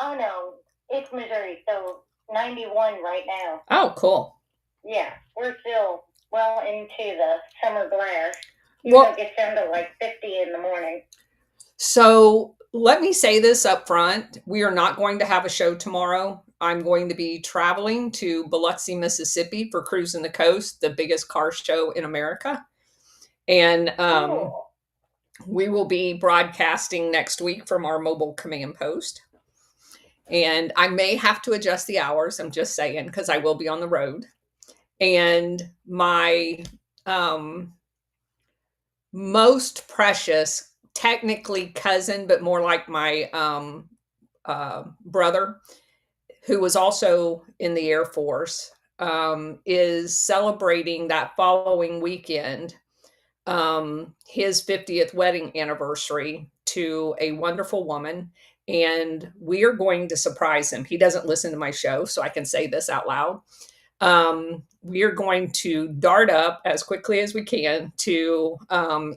Oh no, it's Missouri, so 91 right now. Oh, cool. Yeah, we're still well into the summer blast, even though it Well, gets down to like 50 in the morning. so let me say this up front. We are not going to have a show tomorrow. I'm going to be traveling to Biloxi, Mississippi for Cruising the Coast, the biggest car show in America. And Cool. we will be broadcasting next week from our mobile command post. And I may have to adjust the hours. I'm just saying, because I will be on the road. And my um, most precious, technically cousin, but more like my brother, who was also in the Air Force, is celebrating that following weekend his 50th wedding anniversary to a wonderful woman. And we are going to surprise him. He doesn't listen to my show, so I can say this out loud. We are going to dart up as quickly as we can to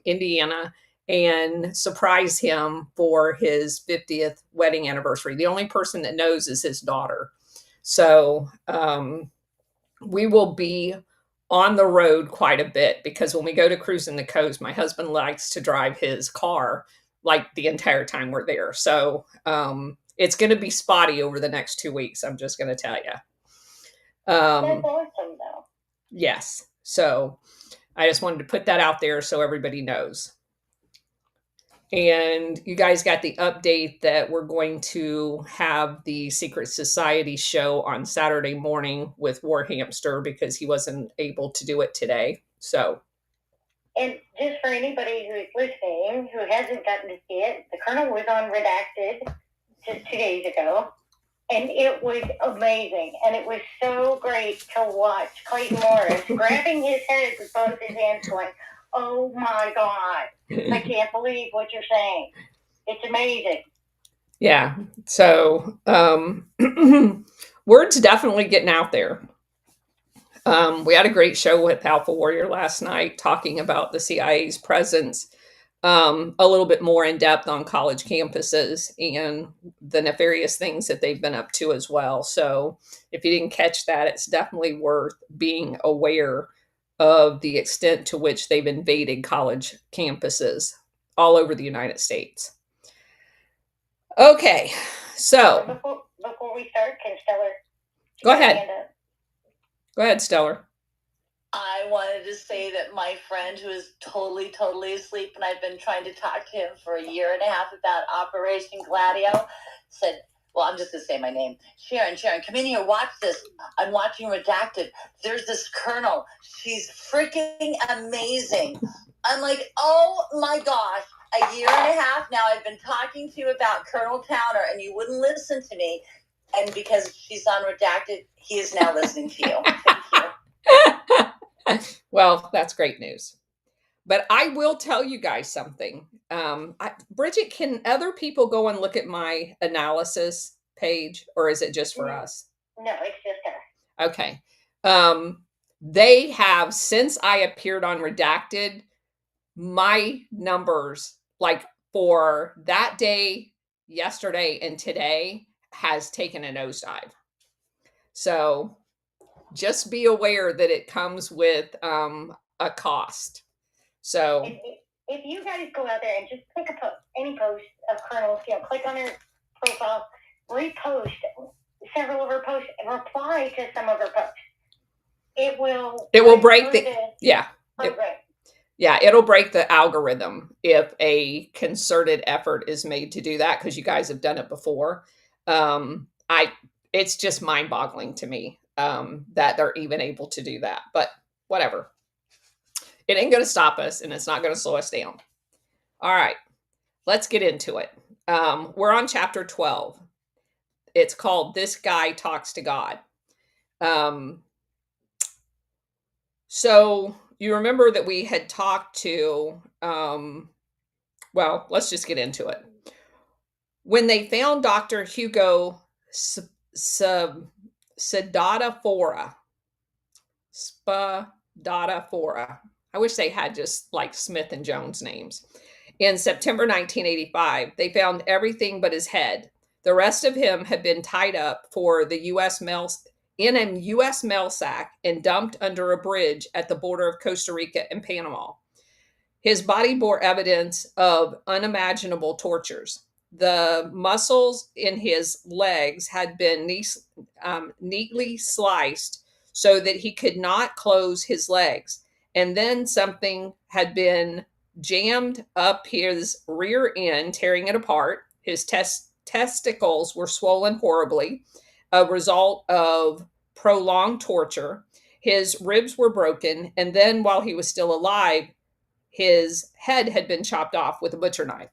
Indiana and surprise him for his 50th wedding anniversary. The only person that knows is his daughter. So we will be on the road quite a bit because when we go to Cruising the Coast, my husband likes to drive his car like the entire time we're there. So it's going to be spotty over the next 2 weeks. I'm just going to tell you. That's Um, awesome, though. yes. So I just wanted to put that out there so everybody knows. And you guys got the update that we're going to have the Secret Society show on Saturday morning with Warhamster because he wasn't able to do it today. So, And just for anybody who is listening who hasn't gotten to see it, the Colonel was on Redacted just 2 days ago. And it was amazing. And it was so great to watch Clayton Morris grabbing his head with both his hands going, oh my God, I can't believe what you're saying. It's amazing. yeah. So, word's definitely getting out there. We had a great show with Alpha Warrior last night talking about the CIA's presence a little bit more in depth on college campuses and the nefarious things that they've been up to as well. So, if you didn't catch that, it's definitely worth being aware of the extent to which they've invaded college campuses all over the United States. Okay, But so before we start, can Stellar go got her ahead. hand up? Go ahead, Stellar. I wanted to say that my friend who is totally asleep, and I've been trying to talk to him for a year and a half about Operation Gladio, said, well, I'm just going to say my name. Sharon, come in here, watch this. I'm watching Redacted. There's this colonel. She's freaking amazing. I'm like, oh my gosh. A year and a half now I've been talking to you about Colonel Towner, and you wouldn't listen to me. And because she's on Redacted, he is now listening to you. Thank you. Well, that's great news. But I will tell you guys something. Bridget, can other people go and look at my analysis page, or is it just for us? No, it's just her. Okay. They have, since I appeared on Redacted, my numbers, like for that day, yesterday, and today, has taken a nosedive. So just be aware that it comes with a cost. So if you guys go out there and just pick any post of Colonel's, click on her profile, repost several of her posts, reply to some of her posts. It will break the yeah. It'll break the algorithm if a concerted effort is made to do that because you guys have done it before. It's just mind-boggling to me that they're even able to do that. But whatever. It ain't going to stop us, and it's not going to slow us down. All right, let's get into it. We're on chapter 12. It's called This Guy Talks to God. So you remember that we had talked to, well, let's just get into it. When they found Dr. Hugo Spadafora, I wish they had just like Smith and Jones names. In September 1985, they found everything but his head. The rest of him had been tied up for the in a U.S. mail sack and dumped under a bridge at the border of Costa Rica and Panama. His body bore evidence of unimaginable tortures. The muscles in his legs had been neatly sliced so that he could not close his legs. And then something had been jammed up his rear end, tearing it apart. His testicles were swollen horribly, a result of prolonged torture. His ribs were broken. And then, while he was still alive, his head had been chopped off with a butcher knife.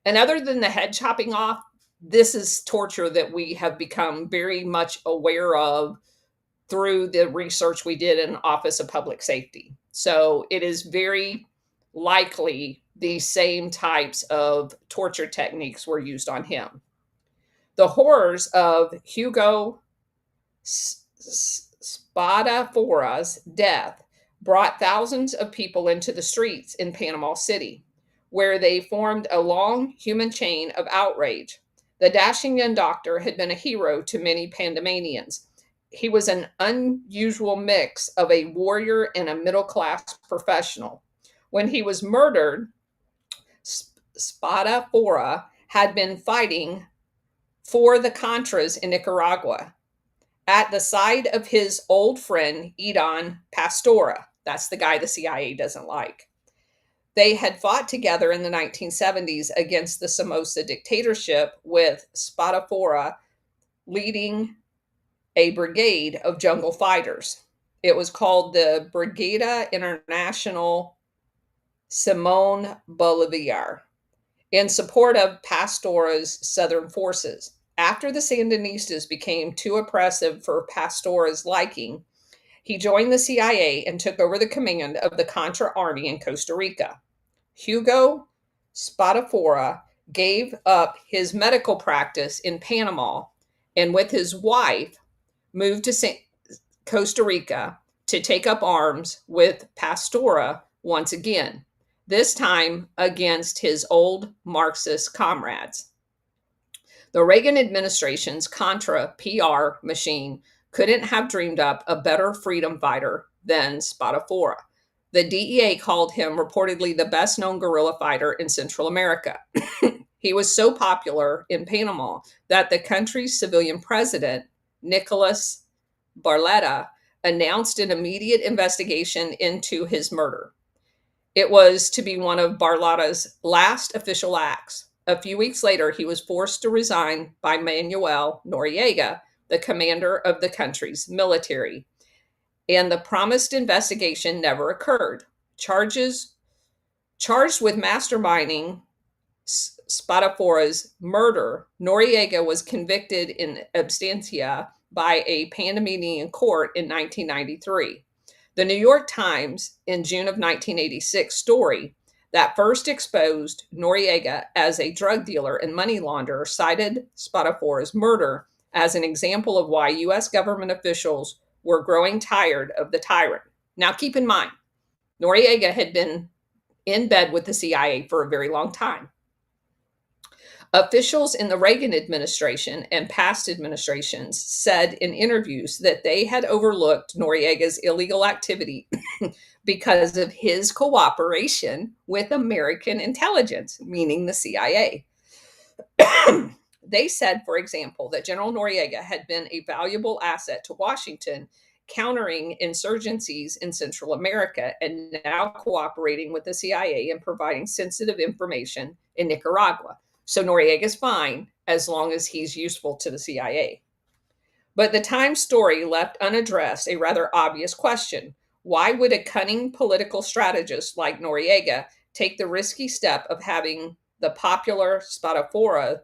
And other than the head chopping off, this is torture that we have become very much aware of through the research we did in Office of Public Safety. So it is very likely these same types of torture techniques were used on him. The horrors of Hugo Spadafora's death brought thousands of people into the streets in Panama City, where they formed a long human chain of outrage. The dashing young doctor had been a hero to many Panamanians. He was an unusual mix of a warrior and a middle-class professional. When he was murdered, Spadafora had been fighting for the Contras in Nicaragua at the side of his old friend, Idan Pastora. That's the guy the CIA doesn't like. They had fought together in the 1970s against the Somoza dictatorship, with Spadafora leading a brigade of jungle fighters. It was called the Brigada Internacional Simón Bolívar, in support of Pastora's southern forces. After the Sandinistas became too oppressive for Pastora's liking, he joined the CIA and took over the command of the Contra Army in Costa Rica. Hugo Spadafora gave up his medical practice in Panama and, with his wife, moved to Costa Rica to take up arms with Pastora once again, this time against his old Marxist comrades. The Reagan administration's Contra PR machine couldn't have dreamed up a better freedom fighter than Spadafora. The DEA called him reportedly the best-known guerrilla fighter in Central America. He was so popular in Panama that the country's civilian president, Nicolas Barletta, announced an immediate investigation into his murder. It was to be one of Barletta's last official acts. A few weeks later, he was forced to resign by Manuel Noriega, the commander of the country's military, and the promised investigation never occurred. Charged with masterminding Spadafora's murder, Noriega was convicted in absentia by a Panamanian court in 1993. The New York Times, in June of 1986 story that first exposed Noriega as a drug dealer and money launderer, cited Spadafora's murder as an example of why U.S. government officials were growing tired of the tyrant. Now, keep in mind, Noriega had been in bed with the CIA for a very long time. Officials in the Reagan administration and past administrations said in interviews that they had overlooked Noriega's illegal activity because of his cooperation with American intelligence, meaning the CIA. They said, for example, that General Noriega had been a valuable asset to Washington, countering insurgencies in Central America, and now cooperating with the CIA and providing sensitive information in Nicaragua. So Noriega's fine as long as he's useful to the CIA. But the Times story left unaddressed a rather obvious question. Why would a cunning political strategist like Noriega take the risky step of having the popular Spadafora,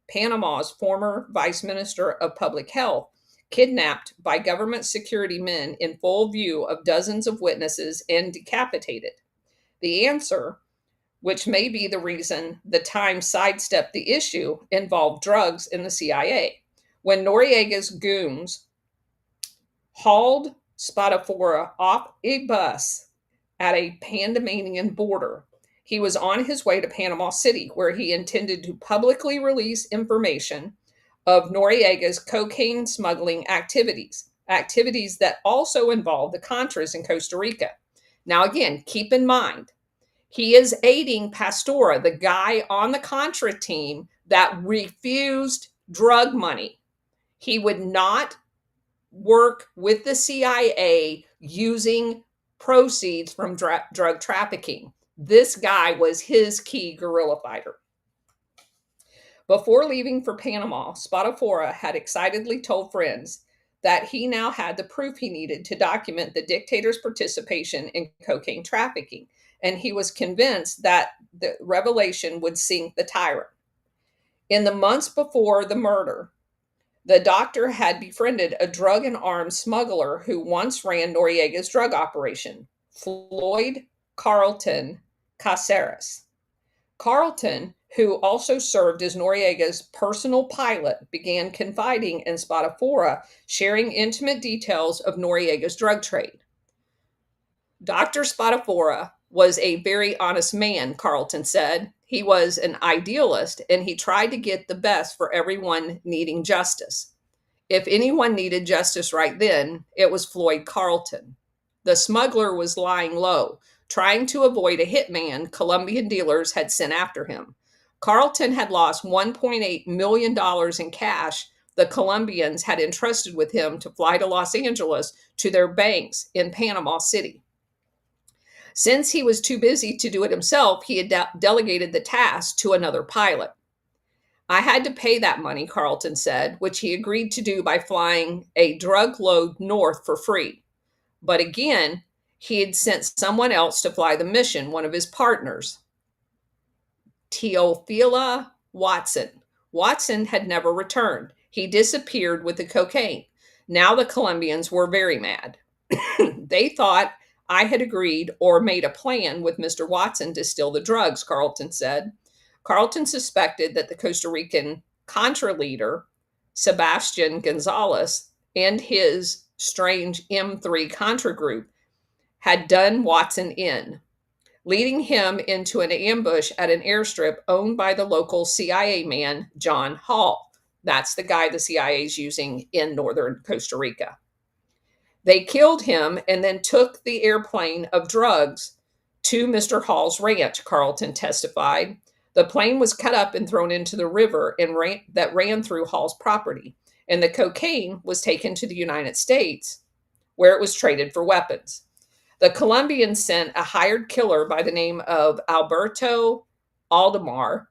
Panama's former vice minister of public health, kidnapped by government security men in full view of dozens of witnesses and decapitated? The answer, which may be the reason the Times sidestepped the issue, involved drugs in the CIA. When Noriega's goons hauled Spadafora off a bus at a Panamanian border, He was on his way to Panama City, where he intended to publicly release information of Noriega's cocaine smuggling activities that also involve the Contras in Costa Rica. Now, again, keep in mind, he is aiding Pastora, the guy on the Contra team that refused drug money. He would not work with the CIA using proceeds from drug trafficking. This guy was his key guerrilla fighter. Before leaving for Panama, Spadafora had excitedly told friends that he now had the proof he needed to document the dictator's participation in cocaine trafficking, and he was convinced that the revelation would sink the tyrant. In the months before the murder, the doctor had befriended a drug and arms smuggler who once ran Noriega's drug operation, Floyd Carlton Caceres. Carlton, who also served as Noriega's personal pilot, began confiding in Spadafora, sharing intimate details of Noriega's drug trade. Dr. Spadafora was a very honest man, Carlton said. He was an idealist, and he tried to get the best for everyone needing justice. If anyone needed justice right then, it was Floyd Carlton. The smuggler was lying low, trying to avoid a hitman Colombian dealers had sent after him. Carlton had lost $1.8 million in cash the Colombians had entrusted with him to fly to Los Angeles to their banks in Panama City. Since he was too busy to do it himself, he had delegated the task to another pilot. I had to pay that money, Carlton said, which he agreed to do by flying a drug load north for free. But again, he had sent someone else to fly the mission, one of his partners, Teofila Watson. Watson had never returned. He disappeared with the cocaine. Now the Colombians were very mad. They thought I had agreed or made a plan with Mr. Watson to steal the drugs, Carlton said. Carlton suspected that the Costa Rican Contra leader, Sebastian Gonzalez, and his strange M3 Contra group had done Watson in, leading him into an ambush at an airstrip owned by the local CIA man, John Hall. That's the guy the CIA is using in northern Costa Rica. They killed him and then took the airplane of drugs to Mr. Hall's ranch, Carlton testified. The plane was cut up and thrown into the river that ran through Hall's property, and the cocaine was taken to the United States, where it was traded for weapons. The Colombians sent a hired killer by the name of Alberto Aldemar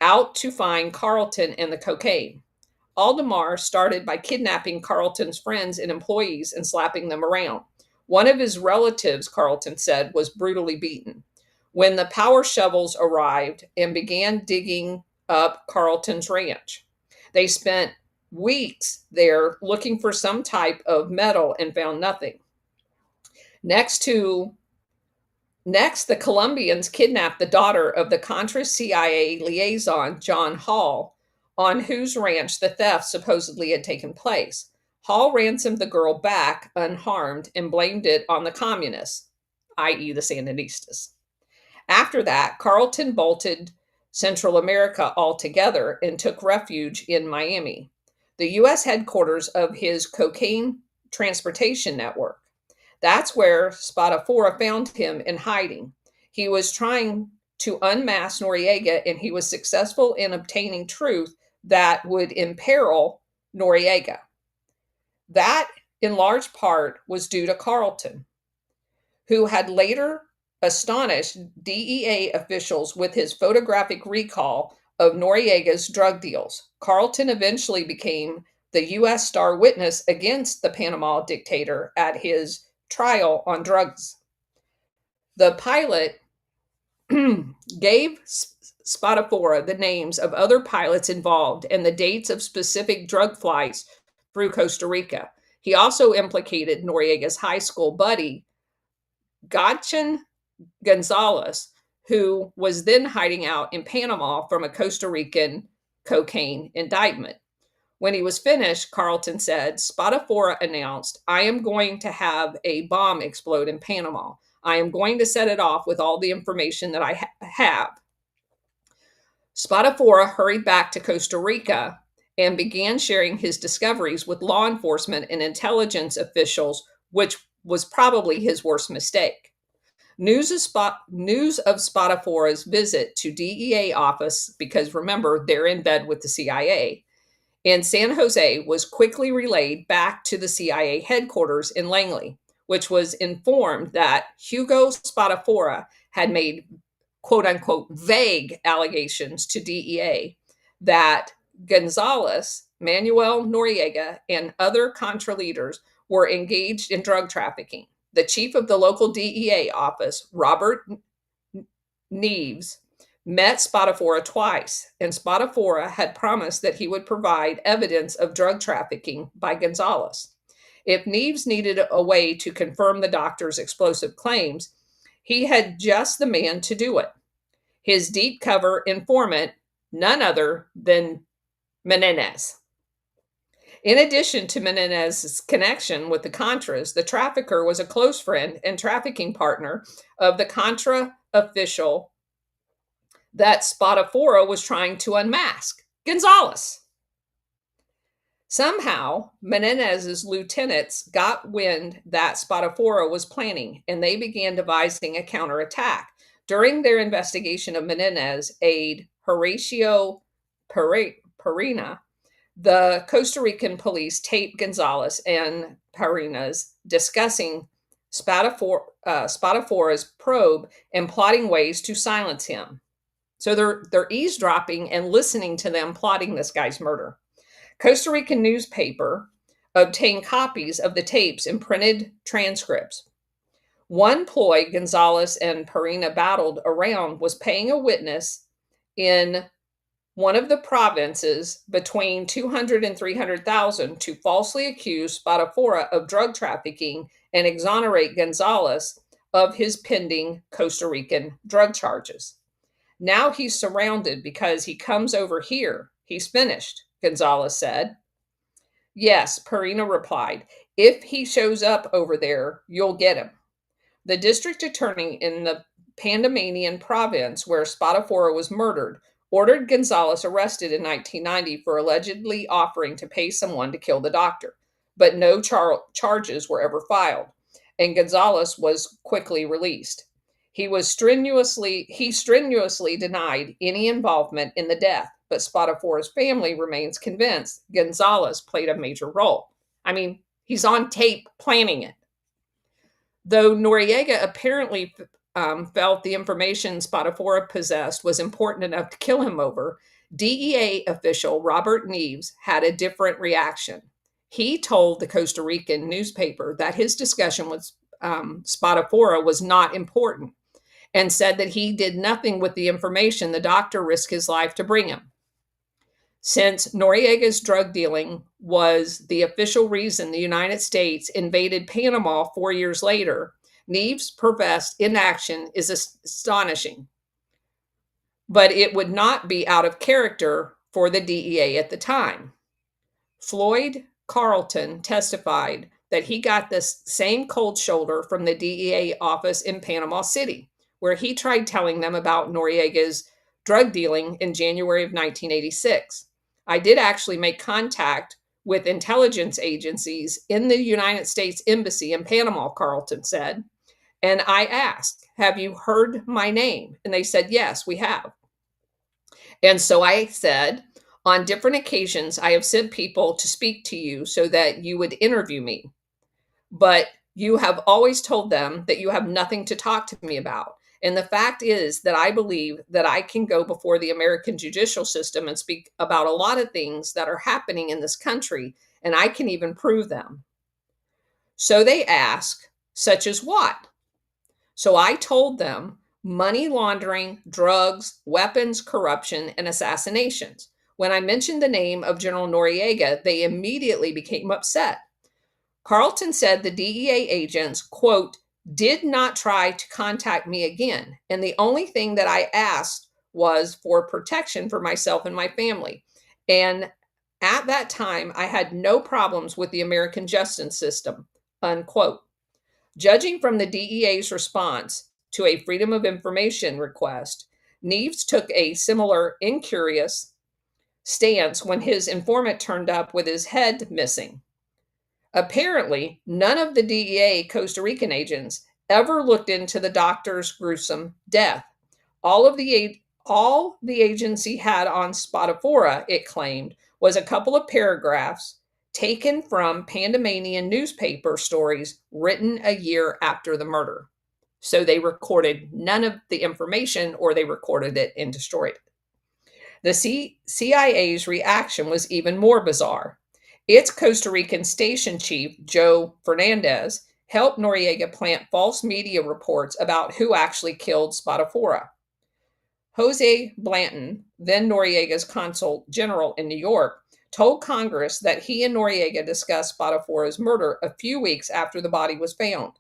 out to find Carlton and the cocaine. Aldemar started by kidnapping Carlton's friends and employees and slapping them around. One of his relatives, Carlton said, was brutally beaten. When the power shovels arrived and began digging up Carlton's ranch, they spent weeks there looking for some type of metal and found nothing. Next, the Colombians kidnapped the daughter of the Contra CIA liaison, John Hall, on whose ranch the theft supposedly had taken place. Hall ransomed the girl back unharmed and blamed it on the communists, i.e. the Sandinistas. After that, Carlton bolted Central America altogether and took refuge in Miami, the U.S. headquarters of his cocaine transportation network. That's where Spadafora found him in hiding. He was trying to unmask Noriega, and he was successful in obtaining truth that would imperil Noriega. That, in large part, was due to Carlton, who had later astonished DEA officials with his photographic recall of Noriega's drug deals. Carlton eventually became the U.S. star witness against the Panama dictator at his trial on drugs. The pilot gave Spadafora the names of other pilots involved and the dates of specific drug flights through Costa Rica. He also implicated Noriega's high school buddy, Gachin Gonzalez, who was then hiding out in Panama from a Costa Rican cocaine indictment. When he was finished, Carlton said, Spadafora announced, I am going to have a bomb explode in Panama. I am going to set it off with all the information that I have. Spadafora hurried back to Costa Rica and began sharing his discoveries with law enforcement and intelligence officials, which was probably his worst mistake. News of Spadafora's visit to DEA office, because remember, they're in bed with the CIA, in San Jose was quickly relayed back to the CIA headquarters in Langley, which was informed that Hugo Spadafora had made quote unquote vague allegations to DEA that Gonzalez, Manuel Noriega, and other Contra leaders were engaged in drug trafficking. The chief of the local DEA office, Robert Neves, met Spadafora twice, and Spadafora had promised that he would provide evidence of drug trafficking by Gonzalez. If Neves needed a way to confirm the doctor's explosive claims, he had just the man to do it. His deep cover informant, none other than Menendez. In addition to Menendez's connection with the Contras, the trafficker was a close friend and trafficking partner of the Contra official that Spadafora was trying to unmask, Gonzalez. Somehow, Menendez's lieutenants got wind that Spadafora was planning, and they began devising a counterattack. During their investigation of Menendez's aide, Horacio Perina, the Costa Rican police taped Gonzalez and Perina's discussing Spadafora's probe and plotting ways to silence him. So they're eavesdropping and listening to them plotting this guy's murder. Costa Rican newspaper obtained copies of the tapes and printed transcripts. One ploy Gonzalez and Perina battled around was paying a witness in one of the provinces between 200 and 300,000 to falsely accuse Spadafora of drug trafficking and exonerate Gonzalez of his pending Costa Rican drug charges. Now he's surrounded because he comes over here. He's finished, Gonzalez said. Yes, Perina replied. If he shows up over there, you'll get him. The district attorney in the Panamanian province where Spadafora was murdered ordered Gonzalez arrested in 1990 for allegedly offering to pay someone to kill the doctor, but no charges were ever filed, and Gonzalez was quickly released. He strenuously denied any involvement in the death, but Spadafora's family remains convinced Gonzalez played a major role. I mean, he's on tape planning it. Though Noriega apparently felt the information Spadafora possessed was important enough to kill him over, DEA official Robert Neves had a different reaction. He told the Costa Rican newspaper that his discussion with Spadafora was not important and said that he did nothing with the information the doctor risked his life to bring him. Since Noriega's drug dealing was the official reason the United States invaded Panama 4 years later, Neves' professed inaction is astonishing. But it would not be out of character for the DEA at the time. Floyd Carlton testified that he got this same cold shoulder from the DEA office in Panama City, where he tried telling them about Noriega's drug dealing in January of 1986. I did actually make contact with intelligence agencies in the United States Embassy in Panama, Carlton said. And I asked, have you heard my name? And they said, yes, we have. And so I said, on different occasions, I have sent people to speak to you so that you would interview me. But you have always told them that you have nothing to talk to me about. And the fact is that I believe that I can go before the American judicial system and speak about a lot of things that are happening in this country, and I can even prove them. So they ask, such as what? So I told them money laundering, drugs, weapons, corruption, and assassinations. When I mentioned the name of General Noriega, they immediately became upset. Carlton said the DEA agents, quote, did not try to contact me again. And the only thing that I asked was for protection for myself and my family. And at that time, I had no problems with the American justice system, unquote. Judging from the DEA's response to a Freedom of Information request, Neves took a similar incurious stance when his informant turned up with his head missing. Apparently, none of the DEA Costa Rican agents ever looked into the doctor's gruesome death. All the agency had on Spatafora, it claimed, was a couple of paragraphs taken from Panamanian newspaper stories written a year after the murder. So they recorded none of the information, or they recorded it and destroyed it. The CIA's reaction was even more bizarre. Its Costa Rican station chief, Joe Fernandez, helped Noriega plant false media reports about who actually killed Spatafora. Jose Blanton, then Noriega's consul general in New York, told Congress that he and Noriega discussed Spatafora's murder a few weeks after the body was found,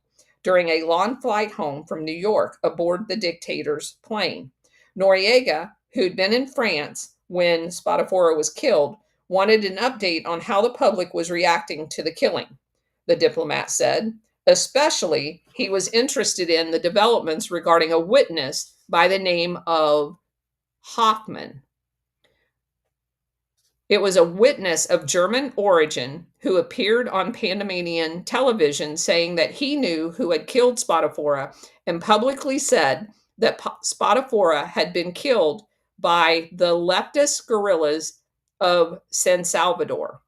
during a long flight home from New York aboard the dictator's plane. Noriega, who'd been in France when Spatafora was killed, wanted an update on how the public was reacting to the killing, the diplomat said. Especially, he was interested in the developments regarding a witness by the name of Hoffman. It was a witness of German origin who appeared on Panamanian television saying that he knew who had killed Spatafora and publicly said that Spatafora had been killed by the leftist guerrillas of San Salvador.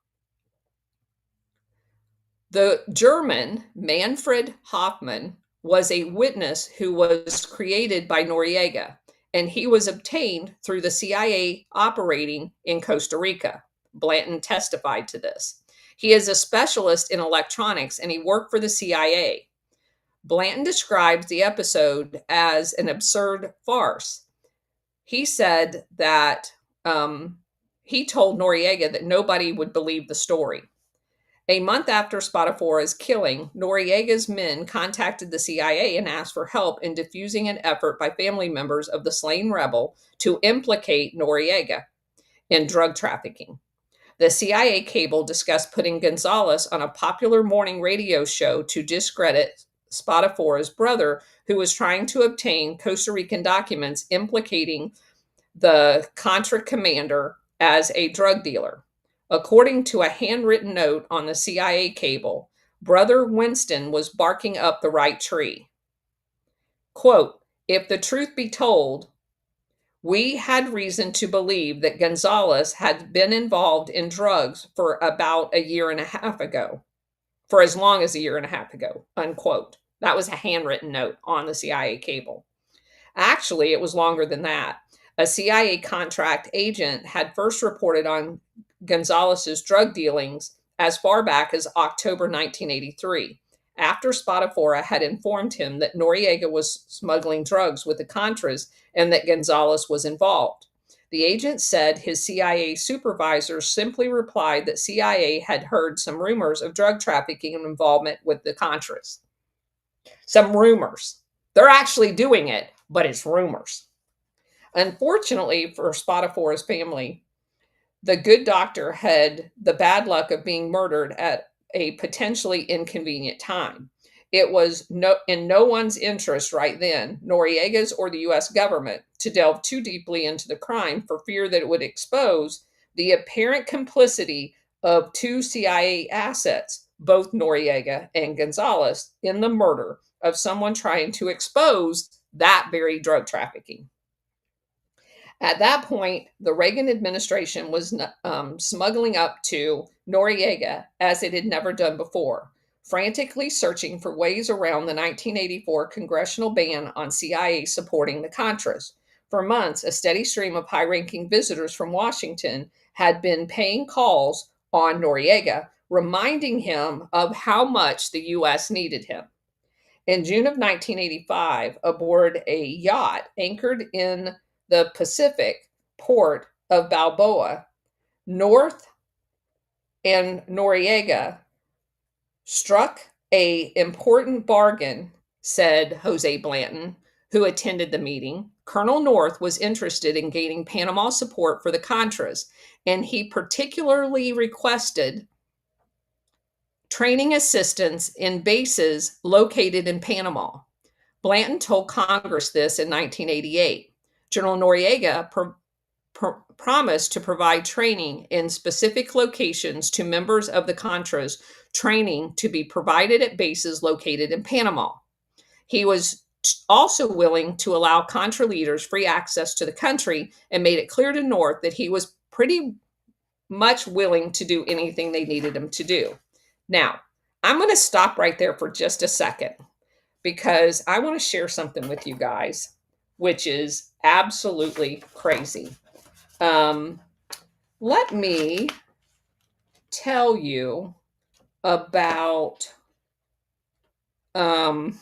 The German Manfred Hoffman was a witness who was created by Noriega, and he was obtained through the CIA operating in Costa Rica. Blanton testified to this. He is a specialist in electronics, and he worked for the CIA. Blanton describes the episode as an absurd farce. He said that he told Noriega that nobody would believe the story. A month after Spatafora's killing, Noriega's men contacted the CIA and asked for help in defusing an effort by family members of the slain rebel to implicate Noriega in drug trafficking. The CIA cable discussed putting Gonzalez on a popular morning radio show to discredit Spatafora's brother, who was trying to obtain Costa Rican documents implicating the Contra commander as a drug dealer. According to a handwritten note on the CIA cable, Brother Winston was barking up the right tree. Quote, "If the truth be told, we had reason to believe that Gonzalez had been involved in drugs for about a year and a half ago, for as long as a year and a half ago," unquote. That was a handwritten note on the CIA cable. Actually, it was longer than that. A CIA contract agent had first reported on Gonzalez's drug dealings as far back as October 1983, after Spatafora had informed him that Noriega was smuggling drugs with the Contras and that Gonzalez was involved. The agent said his CIA supervisor simply replied that CIA had heard some rumors of drug trafficking and involvement with the Contras. Some rumors. They're actually doing it, but it's rumors. Unfortunately for Spatafora's family, the good doctor had the bad luck of being murdered at a potentially inconvenient time. It was in no one's interest right then, Noriega's or the U.S. government, to delve too deeply into the crime for fear that it would expose the apparent complicity of two CIA assets, both Noriega and Gonzalez, in the murder of someone trying to expose that very drug trafficking. At that point, the Reagan administration was smuggling up to Noriega as it had never done before, frantically searching for ways around the 1984 congressional ban on CIA supporting the Contras. For months, a steady stream of high-ranking visitors from Washington had been paying calls on Noriega, reminding him of how much the U.S. needed him. In June of 1985, aboard a yacht anchored in the Pacific port of Balboa, North and Noriega struck an important bargain, said Jose Blanton, who attended the meeting. Colonel North was interested in gaining Panama support for the Contras, and he particularly requested training assistants in bases located in Panama. Blanton told Congress this in 1988. General Noriega promised to provide training in specific locations to members of the Contras, training to be provided at bases located in Panama. He was also willing to allow Contra leaders free access to the country and made it clear to North that he was pretty much willing to do anything they needed him to do. Now, I'm going to stop right there for just a second because I want to share something with you guys, which is absolutely crazy. Let me tell you about the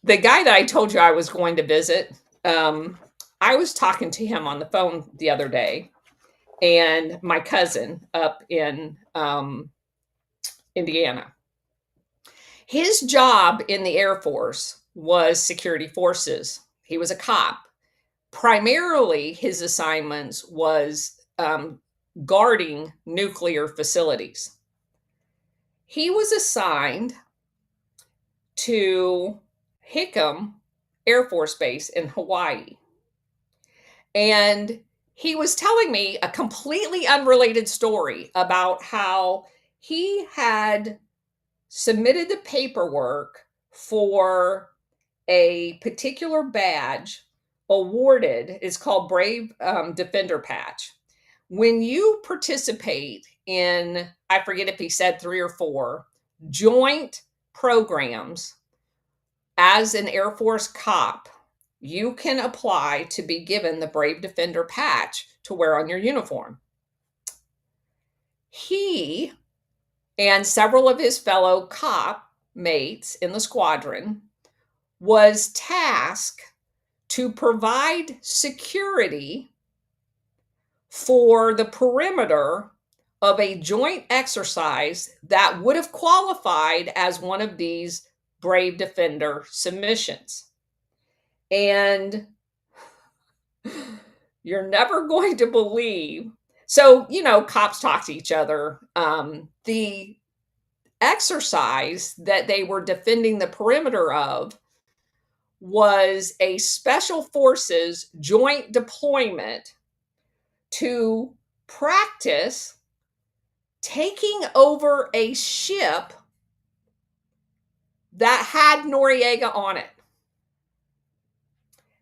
guy that I told you I was going to visit. I was talking to him on the phone the other day, and my cousin up in Indiana. His job in the Air Force was security forces. He was a cop. Primarily, his assignments was guarding nuclear facilities. He was assigned to Hickam Air Force Base in Hawaii. And he was telling me a completely unrelated story about how he had submitted the paperwork for a particular badge awarded. It's called Brave Defender Patch. When you participate in, I forget if he said 3 or 4 joint programs as an Air Force cop, you can apply to be given the Brave Defender Patch to wear on your uniform. He and several of his fellow cop mates in the squadron was tasked to provide security for the perimeter of a joint exercise that would have qualified as one of these Brave Defender submissions. And you're never going to believe. So, cops talk to each other. The exercise that they were defending the perimeter of was a special forces joint deployment to practice taking over a ship that had Noriega on it.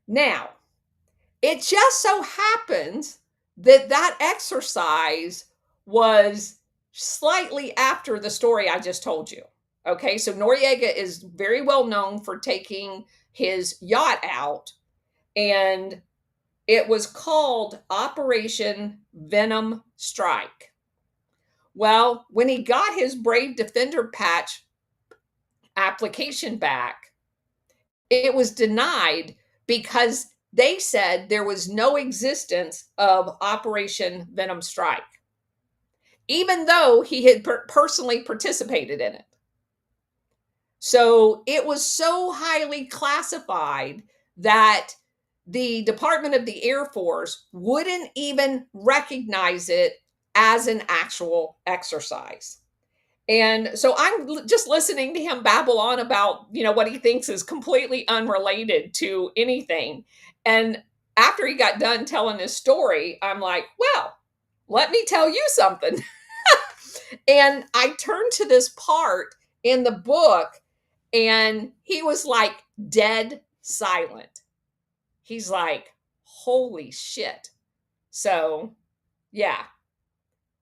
Now, it just so happens that that exercise was slightly after the story I just told you. Okay, so Noriega is very well known for taking his yacht out, and it was called Operation Venom Strike. Well, when he got his Brave Defender Patch application back, it was denied because they said there was no existence of Operation Venom Strike, even though he had personally participated in it. So it was so highly classified that the Department of the Air Force wouldn't even recognize it as an actual exercise. And so I'm just listening to him babble on about, what he thinks is completely unrelated to anything. And after he got done telling his story, I'm like, well, let me tell you something. And I turned to this part in the book, and he was like dead silent. He's like, holy shit. So, yeah,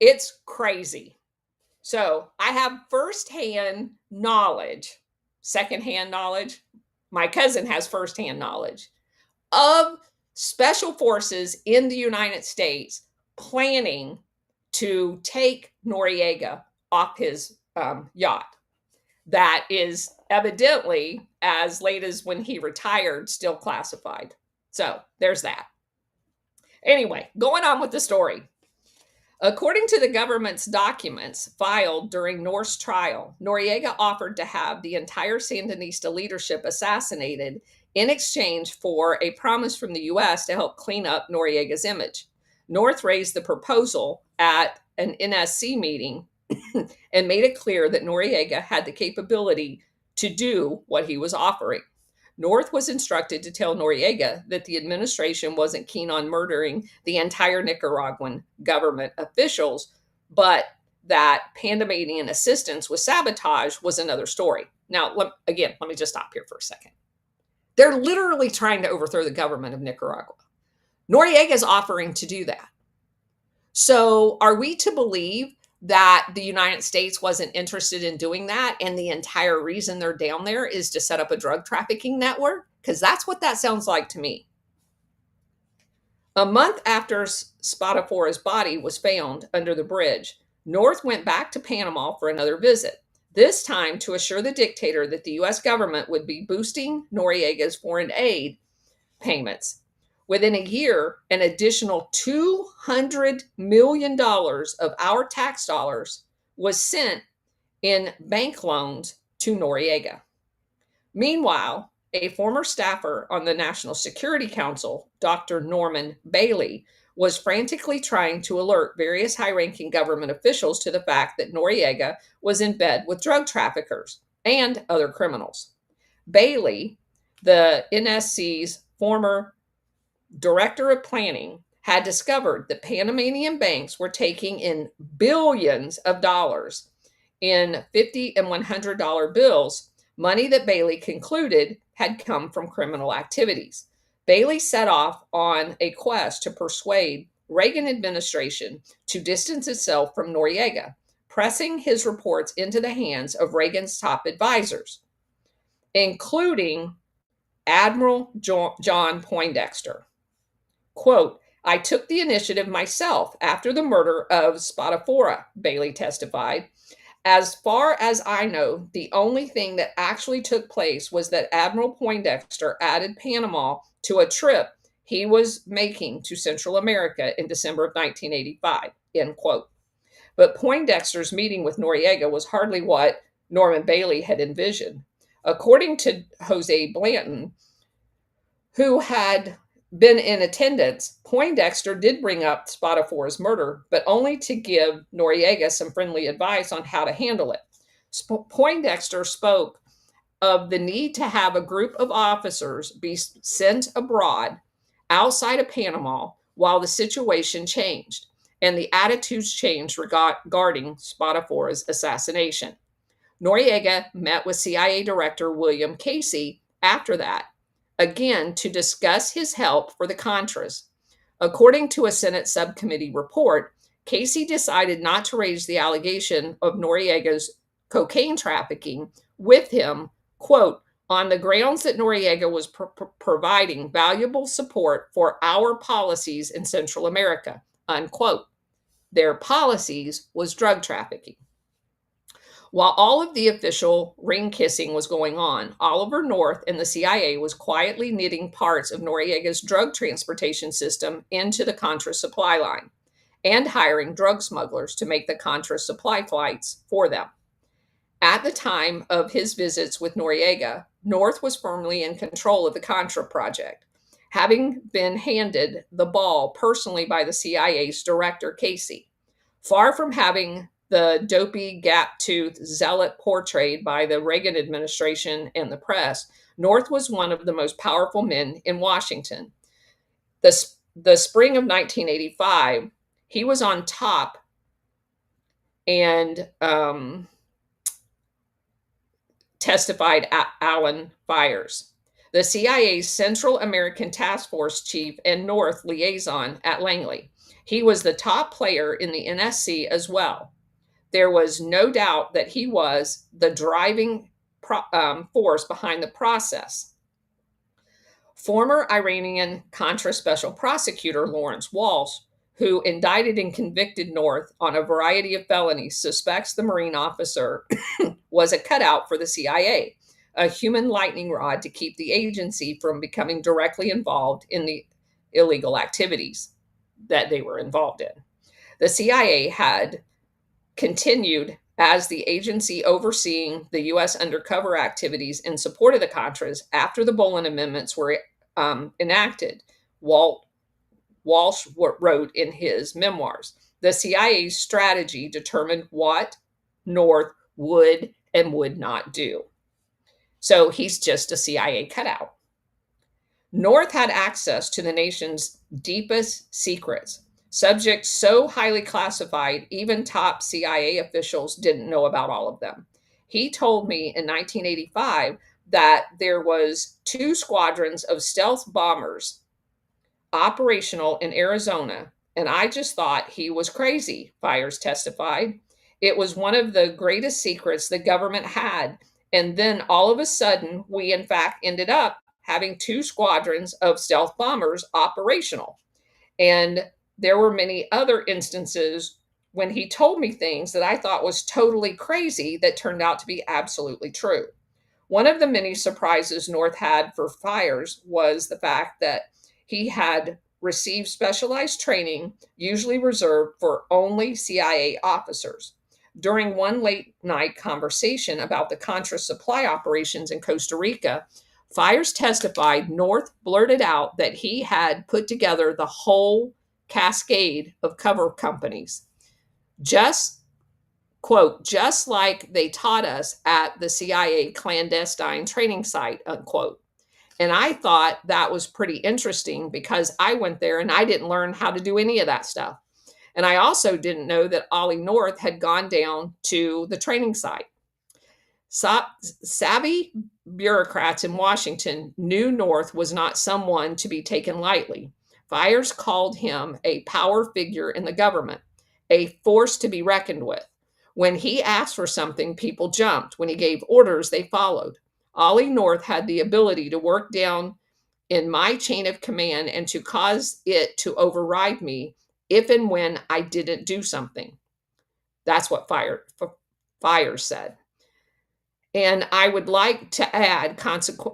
it's crazy. So I have firsthand knowledge, secondhand knowledge. My cousin has firsthand knowledge of special forces in the United States planning to take Noriega off his yacht. That is evidently, as late as when he retired, still classified. So there's that. Anyway, going on with the story. According to the government's documents filed during North's trial, Noriega offered to have the entire Sandinista leadership assassinated in exchange for a promise from the U.S. to help clean up Noriega's image. North raised the proposal at an NSC meeting and made it clear that Noriega had the capability to do what he was offering. North was instructed to tell Noriega that the administration wasn't keen on murdering the entire Nicaraguan government officials, but that Panamanian assistance with sabotage was another story. Now, let me just stop here for a second. They're literally trying to overthrow the government of Nicaragua. Noriega is offering to do that. So are we to believe that the United States wasn't interested in doing that, and the entire reason they're down there is to set up a drug trafficking network? Because that's what that sounds like to me. A month after Spatafora's body was found under the bridge, North went back to Panama for another visit, this time to assure the dictator that the U.S. government would be boosting Noriega's foreign aid payments. Within a year, an additional $200 million of our tax dollars was sent in bank loans to Noriega. Meanwhile, a former staffer on the National Security Council, Dr. Norman Bailey, was frantically trying to alert various high-ranking government officials to the fact that Noriega was in bed with drug traffickers and other criminals. Bailey, the NSC's former director of planning, had discovered that Panamanian banks were taking in billions of dollars in $50 and $100 bills, money that Bailey concluded had come from criminal activities. Bailey set off on a quest to persuade Reagan administration to distance itself from Noriega, pressing his reports into the hands of Reagan's top advisors, including Admiral John Poindexter. Quote, "I took the initiative myself after the murder of Spatafora," Bailey testified. "As far as I know, the only thing that actually took place was that Admiral Poindexter added Panama to a trip he was making to Central America in December of 1985, end quote. But Poindexter's meeting with Noriega was hardly what Norman Bailey had envisioned. According to Jose Blanton, who had been in attendance, Poindexter did bring up Spatafora's murder, but only to give Noriega some friendly advice on how to handle it. Poindexter spoke of the need to have a group of officers be sent abroad outside of Panama while the situation changed and the attitudes changed regarding Spatafora's assassination. Noriega met with CIA Director William Casey after that, again to discuss his help for the Contras. According to a Senate subcommittee report, Casey decided not to raise the allegation of Noriega's cocaine trafficking with him, quote, on the grounds that Noriega was providing valuable support for our policies in Central America, unquote. Their policies was drug trafficking. While all of the official ring kissing was going on, Oliver North and the CIA was quietly knitting parts of Noriega's drug transportation system into the Contra supply line and hiring drug smugglers to make the Contra supply flights for them. At the time of his visits with Noriega, North was firmly in control of the Contra project, having been handed the ball personally by the CIA's director, Casey. Far from having the dopey, gap-toothed zealot portrayed by the Reagan administration and the press, North was one of the most powerful men in Washington. The spring of 1985, he was on top and testified at Alan Fires, the CIA's Central American Task Force chief and North liaison at Langley. He was the top player in the NSC as well. There was no doubt that he was the driving force behind the process. Former Iranian Contra Special Prosecutor Lawrence Walsh, who indicted and convicted North on a variety of felonies, suspects the Marine officer was a cutout for the CIA, a human lightning rod to keep the agency from becoming directly involved in the illegal activities that they were involved in. The CIA had continued as the agency overseeing the U.S. undercover activities in support of the Contras after the Bolin Amendments were enacted. Walsh wrote in his memoirs, The CIA's strategy determined what North would and would not do. So he's just a CIA cutout. North had access to the nation's deepest secrets, subjects so highly classified, even top CIA officials didn't know about all of them. He told me in 1985 that there was 2 squadrons of stealth bombers operational in Arizona, and I just thought he was crazy, Fires testified. It was one of the greatest secrets the government had, and then all of a sudden, we in fact ended up having 2 squadrons of stealth bombers operational. And there were many other instances when he told me things that I thought was totally crazy that turned out to be absolutely true. One of the many surprises North had for Fires was the fact that he had received specialized training, usually reserved for only CIA officers. During one late night conversation about the Contra supply operations in Costa Rica, Fires testified North blurted out that he had put together the whole cascade of cover companies. Just quote, just like they taught us at the CIA clandestine training site, unquote. And I thought that was pretty interesting because I went there and I didn't learn how to do any of that stuff. And I also didn't know that Ollie North had gone down to the training site. Savvy bureaucrats in Washington knew North was not someone to be taken lightly. Fires called him a power figure in the government, a force to be reckoned with. When he asked for something, people jumped. When he gave orders, they followed. Ollie North had the ability to work down in my chain of command and to cause it to override me if and when I didn't do something. That's what Fires said. And I would like to add,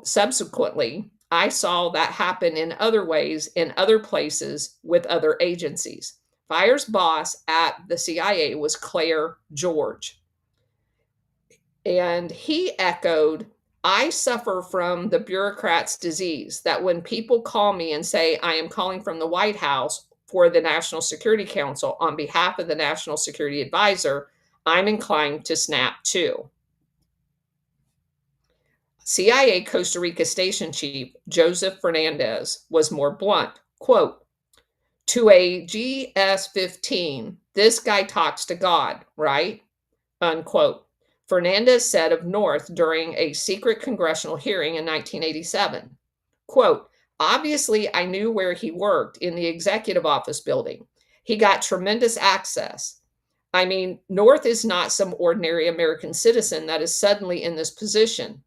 subsequently, I saw that happen in other ways, in other places, with other agencies. Fires' boss at the CIA was Claire George. And he echoed, I suffer from the bureaucrat's disease, that when people call me and say, I am calling from the White House for the National Security Council on behalf of the National Security Advisor, I'm inclined to snap too. CIA Costa Rica Station Chief Joseph Fernandez was more blunt. Quote, to a GS-15, this guy talks to God, right? Unquote. Fernandez said of North during a secret congressional hearing in 1987. Quote, obviously, I knew where he worked in the executive office building. He got tremendous access. I mean, North is not some ordinary American citizen that is suddenly in this position.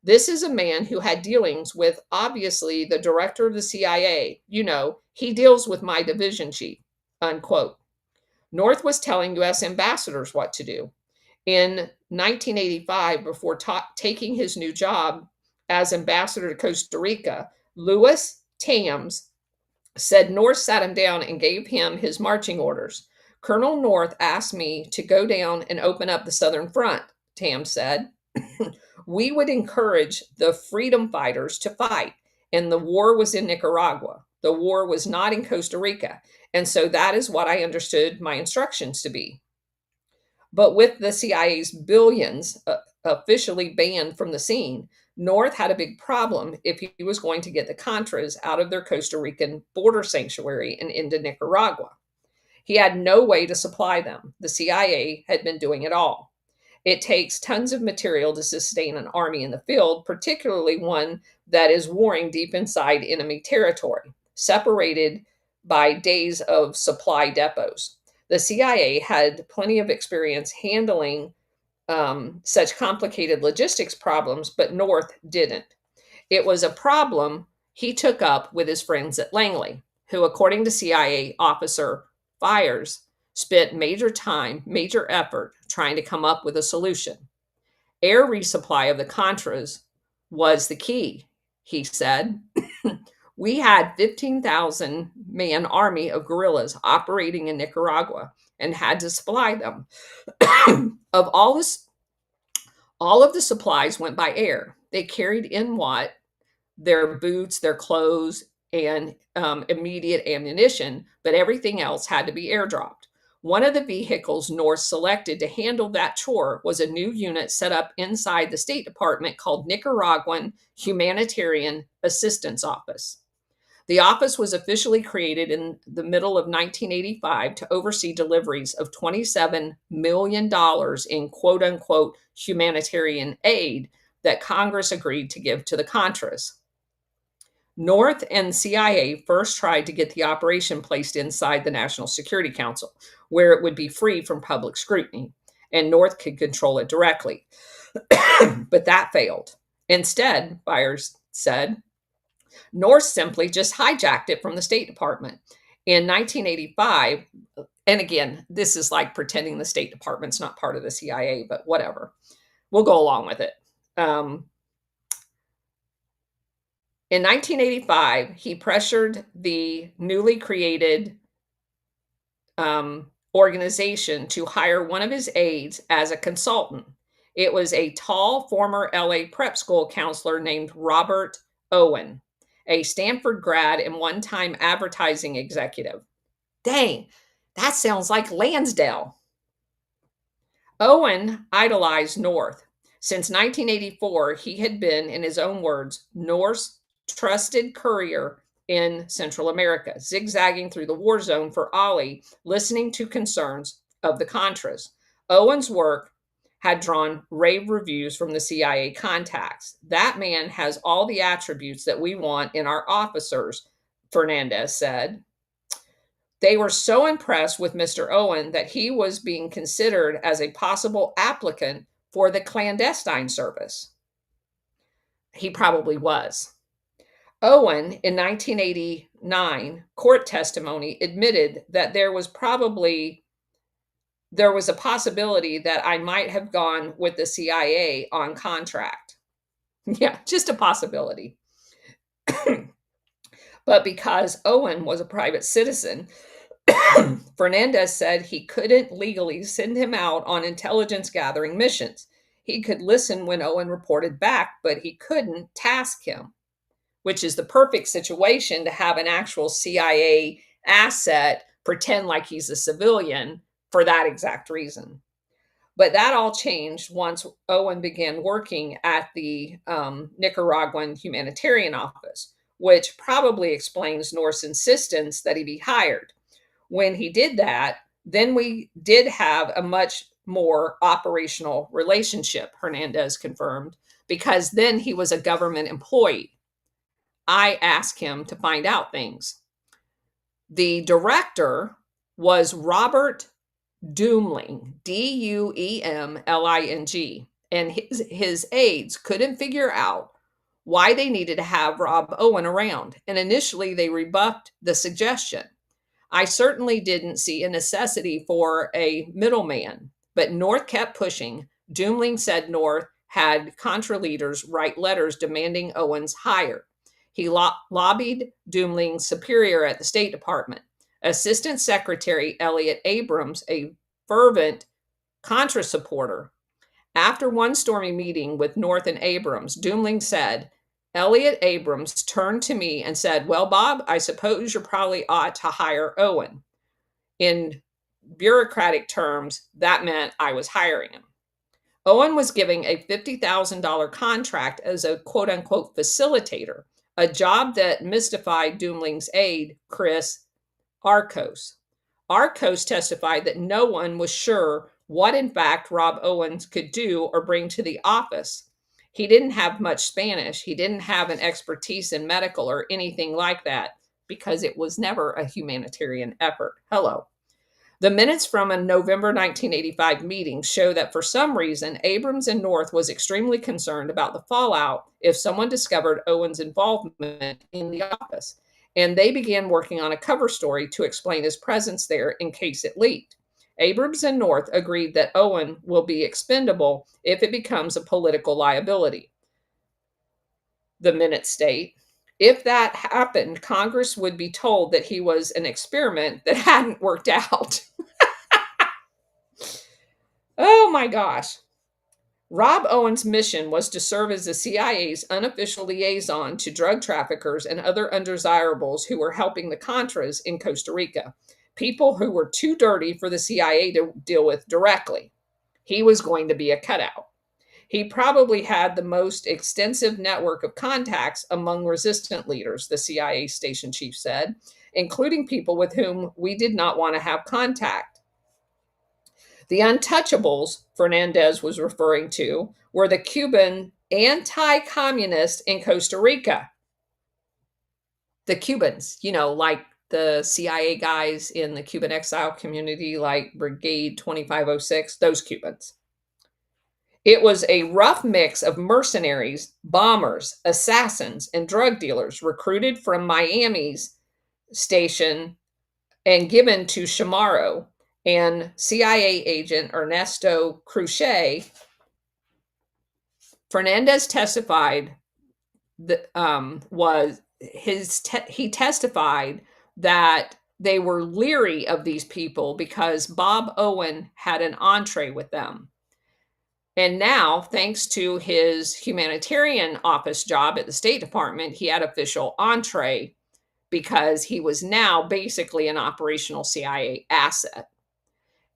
This is a man who had dealings with, obviously, the director of the CIA. You know, he deals with my division chief, unquote. North was telling U.S. ambassadors what to do. In 1985, before taking his new job as ambassador to Costa Rica, Louis Tams said North sat him down and gave him his marching orders. Colonel North asked me to go down and open up the Southern Front, Tams said. We would encourage the freedom fighters to fight, and the war was in Nicaragua. The war was not in Costa Rica, and so that is what I understood my instructions to be. But with the CIA's billions officially banned from the scene, North had a big problem if he was going to get the Contras out of their Costa Rican border sanctuary and into Nicaragua. He had no way to supply them. The CIA had been doing it all. It takes tons of material to sustain an army in the field, particularly one that is warring deep inside enemy territory, separated by days of supply depots. The CIA had plenty of experience handling such complicated logistics problems, but North didn't. It was a problem he took up with his friends at Langley, who, according to CIA officer Fires, spent major time, major effort trying to come up with a solution. Air resupply of the Contras was the key, he said. We had 15,000 man army of guerrillas operating in Nicaragua and had to supply them. Of all of the supplies went by air. They carried in what? Their boots, their clothes, and immediate ammunition, but everything else had to be airdropped. One of the vehicles North selected to handle that chore was a new unit set up inside the State Department called Nicaraguan Humanitarian Assistance Office. The office was officially created in the middle of 1985 to oversee deliveries of $27 million in quote unquote humanitarian aid that Congress agreed to give to the Contras. North and CIA first tried to get the operation placed inside the National Security Council, where it would be free from public scrutiny, and North could control it directly. But that failed. Instead, Byers said, North simply just hijacked it from the State Department. In 1985, and again, this is like pretending the State Department's not part of the CIA, but whatever. We'll go along with it. In 1985, he pressured the newly created organization to hire one of his aides as a consultant. It was a tall former LA prep school counselor named Robert Owen, a Stanford grad and one-time advertising executive. Dang, that sounds like Lansdale. Owen idolized North. Since 1984, he had been, in his own words, North's trusted courier in Central America, zigzagging through the war zone for Ollie, listening to concerns of the Contras. Owen's work had drawn rave reviews from the CIA contacts. That man has all the attributes that we want in our officers, Fernandez said. They were so impressed with Mr. Owen that he was being considered as a possible applicant for the clandestine service. He probably was. Owen, in 1989, court testimony admitted that there was a possibility that I might have gone with the CIA on contract. Yeah, just a possibility. But because Owen was a private citizen, Fernandez said he couldn't legally send him out on intelligence gathering missions. He could listen when Owen reported back, but he couldn't task him, which is the perfect situation to have an actual CIA asset pretend like he's a civilian for that exact reason. But that all changed once Owen began working at the Nicaraguan Humanitarian Office, which probably explains North's insistence that he be hired. When he did that, then we did have a much more operational relationship, Hernandez confirmed, because then he was a government employee. I asked him to find out things. The director was Robert Duemling, Duemling, and his aides couldn't figure out why they needed to have Rob Owen around, and initially they rebuffed the suggestion. I certainly didn't see a necessity for a middleman, but North kept pushing. Duemling said North had Contra leaders write letters demanding Owen's hire. He lobbied Duemling's superior at the State Department, Assistant Secretary Elliot Abrams, a fervent Contra supporter. After one stormy meeting with North and Abrams, Duemling said, Elliot Abrams turned to me and said, well, Bob, I suppose you probably ought to hire Owen. In bureaucratic terms, that meant I was hiring him. Owen was giving a $50,000 contract as a quote-unquote facilitator, a job that mystified Duemling's aide, Chris Arcos. Arcos testified that no one was sure what, in fact, Rob Owens could do or bring to the office. He didn't have much Spanish. He didn't have an expertise in medical or anything like that because it was never a humanitarian effort. Hello. The minutes from a November 1985 meeting show that for some reason, Abrams and North was extremely concerned about the fallout if someone discovered Owen's involvement in the office, and they began working on a cover story to explain his presence there in case it leaked. Abrams and North agreed that Owen will be expendable if it becomes a political liability. The minutes state, if that happened, Congress would be told that he was an experiment that hadn't worked out. Oh my gosh. Rob Owen's mission was to serve as the CIA's unofficial liaison to drug traffickers and other undesirables who were helping the Contras in Costa Rica. people who were too dirty for the CIA to deal with directly. He was going to be a cutout. He probably had the most extensive network of contacts among resistant leaders, the CIA station chief said, including people with whom we did not want to have contact. The untouchables Fernandez was referring to were the Cuban anti-communists in Costa Rica. The Cubans, like the CIA guys in the Cuban exile community, like Brigade 2506, those Cubans. It was a rough mix of mercenaries, bombers, assassins, and drug dealers recruited from Miami's station and given to Chamorro and CIA agent Ernesto Cruce. Fernandez testified that he testified that they were leery of these people because Bob Owen had an entree with them. And now, thanks to his humanitarian office job at the State Department, he had official entree because he was now basically an operational CIA asset.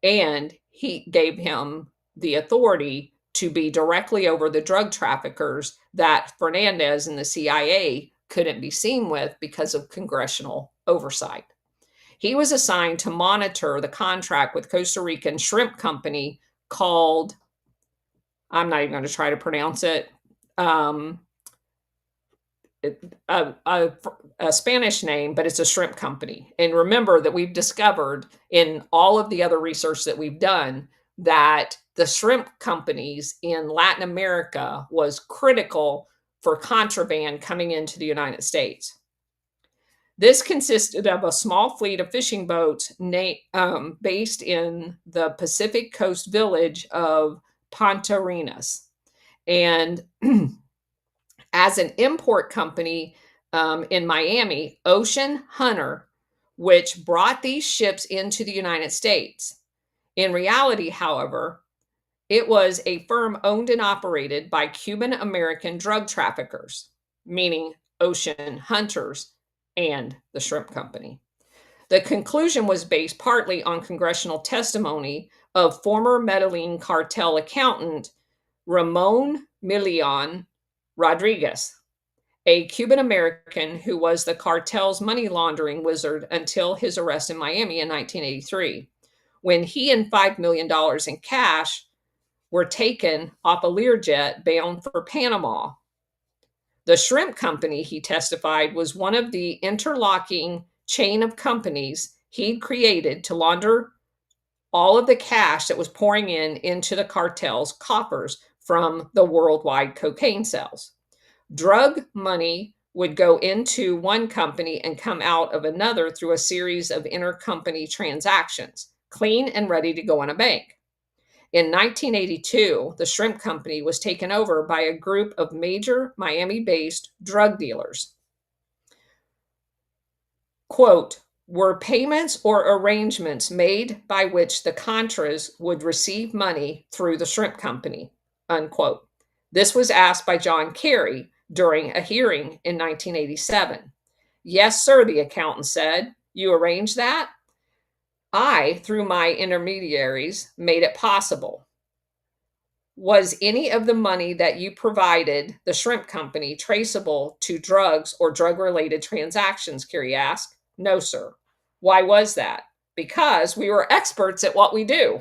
And he gave him the authority to be directly over the drug traffickers that Fernandez and the CIA couldn't be seen with because of congressional oversight. He was assigned to monitor the contract with Costa Rican shrimp company called, I'm not even going to try to pronounce it, a Spanish name, but it's a shrimp company. And remember that we've discovered in all of the other research that we've done that the shrimp companies in Latin America was critical for contraband coming into the United States. This consisted of a small fleet of fishing boats based in the Pacific Coast village of Puntarenas. And as an import company in Miami, Ocean Hunter, which brought these ships into the United States. In reality, however, it was a firm owned and operated by Cuban American drug traffickers, meaning Ocean Hunters and the shrimp company. The conclusion was based partly on congressional testimony of former Medellin cartel accountant Ramon Milian Rodriguez, a Cuban American who was the cartel's money laundering wizard until his arrest in Miami in 1983, when he and $5 million in cash were taken off a Learjet bound for Panama. The shrimp company, he testified, was one of the interlocking chain of companies he'd created to launder all of the cash that was pouring into the cartel's coffers from the worldwide cocaine sales. Drug money would go into one company and come out of another through a series of intercompany transactions, clean and ready to go in a bank. In 1982, the shrimp company was taken over by a group of major Miami-based drug dealers. Quote, were payments or arrangements made by which the Contras would receive money through the shrimp company, unquote. This was asked by John Kerry during a hearing in 1987. Yes, sir, the accountant said. You arranged that? I, through my intermediaries, made it possible. Was any of the money that you provided the shrimp company traceable to drugs or drug-related transactions, Kerry asked. No, sir. Why was that? Because we were experts at what we do.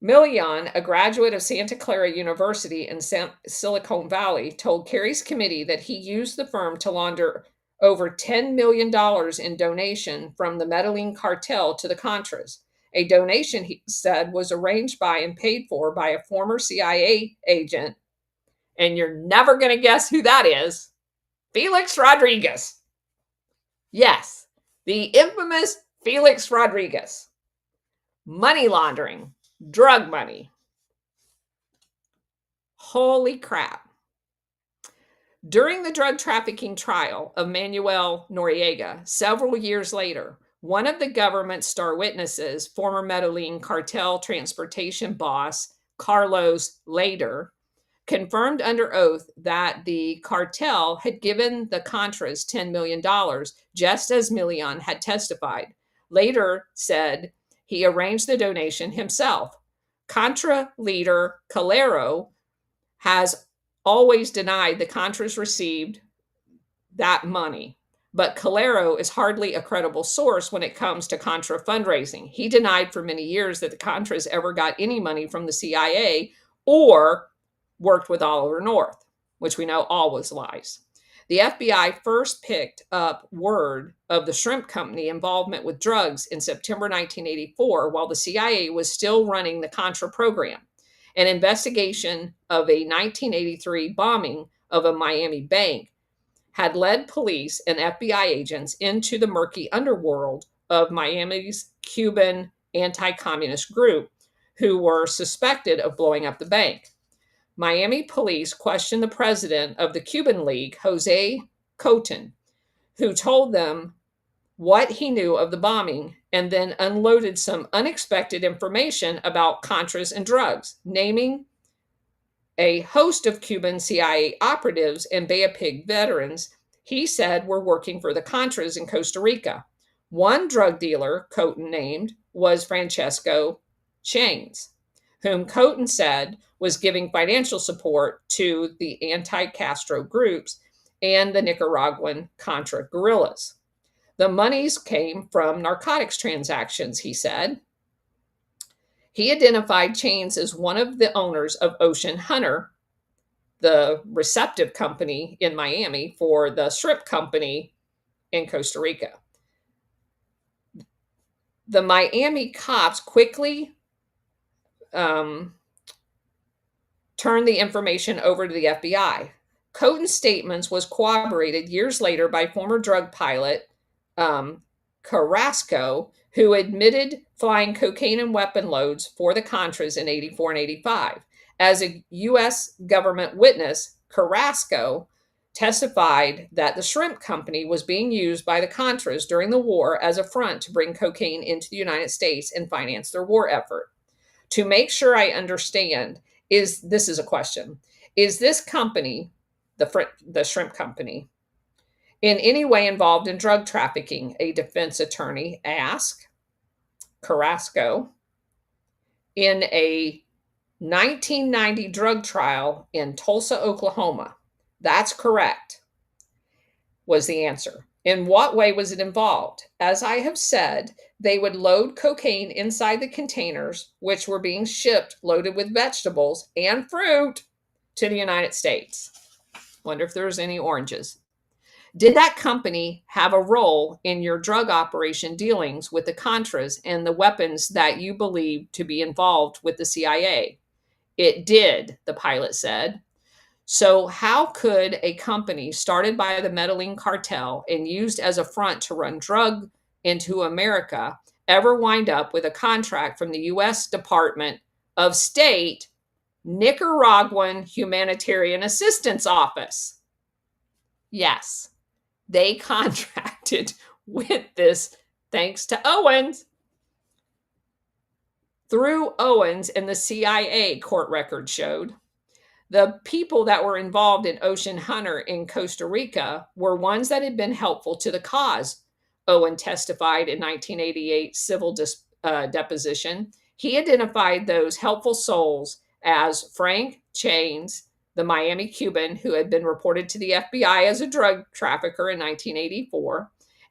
Milian, a graduate of Santa Clara University in Silicon Valley, told Kerry's committee that he used the firm to launder over $10 million in donation from the Medellin cartel to the Contras. A donation, he said, was arranged by and paid for by a former CIA agent, and you're never going to guess who that is, Felix Rodriguez. Yes, the infamous Felix Rodriguez. Money laundering, drug money. Holy crap. During the drug trafficking trial of Manuel Noriega, several years later, one of the government's star witnesses, former Medellin cartel transportation boss Carlos Lader, confirmed under oath that the cartel had given the Contras $10 million, just as Milian had testified, later said he arranged the donation himself. Contra leader Calero has always denied the Contras received that money. But Calero is hardly a credible source when it comes to Contra fundraising. He denied for many years that the Contras ever got any money from the CIA or worked with Oliver North, which we know all was lies. The FBI first picked up word of the shrimp company involvement with drugs in September 1984 while the CIA was still running the Contra program. An investigation of a 1983 bombing of a Miami bank had led police and FBI agents into the murky underworld of Miami's Cuban anti-communist group who were suspected of blowing up the bank. Miami police questioned the president of the Cuban League, Jose Coton, who told them what he knew of the bombing and then unloaded some unexpected information about Contras and drugs, naming a host of Cuban CIA operatives and Bay of Pig veterans he said were working for the Contras in Costa Rica. One drug dealer Coton named was Francesco Chains, whom Coton said was giving financial support to the anti-Castro groups and the Nicaraguan Contra guerrillas. The monies came from narcotics transactions, he said. He identified Chains as one of the owners of Ocean Hunter, the receptive company in Miami for the shrimp company in Costa Rica. The Miami cops quickly turned the information over to the FBI. Coton's statements was corroborated years later by former drug pilot Carrasco, who admitted flying cocaine and weapon loads for the Contras in 84 and 85. As a U.S. government witness, Carrasco testified that the shrimp company was being used by the Contras during the war as a front to bring cocaine into the United States and finance their war effort. To make sure I understand, this is a question. Is this company, the shrimp company, in any way involved in drug trafficking? A defense attorney asked Carrasco. In a 1990 drug trial in Tulsa, Oklahoma. That's correct, was the answer. In what way was it involved? As I have said, they would load cocaine inside the containers, which were being shipped loaded with vegetables and fruit to the United States. Wonder if there's any oranges. Did that company have a role in your drug operation dealings with the Contras and the weapons that you believe to be involved with the CIA? It did, the pilot said. So how could a company started by the Medellin cartel and used as a front to run drug into America ever wind up with a contract from the U.S. Department of State Nicaraguan Humanitarian Assistance Office? Yes, they contracted with this thanks to Owens. Through Owens and the CIA, court record showed. The people that were involved in Ocean Hunter in Costa Rica were ones that had been helpful to the cause, Owen testified in 1988 civil deposition. He identified those helpful souls as Frank Chains, the Miami Cuban who had been reported to the FBI as a drug trafficker in 1984,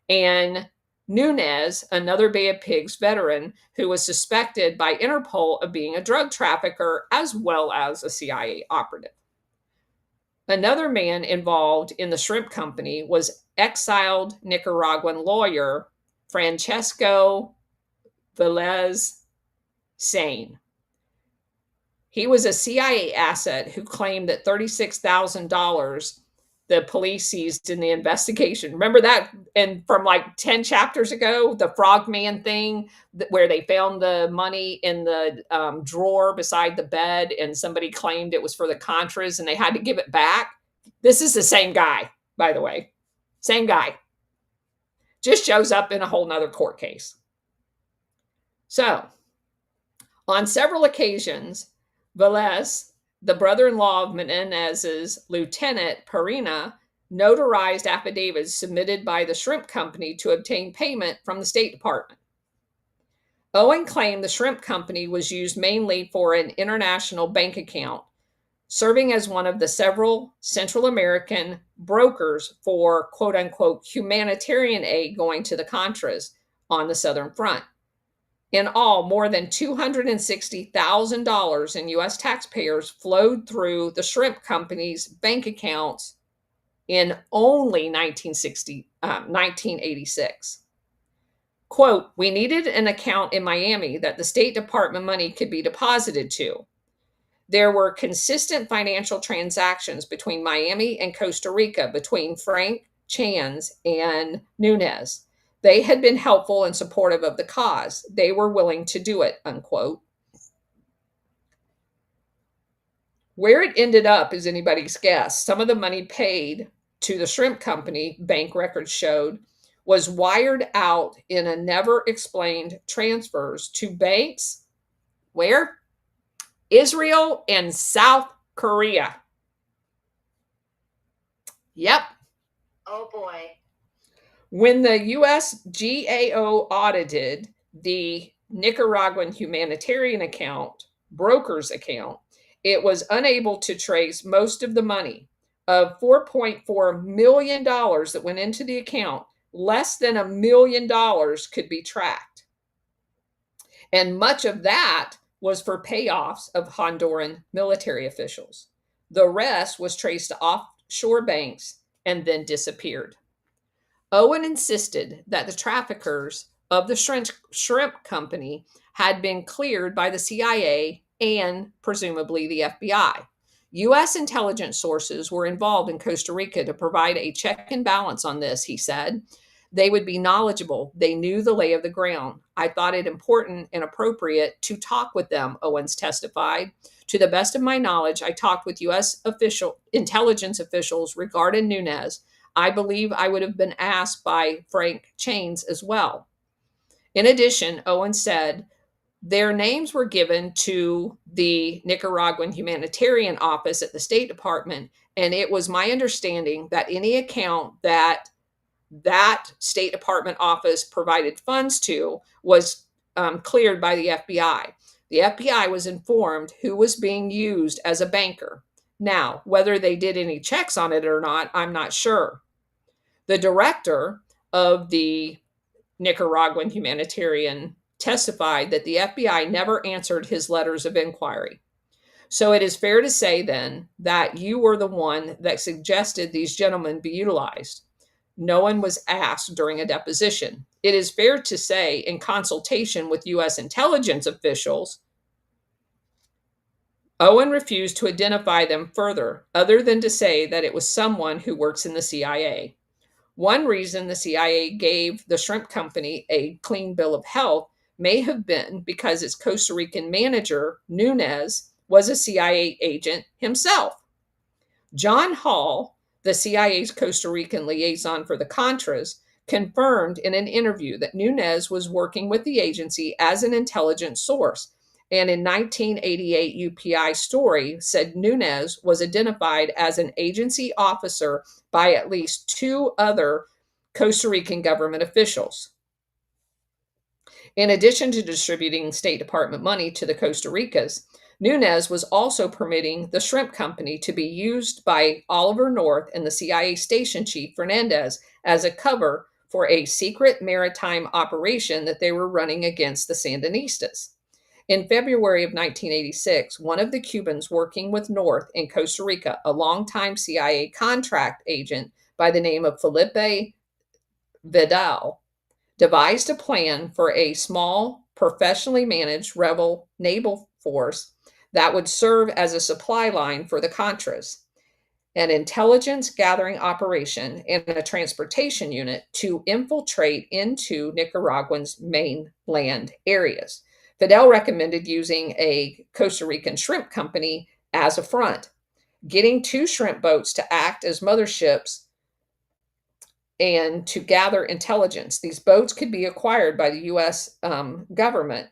and Nunez, another Bay of Pigs veteran who was suspected by Interpol of being a drug trafficker as well as a CIA operative. Another man involved in the shrimp company was exiled Nicaraguan lawyer Francesco Velez Sane. He was a CIA asset who claimed that $36,000 the police seized in the investigation. Remember that? And from like 10 chapters ago, the frogman thing where they found the money in the drawer beside the bed and somebody claimed it was for the Contras and they had to give it back. This is the same guy, by the way. Same guy. Just shows up in a whole nother court case. So, on several occasions, Velez, the brother-in-law of Menendez's Lieutenant Perina, notarized affidavits submitted by the shrimp company to obtain payment from the State Department. Owen claimed the shrimp company was used mainly for an international bank account, serving as one of the several Central American brokers for quote unquote humanitarian aid going to the Contras on the Southern Front. In all, more than $260,000 in U.S. taxpayers flowed through the shrimp company's bank accounts in only 1986. Quote, we needed an account in Miami that the State Department money could be deposited to. There were consistent financial transactions between Miami and Costa Rica, between Frank Chans and Nunez. They had been helpful and supportive of the cause. They were willing to do it, unquote. Where it ended up is anybody's guess. Some of the money paid to the shrimp company, bank records showed, was wired out in a never explained transfers to banks where? Israel and South Korea. Yep. Oh boy. When the US GAO audited the Nicaraguan humanitarian account, broker's account, it was unable to trace most of the money. Of $4.4 million that went into the account, less than $1 million could be tracked. And much of that was for payoffs of Honduran military officials. The rest was traced to offshore banks and then disappeared. Owen insisted that the traffickers of the shrimp company had been cleared by the CIA and presumably the FBI. U.S. intelligence sources were involved in Costa Rica to provide a check and balance on this, he said. They would be knowledgeable. They knew the lay of the ground. I thought it important and appropriate to talk with them, Owens testified. To the best of my knowledge, I talked with U.S. intelligence officials regarding Nunez. I believe I would have been asked by Frank Chains as well. In addition, Owens said their names were given to the Nicaraguan humanitarian office at the State Department, and it was my understanding that any account that State Department office provided funds to was cleared by the FBI. The FBI was informed who was being used as a banker. Now, whether they did any checks on it or not, I'm not sure. The director of the Nicaraguan humanitarian testified that the FBI never answered his letters of inquiry. So it is fair to say then that you were the one that suggested these gentlemen be utilized. No one was asked during a deposition. It is fair to say, in consultation with U.S. intelligence officials, Owen refused to identify them further, other than to say that it was someone who works in the CIA. One reason the CIA gave the shrimp company a clean bill of health may have been because its Costa Rican manager, Nunez, was a CIA agent himself. John Hall, the CIA's Costa Rican liaison for the Contras, confirmed in an interview that Nunez was working with the agency as an intelligence source. And in 1988 UPI story said Nunez was identified as an agency officer by at least 2 other Costa Rican government officials. In addition to distributing State Department money to the Costa Ricas, Nunez was also permitting the shrimp company to be used by Oliver North and the CIA station chief Fernandez as a cover for a secret maritime operation that they were running against the Sandinistas. In February of 1986, one of the Cubans working with North in Costa Rica, a longtime CIA contract agent by the name of Felipe Vidal, devised a plan for a small, professionally managed rebel naval force that would serve as a supply line for the Contras, an intelligence gathering operation, and a transportation unit to infiltrate into Nicaraguan's mainland areas. Fidel recommended using a Costa Rican shrimp company as a front, getting 2 shrimp boats to act as motherships and to gather intelligence. These boats could be acquired by the U.S. government,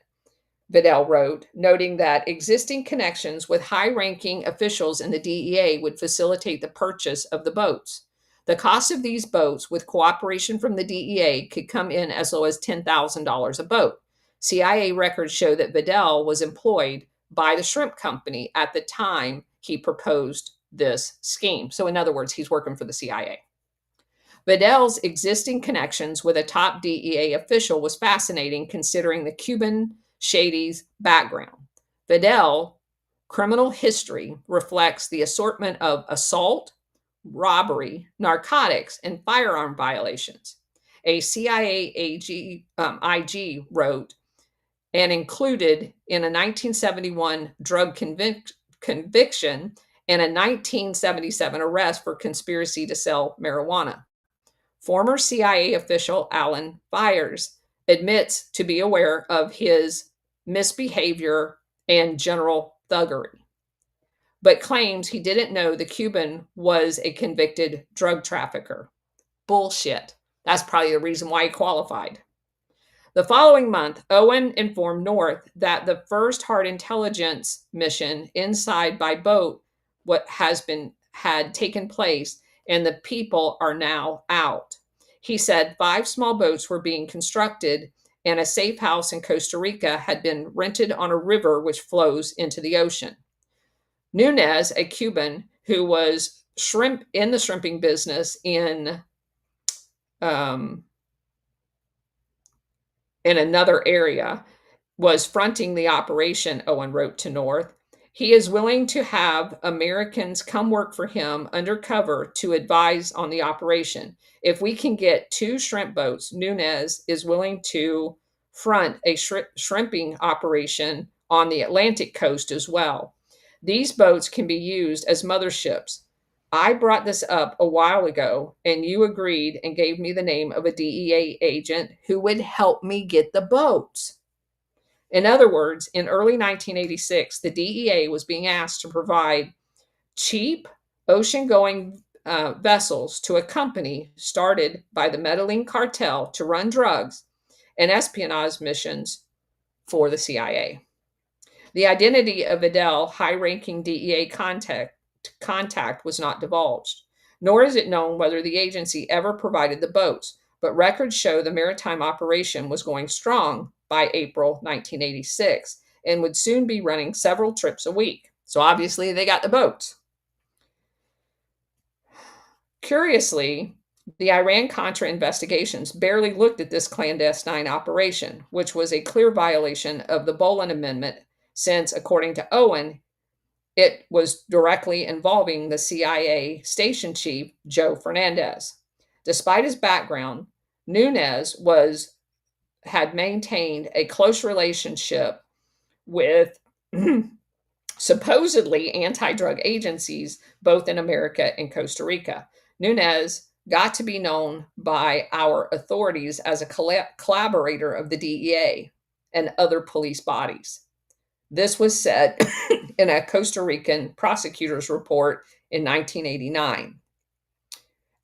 Vidal wrote, noting that existing connections with high-ranking officials in the DEA would facilitate the purchase of the boats. The cost of these boats, with cooperation from the DEA, could come in as low as $10,000 a boat. CIA records show that Vidal was employed by the shrimp company at the time he proposed this scheme. So, in other words, he's working for the CIA. Vidal's existing connections with a top DEA official was fascinating considering the Cuban shady's background. Vidal criminal history reflects the assortment of assault, robbery, narcotics, and firearm violations. A CIA IG wrote, and included in a 1971 drug conviction and a 1977 arrest for conspiracy to sell marijuana. Former CIA official Alan Byers admits to be aware of his misbehavior and general thuggery, but claims he didn't know the Cuban was a convicted drug trafficker. Bullshit. That's probably the reason why he qualified. The following month, Owen informed North that the first hard intelligence mission inside by boat had taken place and the people are now out. He said 5 small boats were being constructed and a safe house in Costa Rica had been rented on a river which flows into the ocean. Nunez, a Cuban who was in the shrimping business in another area, was fronting the operation, Owen wrote to North. He is willing to have Americans come work for him undercover to advise on the operation. If we can get 2 shrimp boats, Nunez is willing to front a shrimping operation on the Atlantic coast as well. These boats can be used as motherships. I brought this up a while ago, and you agreed and gave me the name of a DEA agent who would help me get the boats. In other words, in early 1986, the DEA was being asked to provide cheap ocean-going vessels to a company started by the Medellin cartel to run drugs and espionage missions for the CIA. The identity of Vidal, high-ranking DEA contact was not divulged, nor is it known whether the agency ever provided the boats, but records show the maritime operation was going strong by April 1986 and would soon be running several trips a week. So obviously they got the boats. Curiously, the Iran-Contra investigations barely looked at this clandestine operation, which was a clear violation of the Boland Amendment, since, according to Owen, it was directly involving the CIA station chief, Joe Fernandez. Despite his background, Nunez had maintained a close relationship with supposedly anti-drug agencies, both in America and Costa Rica. Nunez got to be known by our authorities as a collaborator of the DEA and other police bodies. This was said in a Costa Rican prosecutor's report in 1989,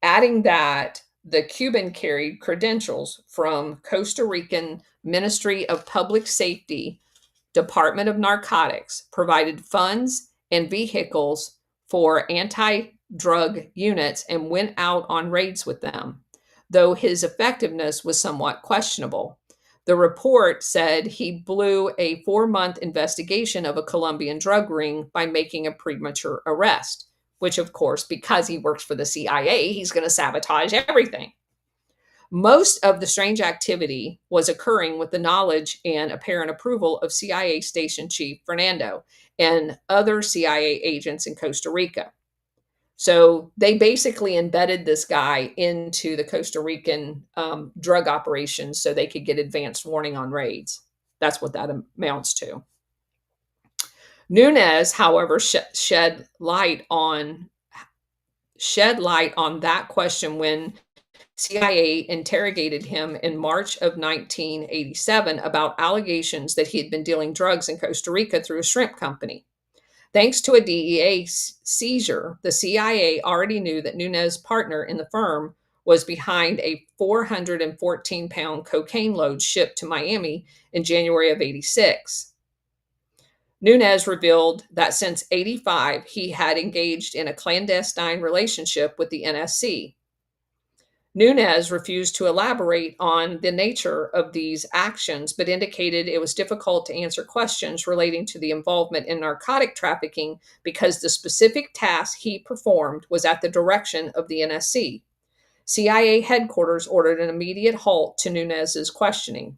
adding that the Cuban carried credentials from Costa Rican Ministry of Public Safety, Department of Narcotics, provided funds and vehicles for anti-drug units and went out on raids with them, though his effectiveness was somewhat questionable. The report said he blew a 4-month investigation of a Colombian drug ring by making a premature arrest, which, of course, because he works for the CIA, he's going to sabotage everything. Most of the strange activity was occurring with the knowledge and apparent approval of CIA Station Chief Fernando and other CIA agents in Costa Rica. So they basically embedded this guy into the Costa Rican drug operations so they could get advanced warning on raids. That's what that amounts to. Nunez, however, shed light on that question when CIA interrogated him in March of 1987 about allegations that he had been dealing drugs in Costa Rica through a shrimp company. Thanks to a DEA seizure, the CIA already knew that Nunez's partner in the firm was behind a 414-pound cocaine load shipped to Miami in January of 86. Nunez revealed that since 85, he had engaged in a clandestine relationship with the NSC. Nunes refused to elaborate on the nature of these actions, but indicated it was difficult to answer questions relating to the involvement in narcotic trafficking because the specific task he performed was at the direction of the NSC. CIA headquarters ordered an immediate halt to Nunes's questioning.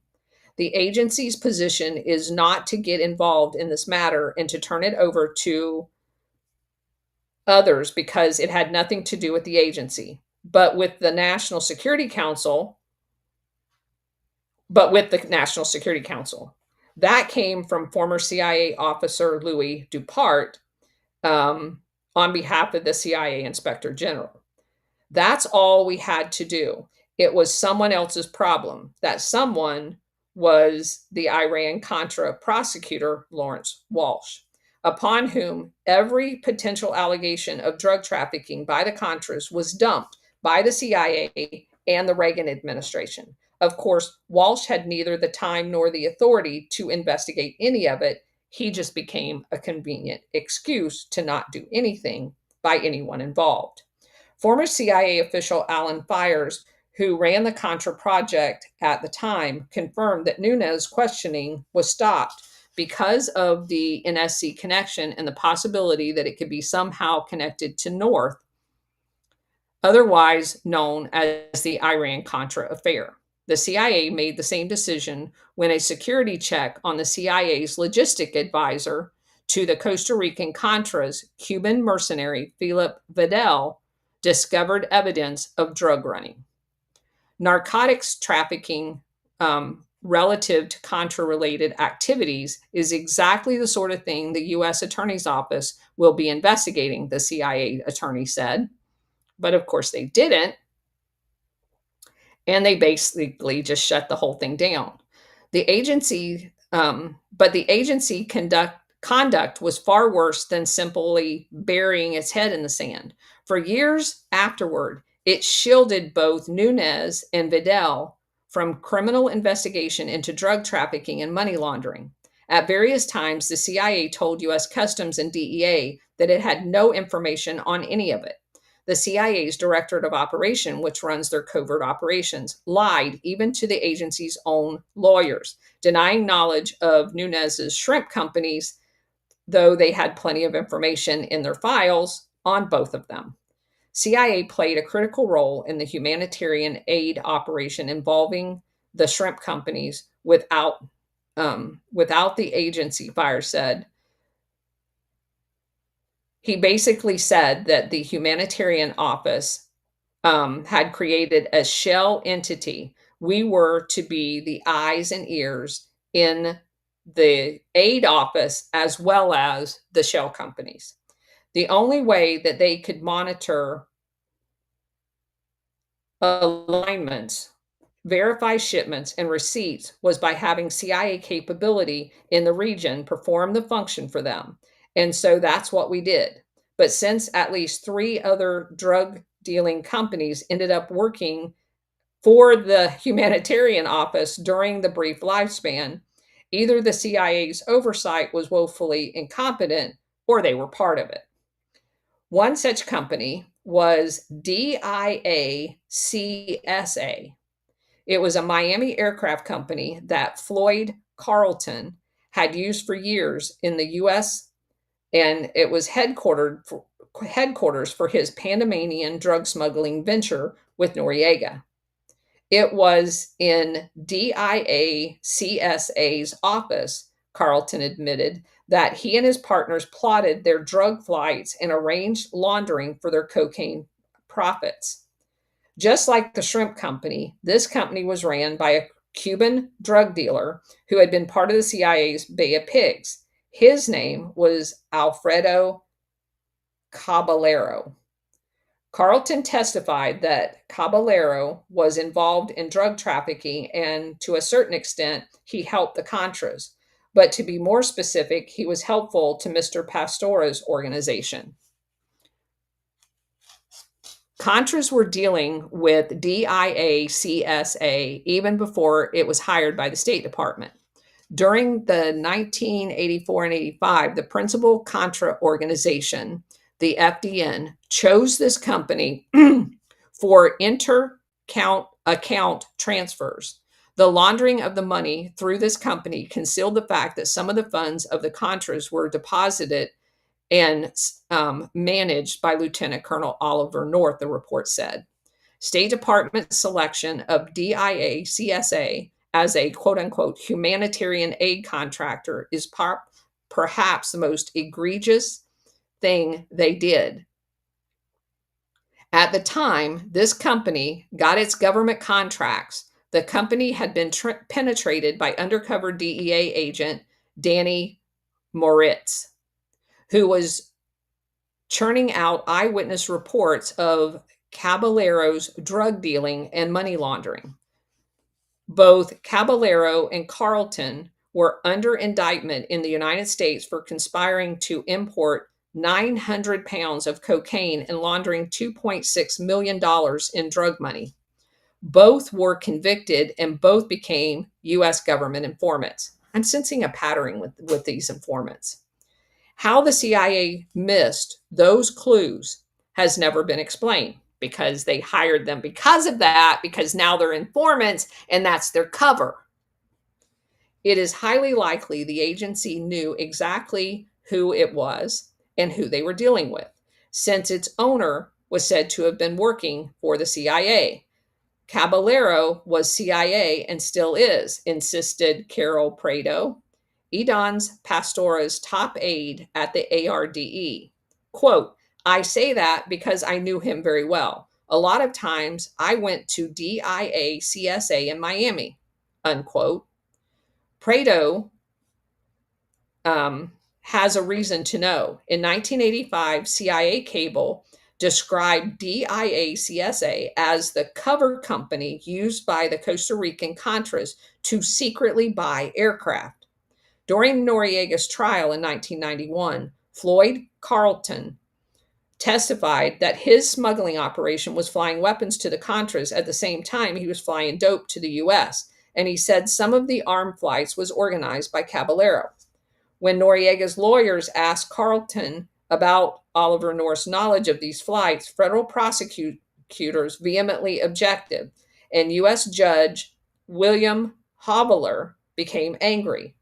The agency's position is not to get involved in this matter and to turn it over to others because it had nothing to do with the agency, but with the National Security Council. That came from former CIA officer Louis Dupart on behalf of the CIA Inspector General. That's all we had to do. It was someone else's problem. That someone was the Iran-Contra prosecutor, Lawrence Walsh, upon whom every potential allegation of drug trafficking by the Contras was dumped by the CIA and the Reagan administration. Of course, Walsh had neither the time nor the authority to investigate any of it. He just became a convenient excuse to not do anything by anyone involved. Former CIA official Alan Fires, who ran the Contra project at the time, confirmed that Nunes' questioning was stopped because of the NSC connection and the possibility that it could be somehow connected to North, otherwise known as the Iran-Contra affair. The CIA made the same decision when a security check on the CIA's logistic advisor to the Costa Rican Contras, Cuban mercenary Philip Vidal, discovered evidence of drug running. Narcotics trafficking relative to Contra-related activities is exactly the sort of thing the U.S. Attorney's Office will be investigating, the CIA attorney said. But of course they didn't. And they basically just shut the whole thing down. The agency conduct was far worse than simply burying its head in the sand. For years afterward, it shielded both Nunes and Vidal from criminal investigation into drug trafficking and money laundering. At various times, the CIA told U.S. Customs and DEA that it had no information on any of it. The CIA's Directorate of Operation, which runs their covert operations, lied even to the agency's own lawyers, denying knowledge of Nunes's shrimp companies, though they had plenty of information in their files on both of them. CIA played a critical role in the humanitarian aid operation involving the shrimp companies without the agency, Fires said. He basically said that the humanitarian office had created a shell entity. We were to be the eyes and ears in the aid office as well as the shell companies. The only way that they could monitor alignments, verify shipments, and receipts was by having CIA capability in the region perform the function for them. And so that's what we did. But since at least 3 other drug dealing companies ended up working for the humanitarian office during the brief lifespan, either the CIA's oversight was woefully incompetent or they were part of it. One such company was DIA CSA. It was a Miami aircraft company that Floyd Carlton had used for years in the U.S., and it was headquarters for his Panamanian drug smuggling venture with Noriega. It was in DIA CSA's office, Carlton admitted, that he and his partners plotted their drug flights and arranged laundering for their cocaine profits. Just like the shrimp company, this company was ran by a Cuban drug dealer who had been part of the CIA's Bay of Pigs. His name was Alfredo Caballero. Carlton testified that Caballero was involved in drug trafficking and, to a certain extent, he helped the Contras. But to be more specific, he was helpful to Mr. Pastora's organization. Contras were dealing with DIA CSA even before it was hired by the State Department. During the 1984 and 85, the principal Contra organization, the FDN, chose this company for interconnectivity account transfers. The laundering of the money through this company concealed the fact that some of the funds of the Contras were deposited and managed by Lieutenant Colonel Oliver North, the report said. State Department selection of DIA CSA as a quote unquote humanitarian aid contractor is perhaps the most egregious thing they did. At the time this company got its government contracts, the company had been penetrated by undercover DEA agent Danny Moritz, who was churning out eyewitness reports of Caballero's drug dealing and money laundering. Both Caballero and Carlton were under indictment in the United States for conspiring to import 900 pounds of cocaine and laundering $2.6 million in drug money. Both were convicted and both became U.S. government informants. I'm sensing a pattern with these informants. How the CIA missed those clues has never been explained, because they hired them because of that, because now they're informants and that's their cover. It is highly likely the agency knew exactly who it was and who they were dealing with, since its owner was said to have been working for the CIA. Caballero was CIA and still is, insisted Carol Prado, Edon's Pastora's top aide at the ARDE. Quote, I say that because I knew him very well. A lot of times I went to DIA CSA in Miami, unquote. Prado has a reason to know. In 1985, CIA Cable described DIA CSA as the cover company used by the Costa Rican Contras to secretly buy aircraft. During Noriega's trial in 1991, Floyd Carlton testified that his smuggling operation was flying weapons to the Contras at the same time he was flying dope to the U.S., and he said some of the armed flights was organized by Caballero. When Noriega's lawyers asked Carlton about Oliver North's knowledge of these flights, federal prosecutors vehemently objected, and U.S. Judge William Hoveler became angry.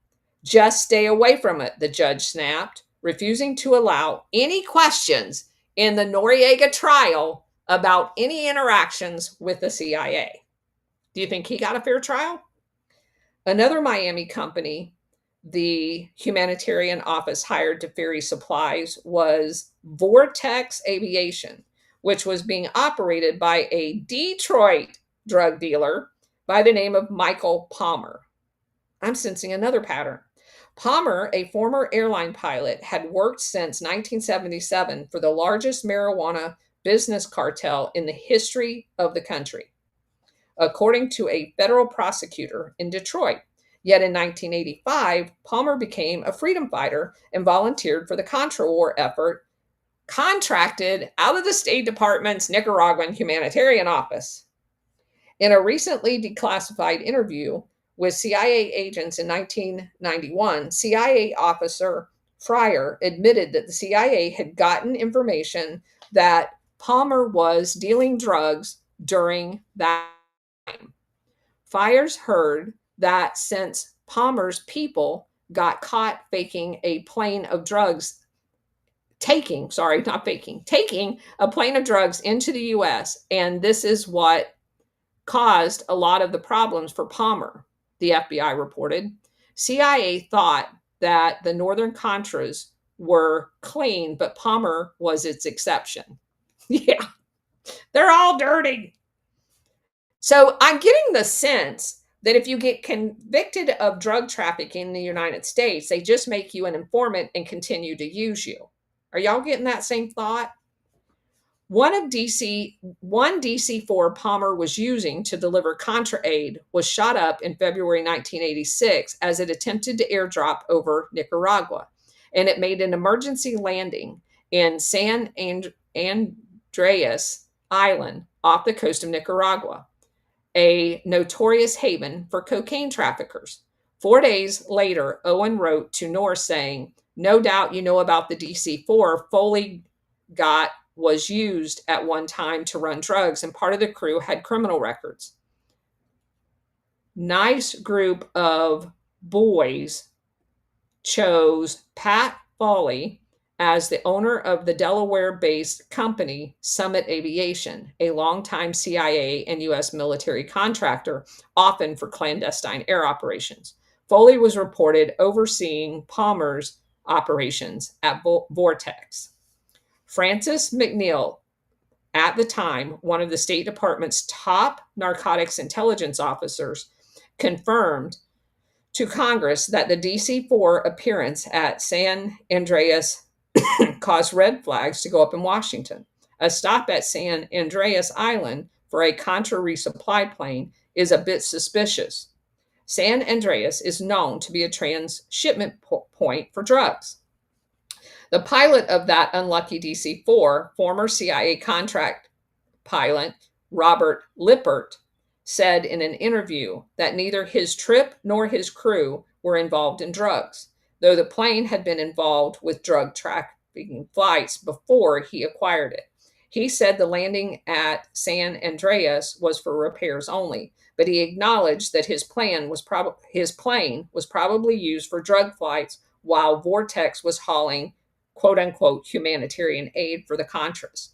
Just stay away from it, the judge snapped, refusing to allow any questions in the Noriega trial about any interactions with the CIA. Do you think he got a fair trial? Another Miami company the humanitarian office hired to ferry supplies was Vortex Aviation, which was being operated by a Detroit drug dealer by the name of Michael Palmer. I'm sensing another pattern. Palmer, a former airline pilot, had worked since 1977 for the largest marijuana business cartel in the history of the country, according to a federal prosecutor in Detroit. Yet in 1985, Palmer became a freedom fighter and volunteered for the Contra War effort, contracted out of the State Department's Nicaraguan Humanitarian Office. In a recently declassified interview with CIA agents in 1991, CIA officer Fryer admitted that the CIA had gotten information that Palmer was dealing drugs during that time. Fryers heard that since Palmer's people got caught taking a plane of drugs into the US, and this is what caused a lot of the problems for Palmer, the FBI reported. CIA thought that the Northern Contras were clean, but Palmer was its exception. Yeah, they're all dirty. So I'm getting the sense that if you get convicted of drug trafficking in the United States, they just make you an informant and continue to use you. Are y'all getting that same thought? One DC-4 Palmer was using to deliver Contra aid was shot up in February 1986 as it attempted to airdrop over Nicaragua, and it made an emergency landing in San Andreas Island off the coast of Nicaragua, a notorious haven for cocaine traffickers. 4 days later, Owen wrote to North saying, no doubt you know about the DC-4 Foley got was used at one time to run drugs, and part of the crew had criminal records. Nice group of boys chose Pat Foley as the owner of the Delaware-based company Summit Aviation, a longtime CIA and U.S. military contractor, often for clandestine air operations. Foley was reported overseeing Palmer's operations at Vortex. Francis McNeil, at the time one of the State Department's top narcotics intelligence officers, confirmed to Congress that the DC-4 appearance at San Andreas caused red flags to go up in Washington. A stop at San Andreas Island for a Contra resupply plane is a bit suspicious. San Andreas is known to be a transshipment point for drugs. The pilot of that unlucky DC-4, former CIA contract pilot Robert Lippert, said in an interview that neither his trip nor his crew were involved in drugs, though the plane had been involved with drug trafficking flights before he acquired it. He said the landing at San Andreas was for repairs only, but he acknowledged that his plane was probably used for drug flights while Vortex was hauling quote-unquote humanitarian aid for the Contras.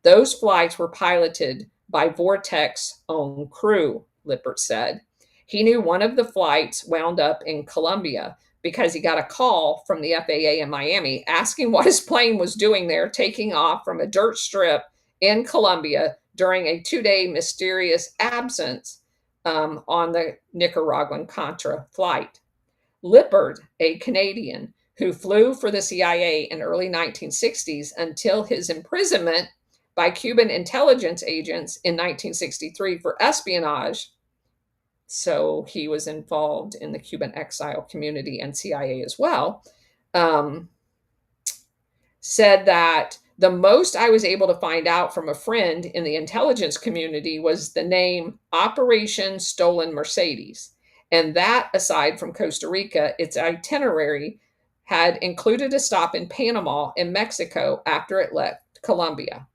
Those flights were piloted by Vortex's own crew, Lippert said. He knew one of the flights wound up in Colombia because he got a call from the FAA in Miami asking what his plane was doing there, taking off from a dirt strip in Colombia during a 2-day mysterious absence on the Nicaraguan Contra flight. Lippert, a Canadian who flew for the CIA in early 1960s until his imprisonment by Cuban intelligence agents in 1963 for espionage. So he was involved in the Cuban exile community and CIA as well. Said that the most I was able to find out from a friend in the intelligence community was the name Operation Stolen Mercedes. And that, aside from Costa Rica, its itinerary had included a stop in Panama and Mexico after it left Colombia.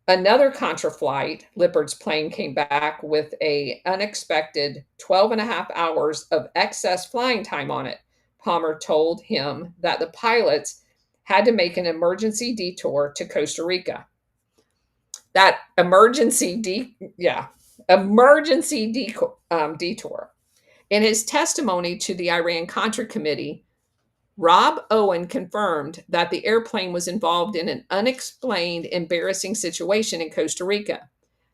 Another Contra flight, Lippert's plane came back with an unexpected 12 and a half hours of excess flying time on it. Palmer told him that the pilots had to make an emergency detour to Costa Rica. That emergency detour. In his testimony to the Iran-Contra Committee, Rob Owen confirmed that the airplane was involved in an unexplained, embarrassing situation in Costa Rica.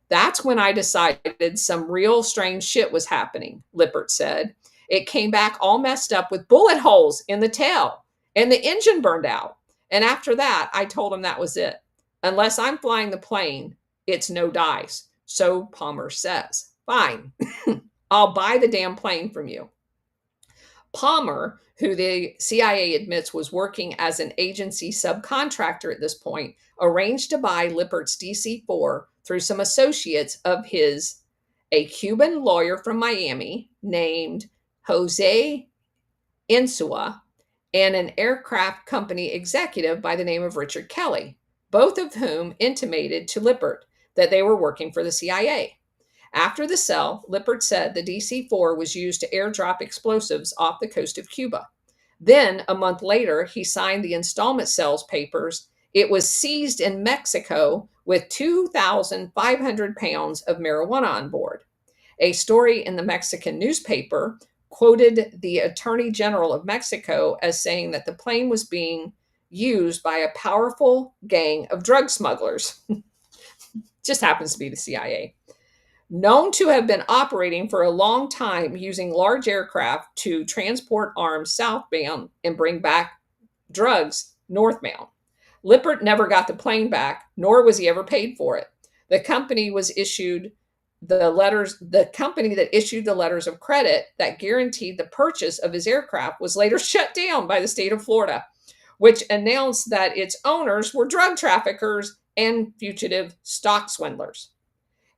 That's when I decided some real strange shit was happening, Lippert said. It came back all messed up with bullet holes in the tail, and the engine burned out. And after that, I told him that was it. Unless I'm flying the plane, it's no dice. So Palmer says, fine, I'll buy the damn plane from you. Palmer, who the CIA admits was working as an agency subcontractor at this point, arranged to buy Lippert's DC-4 through some associates of his, a Cuban lawyer from Miami named Jose Insua, and an aircraft company executive by the name of Richard Kelly, both of whom intimated to Lippert that they were working for the CIA. After the sale, Lippert said the DC-4 was used to airdrop explosives off the coast of Cuba. Then, a month later, he signed the installment sales papers. It was seized in Mexico with 2,500 pounds of marijuana on board. A story in the Mexican newspaper quoted the Attorney General of Mexico as saying that the plane was being used by a powerful gang of drug smugglers. Just happens to be the CIA. Known to have been operating for a long time using large aircraft to transport arms southbound and bring back drugs northbound. Lippert never got the plane back, nor was he ever paid for it. The company that issued the letters of credit that guaranteed the purchase of his aircraft was later shut down by the state of Florida, which announced that its owners were drug traffickers and fugitive stock swindlers.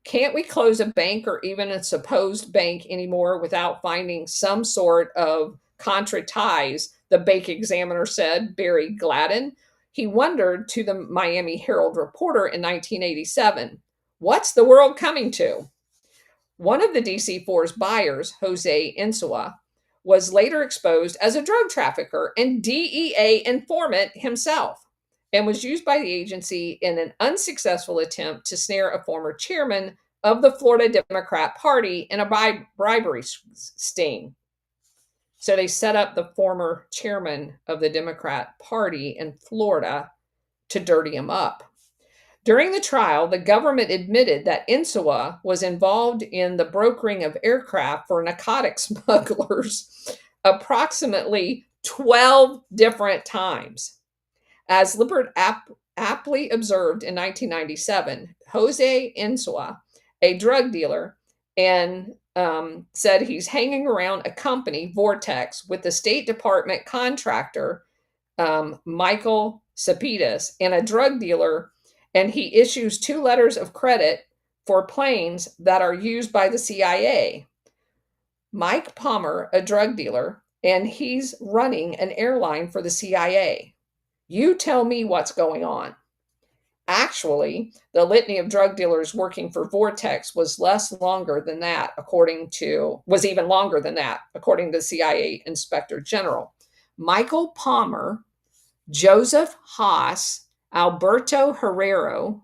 Can't we close a bank or even a supposed bank anymore without finding some sort of Contra ties, the bank examiner said, Barry Gladden. he wondered to the Miami Herald reporter in 1987, "What's the world coming to?" One of the DC-4's buyers, Jose Insua, was later exposed as a drug trafficker and DEA informant himself, and was used by the agency in an unsuccessful attempt to snare a former chairman of the Florida Democrat Party in a bribery sting. So they set up the former chairman of the Democrat Party in Florida to dirty him up. During the trial, the government admitted that Insua was involved in the brokering of aircraft for narcotic smugglers approximately 12 different times. As Lippert aptly observed in 1997, Jose Insua, a drug dealer, and said he's hanging around a company, Vortex, with the State Department contractor, Michael Cepedis, and a drug dealer, and he issues 2 letters of credit for planes that are used by the CIA. Mike Palmer, a drug dealer, and he's running an airline for the CIA. You tell me what's going on. Actually, the litany of drug dealers working for Vortex was even longer than that, according to the CIA Inspector General. Michael Palmer, Joseph Haas, Alberto Herrero,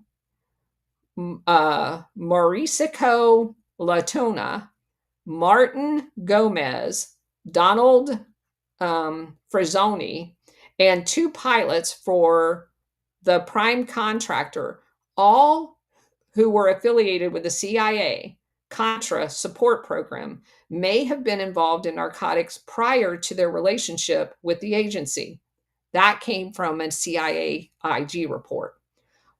Mauricio Latona, Martin Gomez, Donald Frazzoni, and 2 pilots for the prime contractor, all who were affiliated with the CIA Contra support program, may have been involved in narcotics prior to their relationship with the agency. That came from a CIA IG report.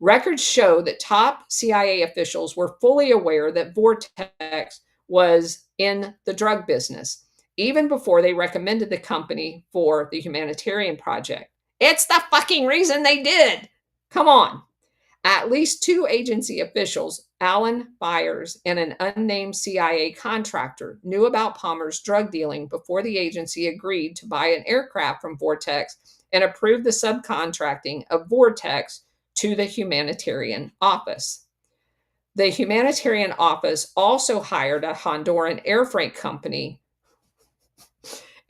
Records show that top CIA officials were fully aware that Vortex was in the drug business, even before they recommended the company for the humanitarian project. It's the fucking reason they did. Come on. At least 2 agency officials, Alan Byers and an unnamed CIA contractor, knew about Palmer's drug dealing before the agency agreed to buy an aircraft from Vortex and approved the subcontracting of Vortex to the humanitarian office. The humanitarian office also hired a Honduran air freight company.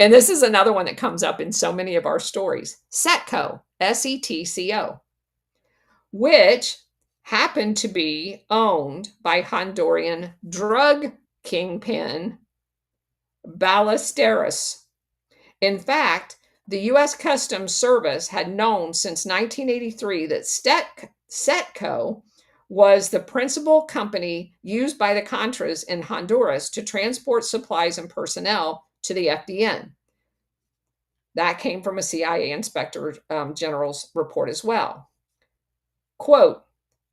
And this is another one that comes up in so many of our stories. Setco, Setco, which happened to be owned by Honduran drug kingpin Ballesteros. In fact, the U.S. Customs Service had known since 1983 that Setco was the principal company used by the Contras in Honduras to transport supplies and personnel to the FDN. That came from a CIA Inspector General's report as well. Quote,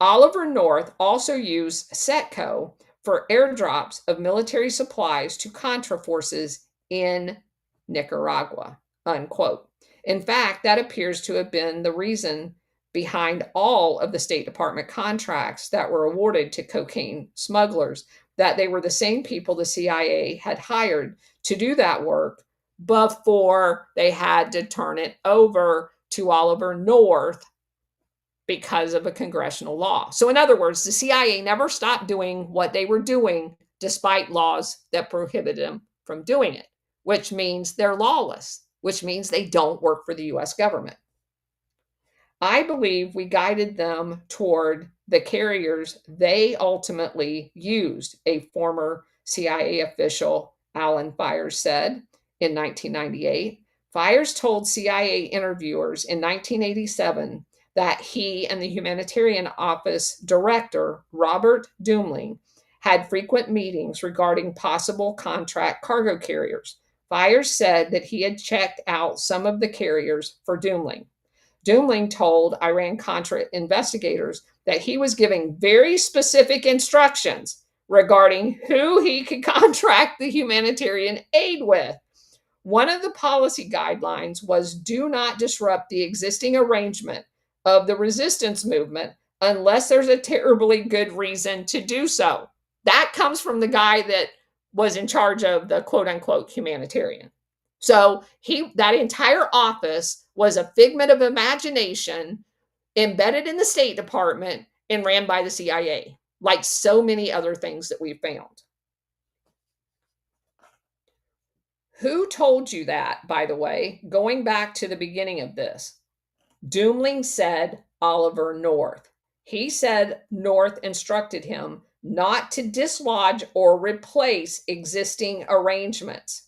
Oliver North also used Setco for airdrops of military supplies to Contra forces in Nicaragua, unquote. In fact, that appears to have been the reason behind all of the State Department contracts that were awarded to cocaine smugglers, that they were the same people the CIA had hired to do that work before they had to turn it over to Oliver North because of a congressional law. So in other words, the CIA never stopped doing what they were doing despite laws that prohibited them from doing it, which means they're lawless, which means they don't work for the US government. I believe we guided them toward the carriers they ultimately used, a former CIA official, Alan Byers, said in 1998. Byers told CIA interviewers in 1987 that he and the Humanitarian Office Director, Robert Dumling, had frequent meetings regarding possible contract cargo carriers. Byers said that he had checked out some of the carriers for Dumling. Dumling told Iran-Contra investigators that he was giving very specific instructions regarding who he could contract the humanitarian aid with. One of the policy guidelines was do not disrupt the existing arrangement of the resistance movement unless there's a terribly good reason to do so. That comes from the guy that was in charge of the quote-unquote humanitarian. So that entire office was a figment of imagination embedded in the State Department and ran by the CIA, like so many other things that we've found. Who told you that, by the way? Going back to the beginning of this, Doomling said Oliver North. He said North instructed him not to dislodge or replace existing arrangements.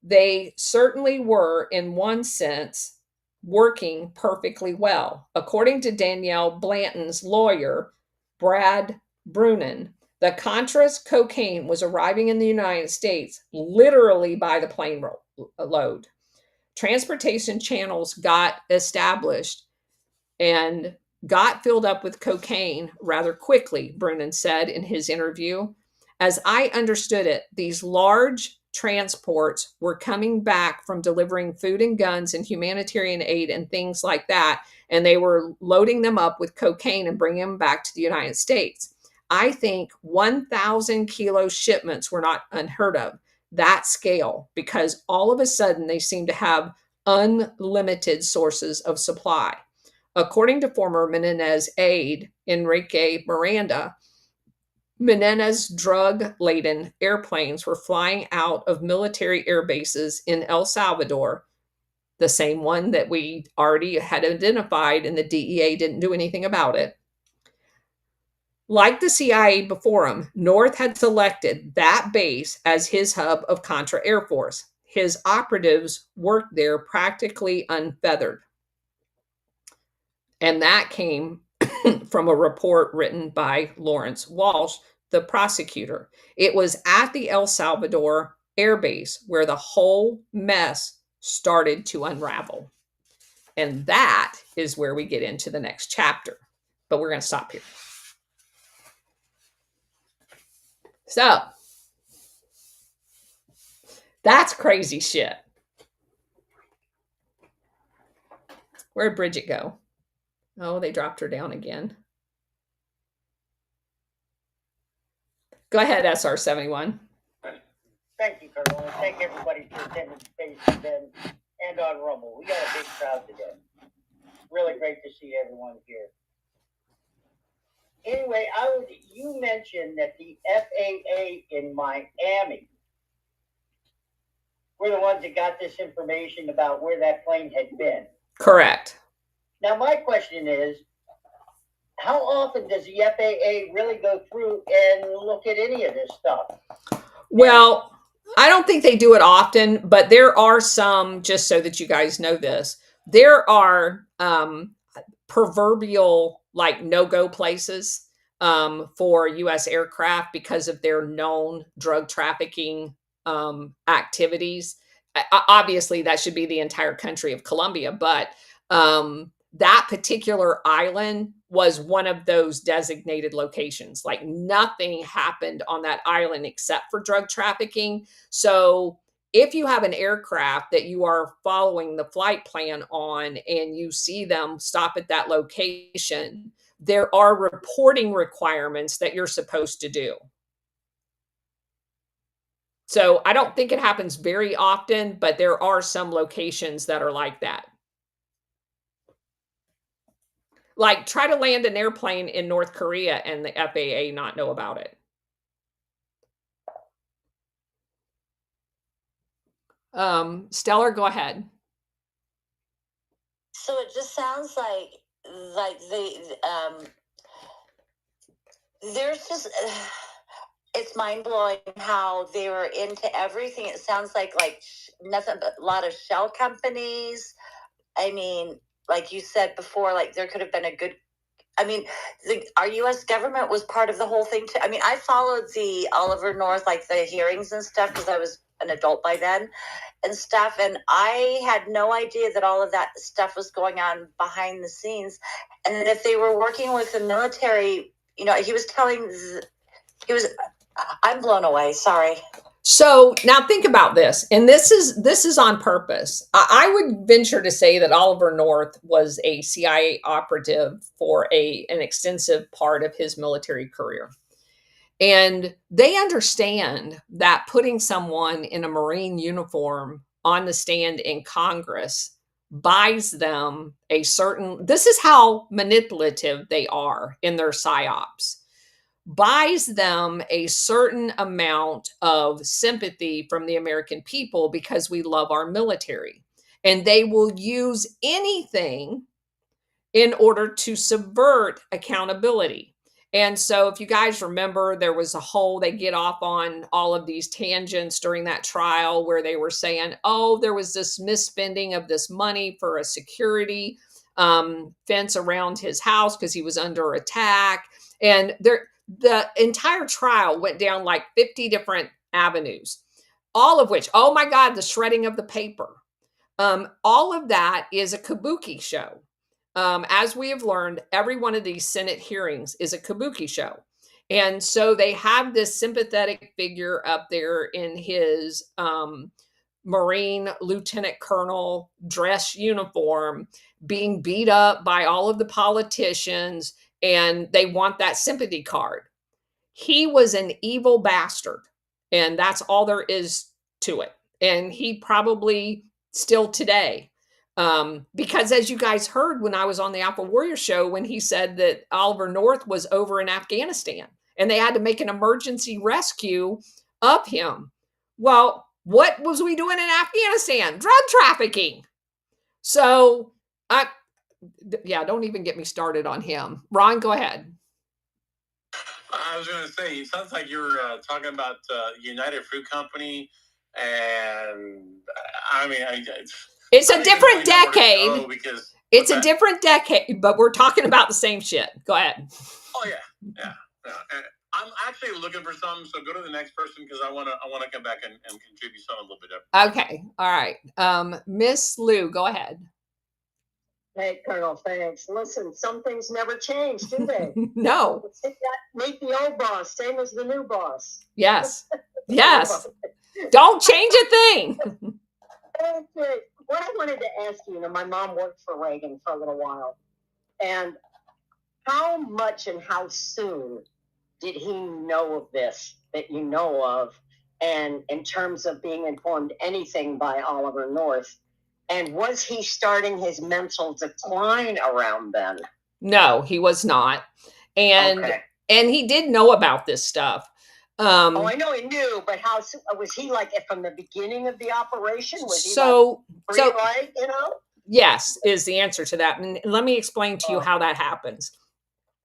They certainly were, in one sense, working perfectly well. According to Danielle Blanton's lawyer, Brad Brunin, the Contra's cocaine was arriving in the United States literally by the plane load. Transportation channels got established and got filled up with cocaine rather quickly, Brunin said in his interview. As I understood it, these large transports were coming back from delivering food and guns and humanitarian aid and things like that, and they were loading them up with cocaine and bringing them back to the United States. I think 1,000 kilo shipments were not unheard of, that scale, because all of a sudden they seem to have unlimited sources of supply. According to former Menendez aide Enrique Miranda, Menendez drug-laden airplanes were flying out of military air bases in El Salvador, the same one that we already had identified and the DEA didn't do anything about it. Like the CIA before him, North had selected that base as his hub of Contra Air Force. His operatives worked there practically unfeathered. And that came from a report written by Lawrence Walsh, the prosecutor. It was at the El Salvador Air Base where the whole mess started to unravel. And that is where we get into the next chapter. But we're going to stop here. So, that's crazy shit. Where'd Bridget go? Oh, they dropped her down again. Go ahead, SR71. Thank you, Colonel, and thank everybody for attending Space Event and on Rumble. We got a big crowd today. Really great to see everyone here. Anyway, you mentioned that the FAA in Miami were the ones that got this information about where that plane had been. Correct. Now, my question is, how often does the FAA really go through and look at any of this stuff? Well, I don't think they do it often, but there are some, just so that you guys know this, there are proverbial like no-go places for U.S. aircraft because of their known drug trafficking activities. Obviously, that should be the entire country of Colombia, but that particular island was one of those designated locations. Like nothing happened on that island except for drug trafficking. So if you have an aircraft that you are following the flight plan on and you see them stop at that location, there are reporting requirements that you're supposed to do. So I don't think it happens very often, but there are some locations that are like that. Like try to land an airplane in North Korea and the FAA not know about it. Stellar, go ahead. So it just sounds like there's just it's mind blowing how they were into everything. It sounds like nothing but a lot of shell companies. I mean, like you said before, like there could have been a good. I mean, our U.S. government was part of the whole thing too. I mean, I followed the Oliver North, like the hearings and stuff, because I was an adult by then and stuff. And I had no idea that all of that stuff was going on behind the scenes. And if they were working with the military, you know, I'm blown away. Sorry. So now think about this, and this is on purpose. I would venture to say that Oliver North was a CIA operative for an extensive part of his military career. And they understand that putting someone in a Marine uniform on the stand in Congress buys them a certain, this is how manipulative they are in their psyops, buys them a certain amount of sympathy from the American people because we love our military. And they will use anything in order to subvert accountability. And so, if you guys remember, there was a whole, they get off on all of these tangents during that trial where they were saying, oh, there was this misspending of this money for a security fence around his house because he was under attack. And the entire trial went down like 50 different avenues, all of which, oh my God, the shredding of the paper. All of that is a kabuki show. As we have learned, every one of these Senate hearings is a kabuki show. And so they have this sympathetic figure up there in his Marine Lieutenant Colonel dress uniform being beat up by all of the politicians, and they want that sympathy card. He was an evil bastard, and that's all there is to it. And he probably still today, because as you guys heard when I was on the Alpha Warrior show, when he said that Oliver North was over in Afghanistan and they had to make an emergency rescue of him. Well, what was we doing in Afghanistan? Drug trafficking. So, don't even get me started on him. Ron, go ahead. I was going to say, it sounds like you're talking about United Fruit Company, and I mean, it's a different decade. Because it's a different decade, but we're talking about the same shit. Go ahead. Oh yeah. I'm actually looking for some, so go to the next person because I want to come back and contribute something a little bit different. Okay, all right. Miss Lou, go ahead. Hey, Colonel, thanks. Listen, some things never change, do they? No. Make the old boss, same as the new boss. Yes. Yes. Don't change a thing. Okay. What I wanted to ask you, my mom worked for Reagan for a little while, and how much and how soon did he know of this that you know of, and in terms of being informed anything by Oliver North? And was he starting his mental decline around then? No, he was not. And he did know about this stuff. I know he knew, but how was he, like from the beginning of the operation? Was he right, you know? Yes, is the answer to that. And let me explain to you how that happens.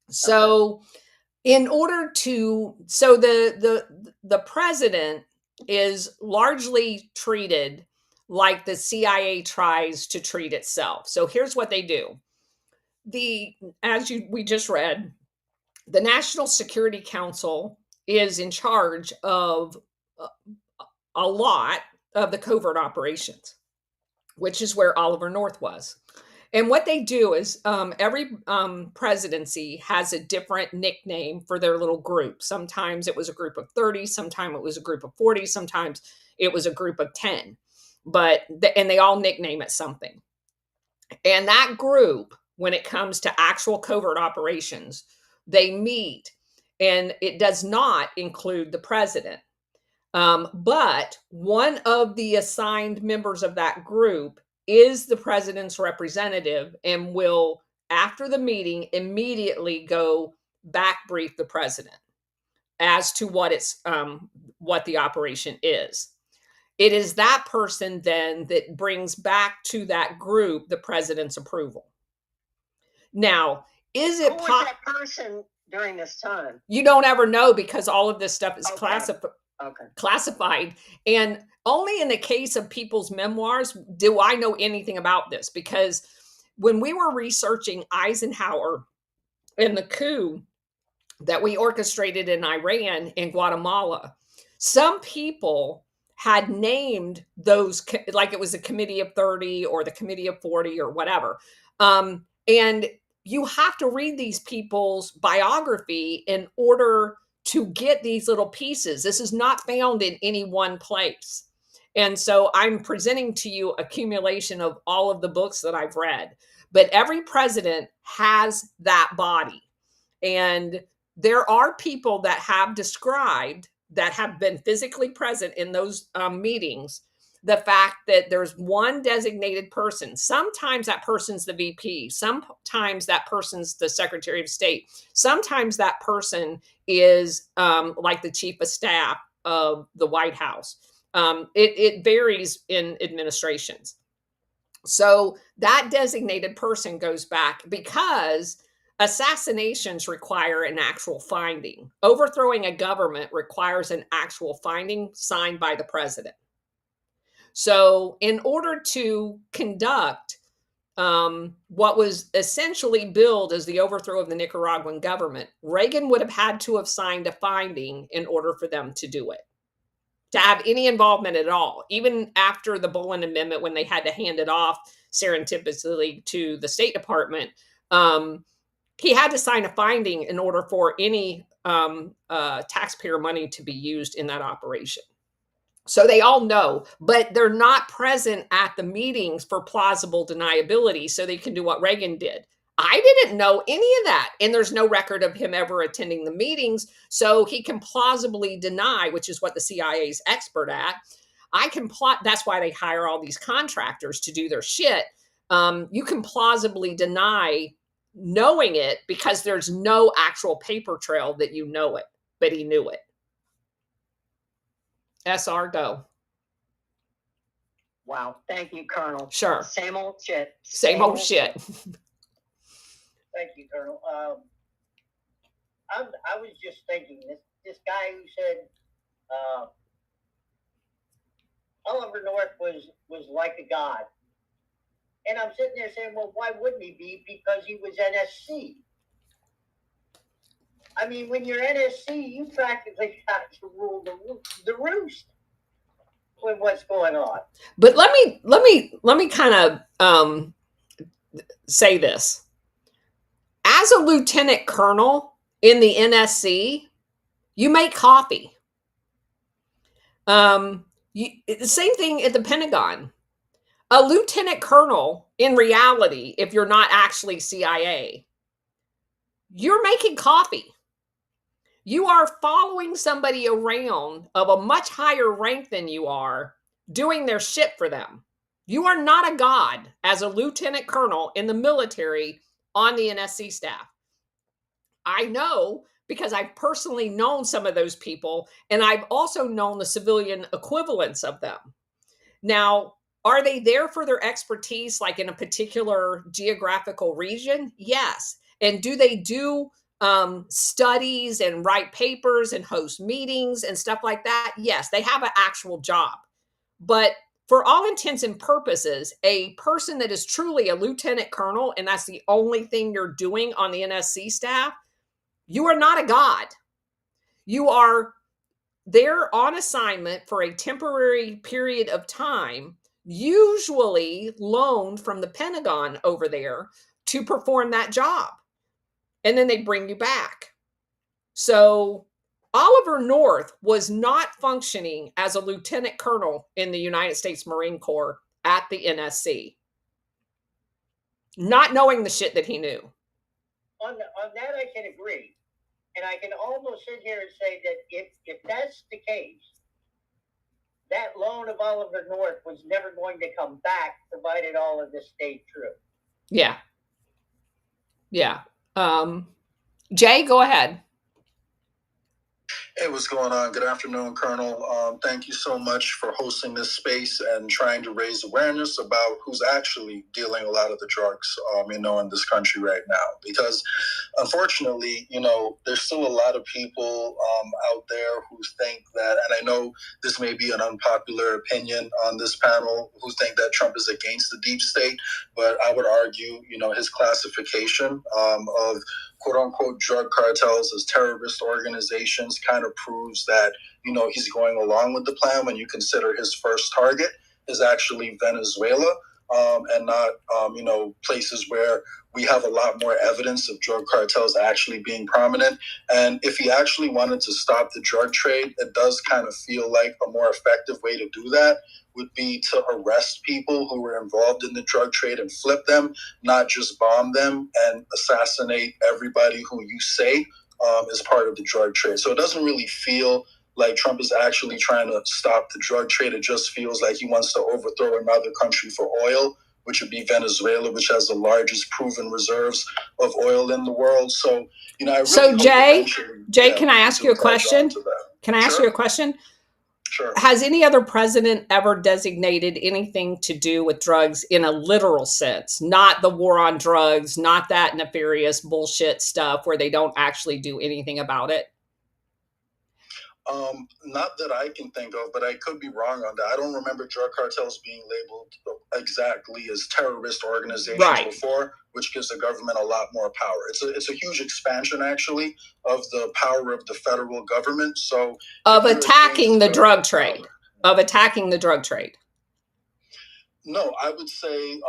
So in order to, so the president is largely treated like the CIA tries to treat itself. So here's what they do. We just read, the National Security Council is in charge of a lot of the covert operations, which is where Oliver North was. And what they do is every presidency has a different nickname for their little group. Sometimes it was a group of 30, sometimes it was a group of 40, sometimes it was a group of 10. And they all nickname it something. And that group, when it comes to actual covert operations, they meet, and it does not include the president. But one of the assigned members of that group is the president's representative and will, after the meeting, immediately go back brief the president as to what the operation is. It is that person then that brings back to that group the president's approval. Now, is it who was that person during this time? You don't ever know because all of this stuff is classified. And only in the case of people's memoirs do I know anything about this, because when we were researching Eisenhower and the coup that we orchestrated in Iran and Guatemala, some people had named those, like it was the Committee of 30 or the Committee of 40 or whatever. And you have to read these people's biography in order to get these little pieces. This is not found in any one place. And so I'm presenting to you accumulation of all of the books that I've read. But every president has that body. And there are people that have described, that have been physically present in those meetings, the fact that there's one designated person. Sometimes that person's the VP. Sometimes that person's the Secretary of State. Sometimes that person is like the Chief of Staff of the White House. It varies in administrations. So that designated person goes back because assassinations require an actual finding. Overthrowing a government requires an actual finding signed by the president. So, in order to conduct what was essentially billed as the overthrow of the Nicaraguan government, Reagan would have had to have signed a finding in order for them to do it, to have any involvement at all. Even after the Bullen Amendment, when they had to hand it off serendipitously to the State Department, he had to sign a finding in order for any taxpayer money to be used in that operation. So they all know, but they're not present at the meetings for plausible deniability so they can do what Reagan did. I didn't know any of that. And there's no record of him ever attending the meetings. So he can plausibly deny, which is what the CIA's expert at. That's why they hire all these contractors to do their shit. You can plausibly deny knowing it because there's no actual paper trail that you know it, but he knew it. SR, go. Wow. Thank you, Colonel. Sure. Same old shit. Same old shit. Thank you, Colonel. I was just thinking, this guy who said Oliver North was like a god. And I'm sitting there saying, well, why wouldn't he be? Because he was NSC. I mean, when you're NSC, you practically have to rule the roost with what's going on. But let me kind of say this. As a lieutenant colonel in the NSC, you make coffee. The same thing at the Pentagon. A lieutenant colonel, in reality, if you're not actually CIA, you're making coffee. You are following somebody around of a much higher rank than you are, doing their shit for them. You are not a god as a lieutenant colonel in the military on the NSC staff. I know because I've personally known some of those people, and I've also known the civilian equivalents of them. Now, are they there for their expertise, like in a particular geographical region? Yes. And do they do studies and write papers and host meetings and stuff like that? Yes, they have an actual job. But for all intents and purposes, a person that is truly a lieutenant colonel, and that's the only thing you're doing on the NSC staff, you are not a god. You are there on assignment for a temporary period of time, usually loaned from the Pentagon over there to perform that job. And then they bring you back. So Oliver North was not functioning as a lieutenant colonel in the United States Marine Corps at the NSC, not knowing the shit that he knew. On that, I can agree. And I can almost sit here and say that if that's the case, that loan of Oliver North was never going to come back, provided all of this stayed true. Yeah. Yeah. Jay, go ahead. Hey, what's going on? Good afternoon, Colonel. Thank you so much for hosting this space and trying to raise awareness about who's actually dealing a lot of the drugs, in this country right now. Because unfortunately, there's still a lot of people out there who think that, and I know this may be an unpopular opinion on this panel, who think that Trump is against the deep state, but I would argue, his classification of quote-unquote drug cartels as terrorist organizations kind of proves that, he's going along with the plan when you consider his first target is actually Venezuela, and not, places where we have a lot more evidence of drug cartels actually being prominent. And if he actually wanted to stop the drug trade, it does kind of feel like a more effective way to do that would be to arrest people who were involved in the drug trade and flip them, not just bomb them and assassinate everybody who you say is part of the drug trade. So it doesn't really feel like Trump is actually trying to stop the drug trade. It just feels like he wants to overthrow another country for oil, which would be Venezuela, which has the largest proven reserves of oil in the world. So, you know, I really So, hope Jay, yeah, can I ask you a question? Can I ask Sure. you a question? Sure. Has any other president ever designated anything to do with drugs in a literal sense? Not the war on drugs, not that nefarious bullshit stuff where they don't actually do anything about it? Not that I can think of, but I could be wrong on that. I don't remember drug cartels being labeled exactly as terrorist organizations before, which gives the government a lot more power. It's a huge expansion, actually, of the power of the federal government. So of attacking the drug trade, No, I would say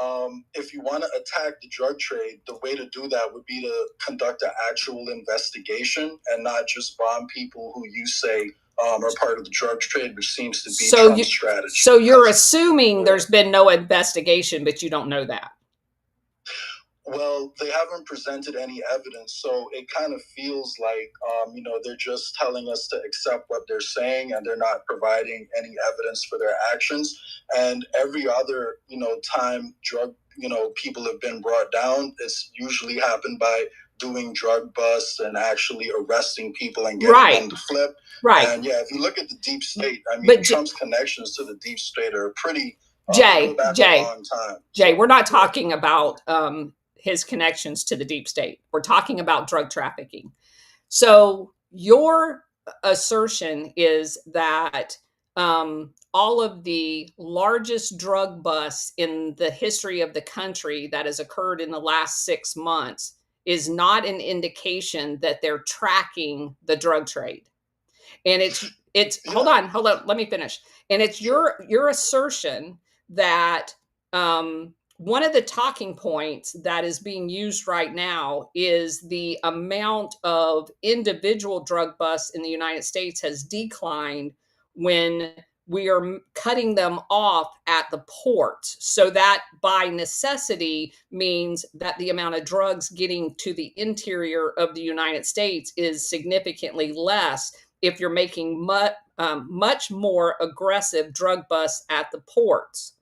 if you want to attack the drug trade, the way to do that would be to conduct an actual investigation and not just bomb people who you say are part of the drug trade, which seems to be Trump's strategy. So you're assuming there's been no investigation, but you don't know that. Well, they haven't presented any evidence, so it kind of feels like, you know, they're just telling us to accept what they're saying, and they're not providing any evidence for their actions. And every other, you know, time drug, you know, people have been brought down, it's usually happened by doing drug busts and actually arresting people and getting them to flip. Right. And yeah, if you look at the deep state, I mean, Trump's connections to the deep state are pretty. Go back a long time. Jay, we're not talking about his connections to the deep state. We're talking about drug trafficking. So your assertion is that all of the largest drug busts in the history of the country that has occurred in the last 6 months is not an indication that they're tracking the drug trade. And it's hold on, let me finish. And it's your assertion that one of the talking points that is being used right now is the amount of individual drug busts in the United States has declined when we are cutting them off at the ports. So that by necessity means that the amount of drugs getting to the interior of the United States is significantly less if you're making much more aggressive drug busts at the ports.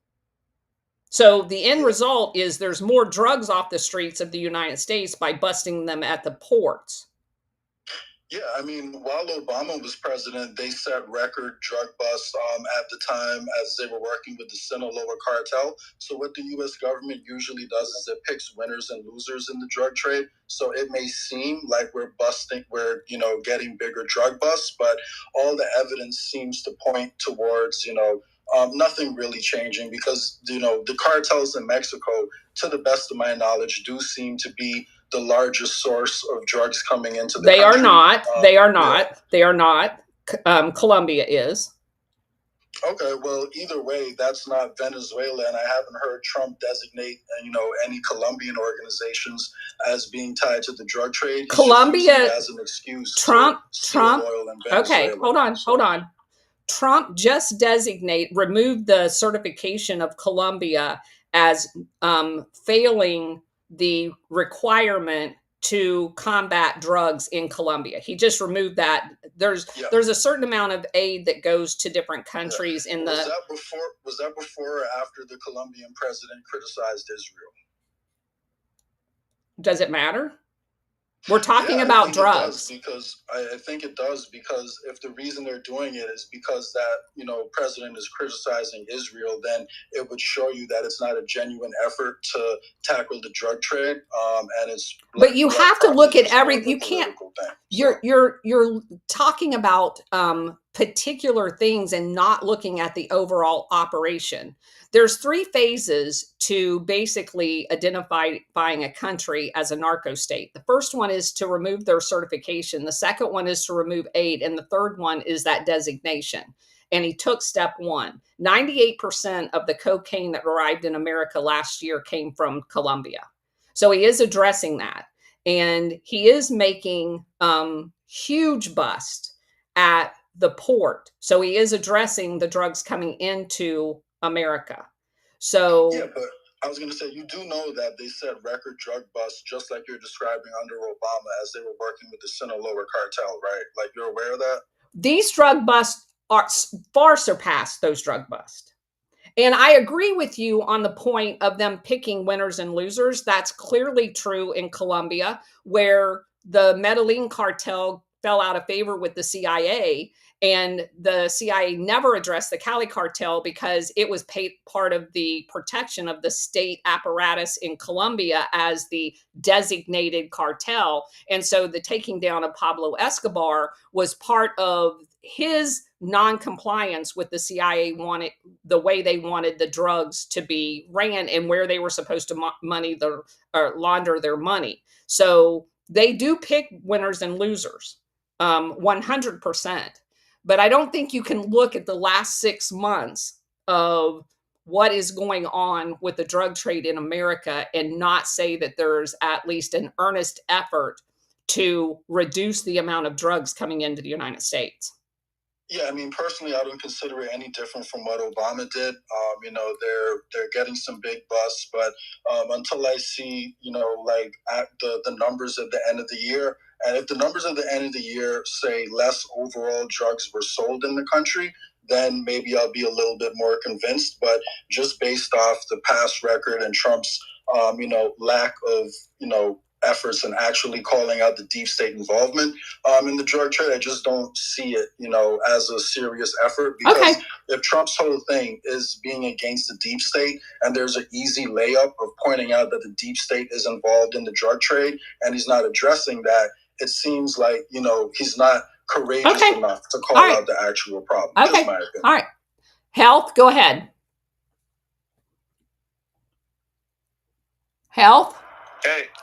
So the end result is there's more drugs off the streets of the United States by busting them at the ports. Yeah, I mean, while Obama was president, they set record drug busts at the time as they were working with the Sinaloa cartel. So what the U.S. government usually does is it picks winners and losers in the drug trade. So it may seem like we're you know, getting bigger drug busts, but all the evidence seems to point towards, you know, nothing really changing because, you know, the cartels in Mexico, to the best of my knowledge, do seem to be the largest source of drugs coming into the country. They are not. Colombia is. Okay, well, either way, that's not Venezuela, and I haven't heard Trump designate, you know, any Colombian organizations as being tied to the drug trade. He's Colombia as an excuse. Trump. Oil in Venezuela. Okay, hold on. Trump just removed the certification of Colombia as failing the requirement to combat drugs in Colombia. He just removed that. There's a certain amount of aid that goes to different countries in the. Was that before or after the Colombian president criticized Israel? Does it matter? We're talking about drugs. I think it does because if the reason they're doing it is because that, you know, president is criticizing Israel, then it would show you that it's not a genuine effort to tackle the drug trade. And it's. But you have to look at everything. You can't. You're talking about particular things and not looking at the overall operation. There's 3 phases to basically identifying a country as a narco state. The first one is to remove their certification. The second one is to remove aid. And the third one is that designation. And he took step 1. 98% of the cocaine that arrived in America last year came from Colombia. So he is addressing that. And he is making huge busts at the port. So he is addressing the drugs coming into America. So yeah, but I was going to say, you do know that they set record drug busts, just like you're describing under Obama, as they were working with the Sinaloa cartel, right? Like, you're aware of that? these drug busts are far surpass those drug busts. And I agree with you on the point of them picking winners and losers. That's clearly true in Colombia, where the Medellin cartel fell out of favor with the CIA, and the CIA never addressed the Cali cartel because it was part of the protection of the state apparatus in Colombia as the designated cartel. And so the taking down of Pablo Escobar was part of his non-compliance with the CIA wanted the way they wanted the drugs to be ran and where they were supposed to launder their money. So they do pick winners and losers, 100%. But I don't think you can look at the last 6 months of what is going on with the drug trade in America and not say that there's at least an earnest effort to reduce the amount of drugs coming into the United States. Yeah, I mean, personally, I don't consider it any different from what Obama did. They're getting some big busts, but until I see, like at the numbers at the end of the year, and if the numbers at the end of the year say less overall drugs were sold in the country, then maybe I'll be a little bit more convinced. But just based off the past record and Trump's, lack of, efforts and actually calling out the deep state involvement in the drug trade, I just don't see it, as a serious effort. Because if Trump's whole thing is being against the deep state, and there's an easy layup of pointing out that the deep state is involved in the drug trade, and he's not addressing that, it seems like, he's not courageous enough to call out the actual problem. Okay. My opinion. All right. Health, go ahead. Health?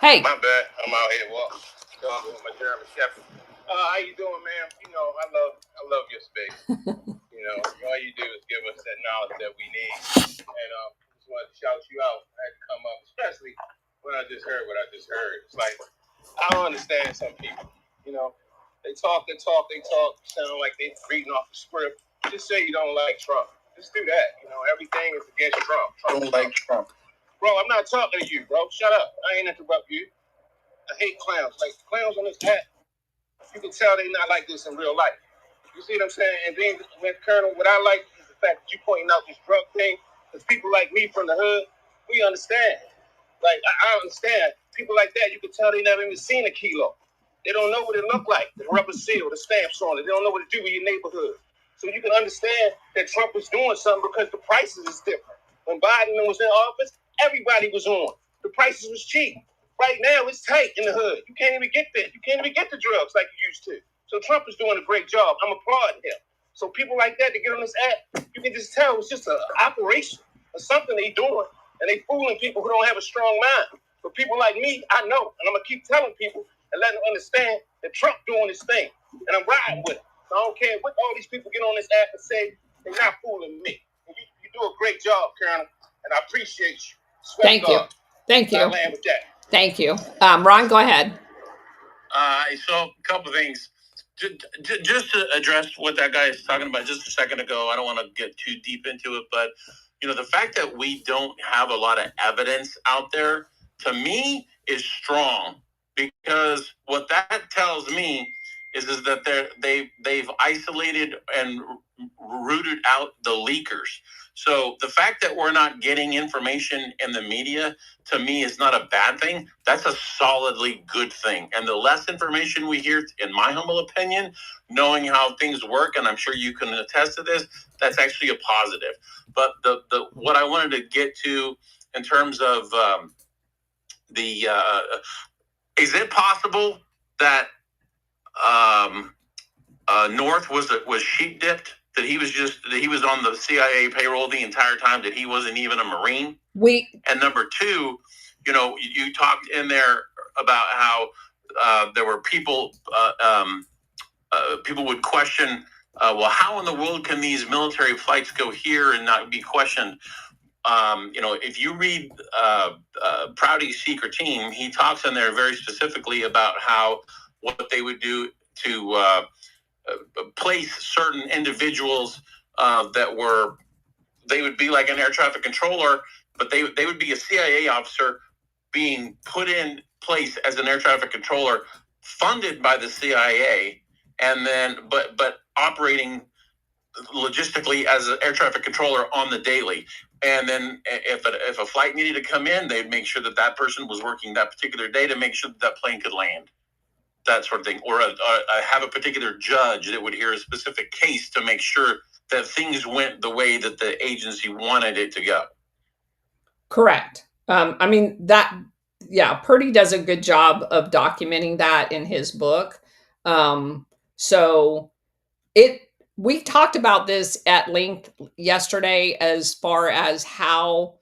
Hey. My bad. I'm out here walking. Going with my German Shepherd. How you doing, man? I love your space. All you do is give us that knowledge that we need. And just wanted to shout you out. I had to come up, especially when I just heard what I just heard. It's like, I don't understand some people. They talk, sound like they're reading off the script. Just say you don't like Trump. Just do that. Everything is against Trump. I don't like Trump. Bro, I'm not talking to you, bro. Shut up. I ain't interrupt you. I hate clowns. Like, clowns on this app, you can tell they not like this in real life. You see what I'm saying? And then, Colonel, what I like is the fact that you pointing out this drug thing. Because people like me from the hood, we understand. Like, I understand. People like that, you can tell they never even seen a kilo. They don't know what it look like. The rubber seal, the stamps on it. They don't know what to do with your neighborhood. So you can understand that Trump was doing something because the prices is different. When Biden was in office, everybody was on. The prices was cheap. Right now, it's tight in the hood. You can't even get there. You can't even get the drugs like you used to. So Trump is doing a great job. I'm applauding him. So people like that get on this app, you can just tell it's just an operation or something they doing, and they fooling people who don't have a strong mind. But people like me, I know, and I'm going to keep telling people and letting them understand that Trump doing his thing, and I'm riding with it. So I don't care what all these people get on this app and say, they're not fooling me. You do a great job, Colonel, and I appreciate you. Thank you. Thank you. I'll land with that. Thank you. Ron, go ahead. So a couple of things. Just to address what that guy is talking about just a second ago, I don't want to get too deep into it, but the fact that we don't have a lot of evidence out there, to me, is strong, because what that tells me is that they've isolated and rooted out the leakers. So the fact that we're not getting information in the media, to me, is not a bad thing. That's a solidly good thing. And the less information we hear, in my humble opinion, knowing how things work, and I'm sure you can attest to this, that's actually a positive. But the what I wanted to get to in terms of is it possible that North was sheep dipped? That he was on the CIA payroll the entire time, that he wasn't even a Marine? And number two, you talked in there about how there were people would question, well, how in the world can these military flights go here and not be questioned? If you read Prouty's Secret Team, he talks in there very specifically about how what they would do to place certain individuals they would be like an air traffic controller, but they would be a CIA officer being put in place as an air traffic controller, funded by the CIA, and then but operating logistically as an air traffic controller on the daily. And then if a flight needed to come in, they'd make sure that that person was working that particular day to make sure that plane could land, that sort of thing. Or have a particular judge that would hear a specific case to make sure that things went the way that the agency wanted it to go. Correct. I mean, Purdy does a good job of documenting that in his book. So we talked about this at length yesterday as far as how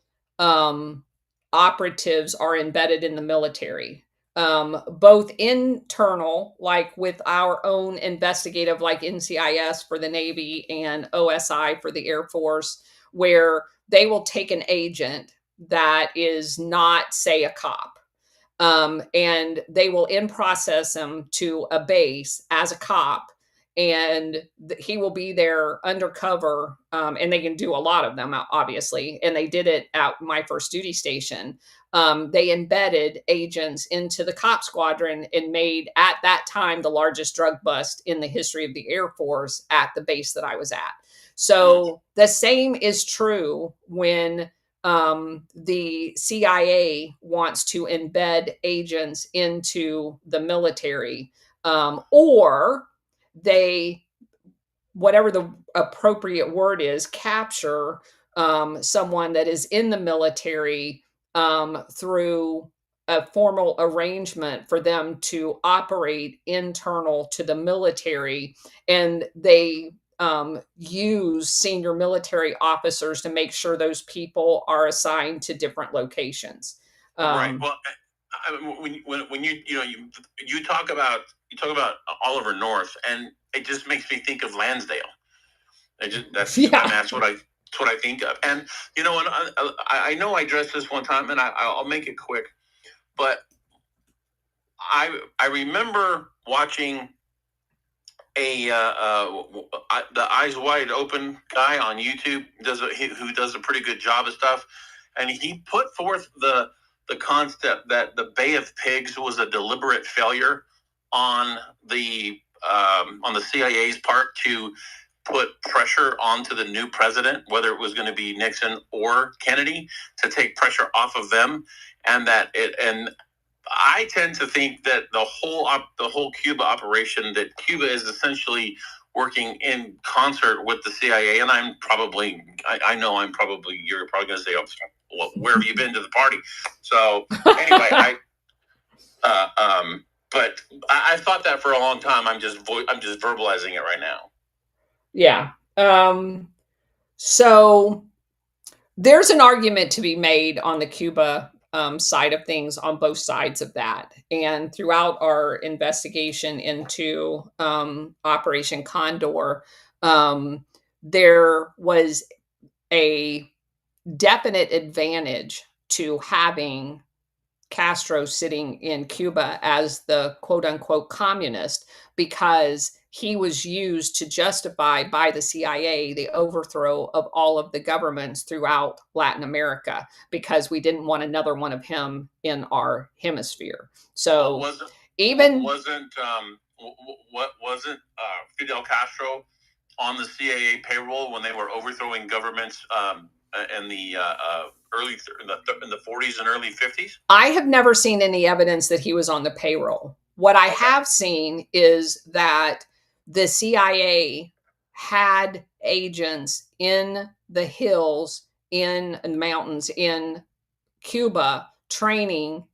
operatives are embedded in the military, both internal, like with our own investigative, like NCIS for the Navy and OSI for the Air Force, where they will take an agent that is not, say, a cop, and they will in process him to a base as a cop, and he will be there undercover, and they can do a lot of them, obviously, and they did it at my first duty station. They embedded agents into the cop squadron and made, at that time, the largest drug bust in the history of the Air Force at the base that I was at. So the same is true when the CIA wants to embed agents into the military, or they, whatever the appropriate word is, capture someone that is in the military through a formal arrangement for them to operate internal to the military, and they use senior military officers to make sure those people are assigned to different locations. Right. Well, when you talk about Oliver North, and it just makes me think of Lansdale. That's what I think of. And and I know I addressed this one time, and I'll make it quick, but I remember watching the Eyes Wide Open guy on YouTube who does a pretty good job of stuff, and he put forth the concept that the Bay of Pigs was a deliberate failure on the CIA's part to put pressure onto the new president, whether it was going to be Nixon or Kennedy, to take pressure off of them, and I tend to think that the whole Cuba operation, that Cuba is essentially working in concert with the CIA, and you're probably going to say, oh, where have you been to the party? So anyway, but I thought that for a long time. I'm just verbalizing it right now. Yeah. So there's an argument to be made on the Cuba side of things on both sides of that. And throughout our investigation into Operation Condor, there was a definite advantage to having Castro sitting in Cuba as the quote unquote communist, because he was used to justify by the CIA the overthrow of all of the governments throughout Latin America, because we didn't want another one of him in our hemisphere. So wasn't Fidel Castro on the CIA payroll when they were overthrowing governments in the in the 40s and early 50s? I have never seen any evidence that he was on the payroll. What I have seen is that the CIA had agents in the hills, in mountains in Cuba, training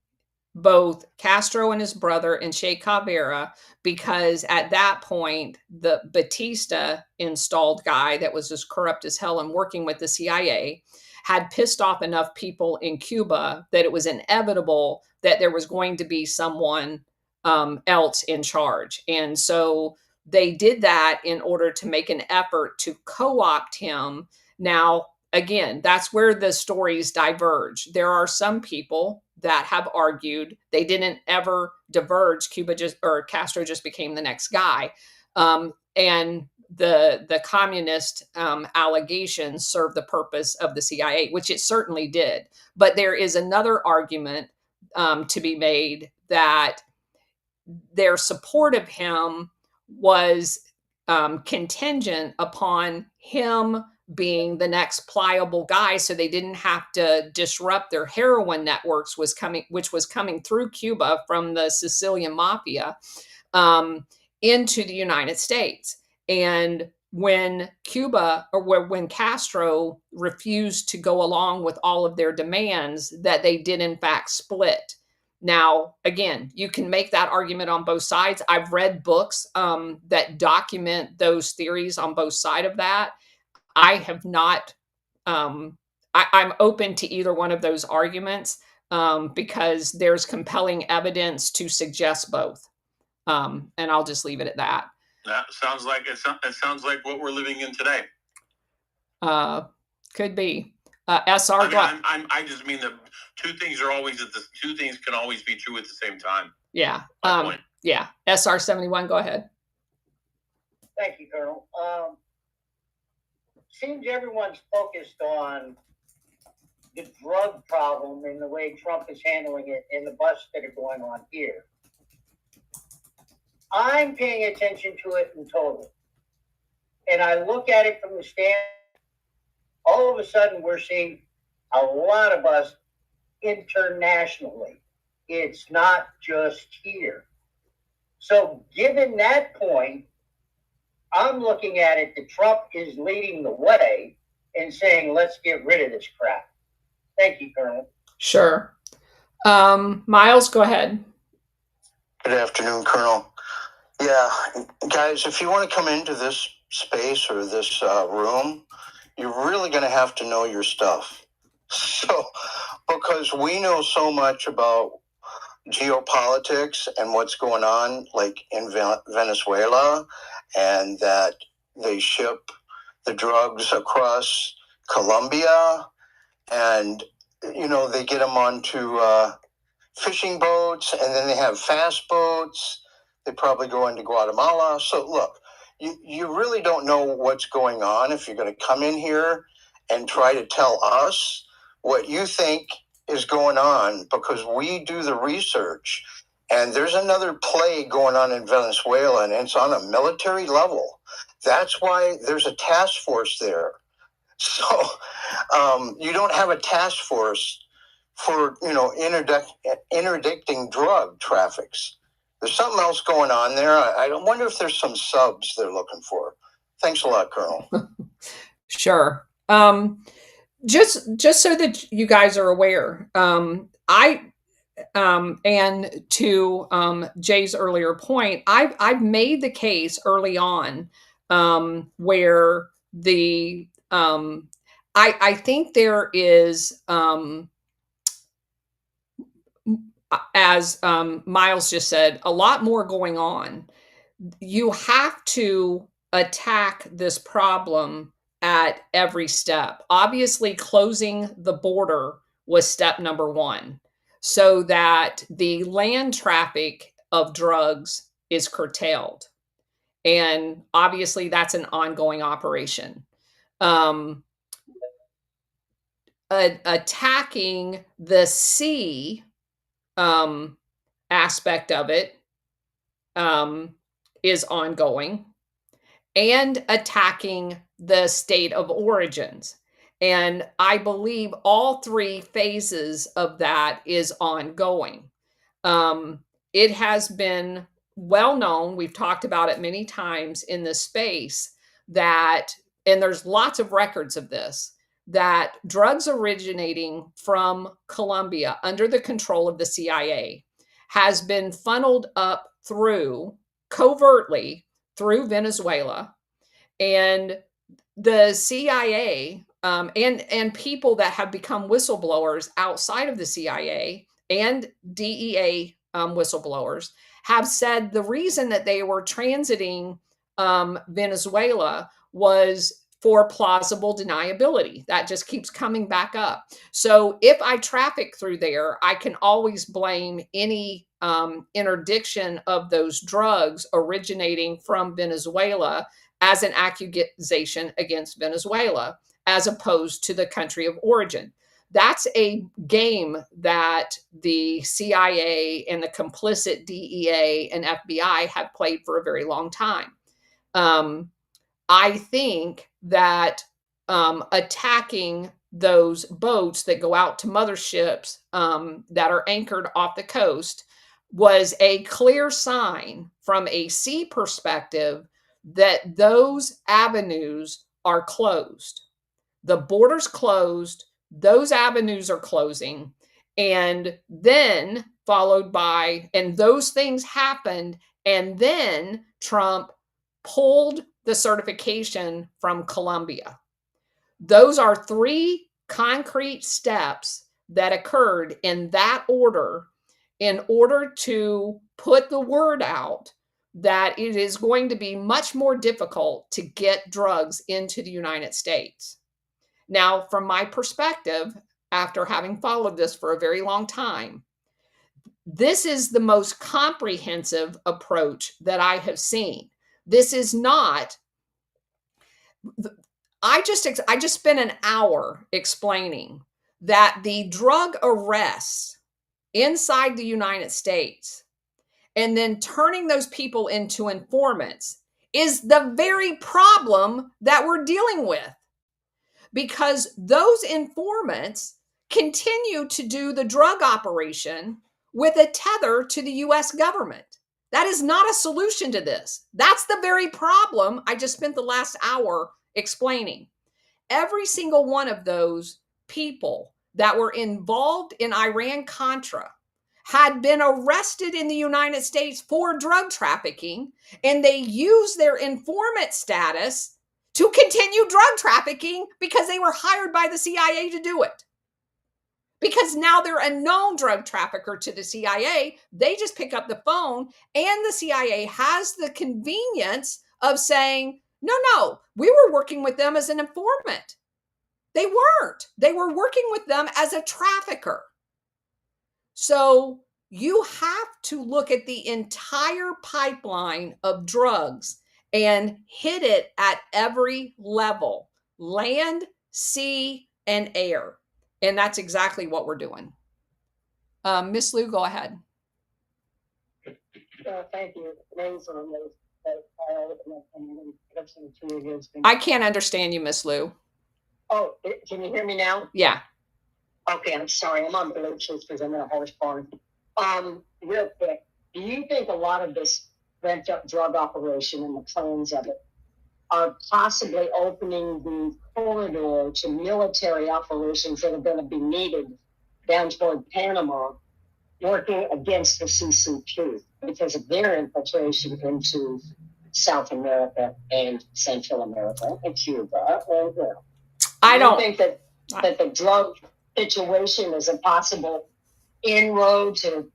both Castro and his brother and Che Guevara, because at that point, the Batista installed guy that was as corrupt as hell and working with the CIA had pissed off enough people in Cuba that it was inevitable that there was going to be someone else in charge. And so they did that in order to make an effort to co-opt him. Now, again, that's where the stories diverge. There are some people that have argued they didn't ever diverge. Castro just became the next guy. And the communist allegations serve the purpose of the CIA, which it certainly did. But there is another argument to be made that their support of him was contingent upon him being the next pliable guy, so they didn't have to disrupt their heroin networks, which was coming through Cuba from the Sicilian mafia um, into the United States. And when when Castro refused to go along with all of their demands, that they did in fact split. Now, again, you can make that argument on both sides. I've read books that document those theories on both sides of that. I have not. I'm open to either one of those arguments because there's compelling evidence to suggest both. And I'll just leave it at that. That sounds like it sounds like what we're living in today. Could be. SR. I just mean the two things can always be true at the same time. Yeah. Yeah. SR 71. Go ahead. Thank you, Colonel. Seems everyone's focused on the drug problem and the way Trump is handling it and the busts that are going on here. I'm paying attention to it in total. And I look at it from the stand. All of a sudden, we're seeing a lot of us internationally. It's not just here. So given that point, I'm looking at it that Trump is leading the way and saying, let's get rid of this crap. Thank you, Colonel. Sure. Miles, go ahead. Good afternoon, Colonel. Yeah, guys, if you want to come into this space or this room, you're really going to have to know your stuff. So, because we know so much about geopolitics and what's going on, like in Venezuela, and that they ship the drugs across Colombia, and, you know, they get them onto fishing boats, and then they have fast boats. They probably go into Guatemala. So look, you really don't know what's going on if you're going to come in here and try to tell us what you think is going on, because we do the research. And there's another plague going on in Venezuela, and it's on a military level. That's why there's a task force there. So you don't have a task force for, you know, interdicting drug traffics. There's something else going on there. I wonder if there's some subs they're looking for. Thanks a lot, Colonel. Sure. Just so that you guys are aware, and to Jay's earlier point, I've made the case early on where the I think there is as Miles just said, a lot more going on. You have to attack this problem at every step. Obviously, closing the border was step number one, so that the land traffic of drugs is curtailed. And obviously, that's an ongoing operation. Attacking the sea aspect of it is ongoing, and attacking the state of origins. And I believe all three phases of that is ongoing. It has been well known, we've talked about it many times in this space, that, and there's lots of records of this, that drugs originating from Colombia under the control of the CIA has been funneled up covertly through Venezuela, and the CIA and people that have become whistleblowers outside of the CIA and DEA whistleblowers have said the reason that they were transiting Venezuela was for plausible deniability. That just keeps coming back up. So if I traffic through there, I can always blame any interdiction of those drugs originating from Venezuela as an accusation against Venezuela, as opposed to the country of origin. That's a game that the CIA and the complicit DEA and FBI have played for a very long time. I think that attacking those boats that go out to motherships that are anchored off the coast was a clear sign from a sea perspective that those avenues are closed. The border's closed, those avenues are closing, and then followed by, and those things happened, and then Trump pulled the certification from Colombia. Those are three concrete steps that occurred in that order in order to put the word out that it is going to be much more difficult to get drugs into the United States. Now, from my perspective, after having followed this for a very long time, this is the most comprehensive approach that I have seen. This is not, I just spent an hour explaining that the drug arrests inside the United States and then turning those people into informants is the very problem that we're dealing with. Because those informants continue to do the drug operation with a tether to the US government. That is not a solution to this. That's the very problem I just spent the last hour explaining. Every single one of those people that were involved in Iran-Contra had been arrested in the United States for drug trafficking, and they used their informant status to continue drug trafficking because they were hired by the CIA to do it. Because now they're a known drug trafficker to the CIA, they just pick up the phone, and the CIA has the convenience of saying, no, we were working with them as an informant. They weren't. They were working with them as a trafficker. So you have to look at the entire pipeline of drugs and hit it at every level, land, sea, and air. And that's exactly what we're doing. Miss Lou, go ahead. Thank you. I can't understand you, Miss Lou. Oh, can you hear me now? Yeah. Okay, I'm sorry. I'm on Bluetooth because I'm in a horse barn. Real quick, do you think a lot of this ramped up drug operation and the plans of it are possibly opening the corridor to military operations that are going to be needed down toward Panama, working against the CCP because of their infiltration into South America and Central America and Cuba? And, I don't think that the drug situation is a possible inroad to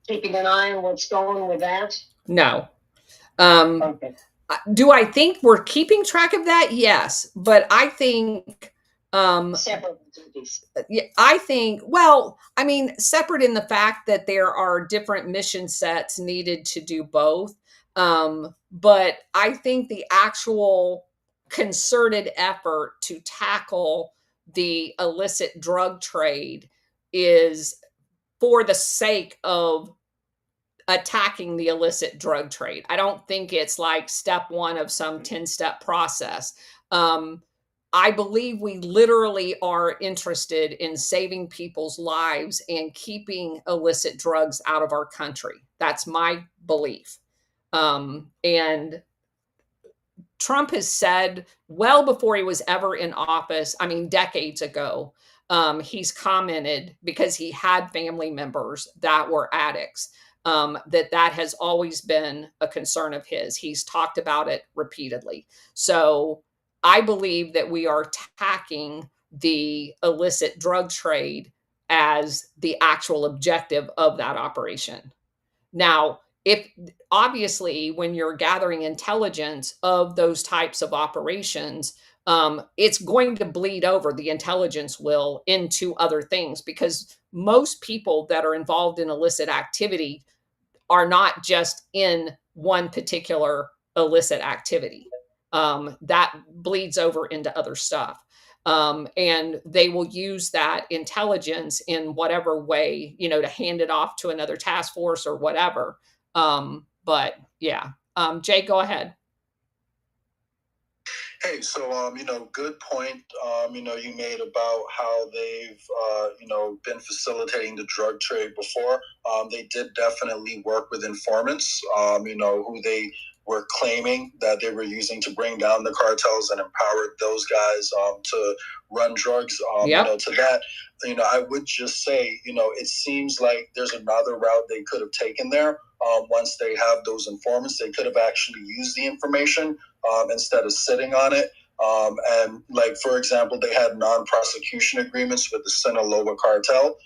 keeping an eye on what's going with that? No. Okay. Do I think we're keeping track of that? Yes. But I think Separate duties. I think, well, I mean, separate in the fact that there are different mission sets needed to do both. But I think the actual concerted effort to tackle the illicit drug trade is for the sake of attacking the illicit drug trade. I don't think it's like step one of some 10-step process. I believe we literally are interested in saving people's lives and keeping illicit drugs out of our country. That's my belief. And Trump has said well before he was ever in office, I mean, decades ago, he's commented because he had family members that were addicts, that has always been a concern of his. He's talked about it repeatedly. So I believe that we are attacking the illicit drug trade as the actual objective of that operation. Now, if obviously when you're gathering intelligence of those types of operations, it's going to bleed over, the intelligence will, into other things, because most people that are involved in illicit activity are not just in one particular illicit activity. That bleeds over into other stuff. And they will use that intelligence in whatever way, to hand it off to another task force or whatever. But yeah, Jay, go ahead. Hey, so good point. You made about how they've been facilitating the drug trade before. They did definitely work with informants. Who they were claiming that they were using to bring down the cartels and empowered those guys to run drugs. Yep. To that, I would just say, it seems like there's another route they could have taken there. Once they have those informants, they could have actually used the information instead of sitting on it. And like, for example, they had non-prosecution agreements with the Sinaloa cartel,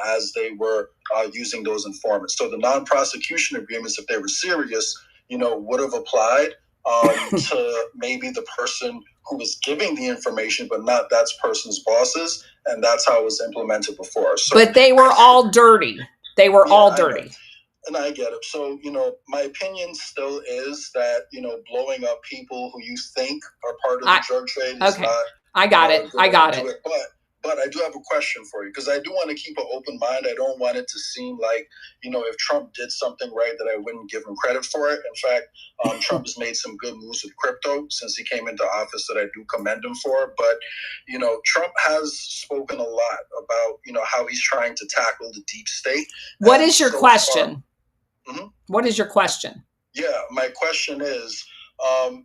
as they were using those informants. So the non-prosecution agreements, if they were serious, would have applied to maybe the person who was giving the information, but not that person's bosses. And that's how it was implemented before. So, but they were all dirty. They were all dirty. And I get it. So, my opinion still is that, blowing up people who you think are part of the drug trade is not. I got it. But I do have a question for you, because I do want to keep an open mind. I don't want it to seem like, if Trump did something right, that I wouldn't give him credit for it. In fact, Trump has made some good moves with crypto since he came into office that I do commend him for. But, Trump has spoken a lot about, how he's trying to tackle the deep state. What is your question? What is your question? Yeah, my question is,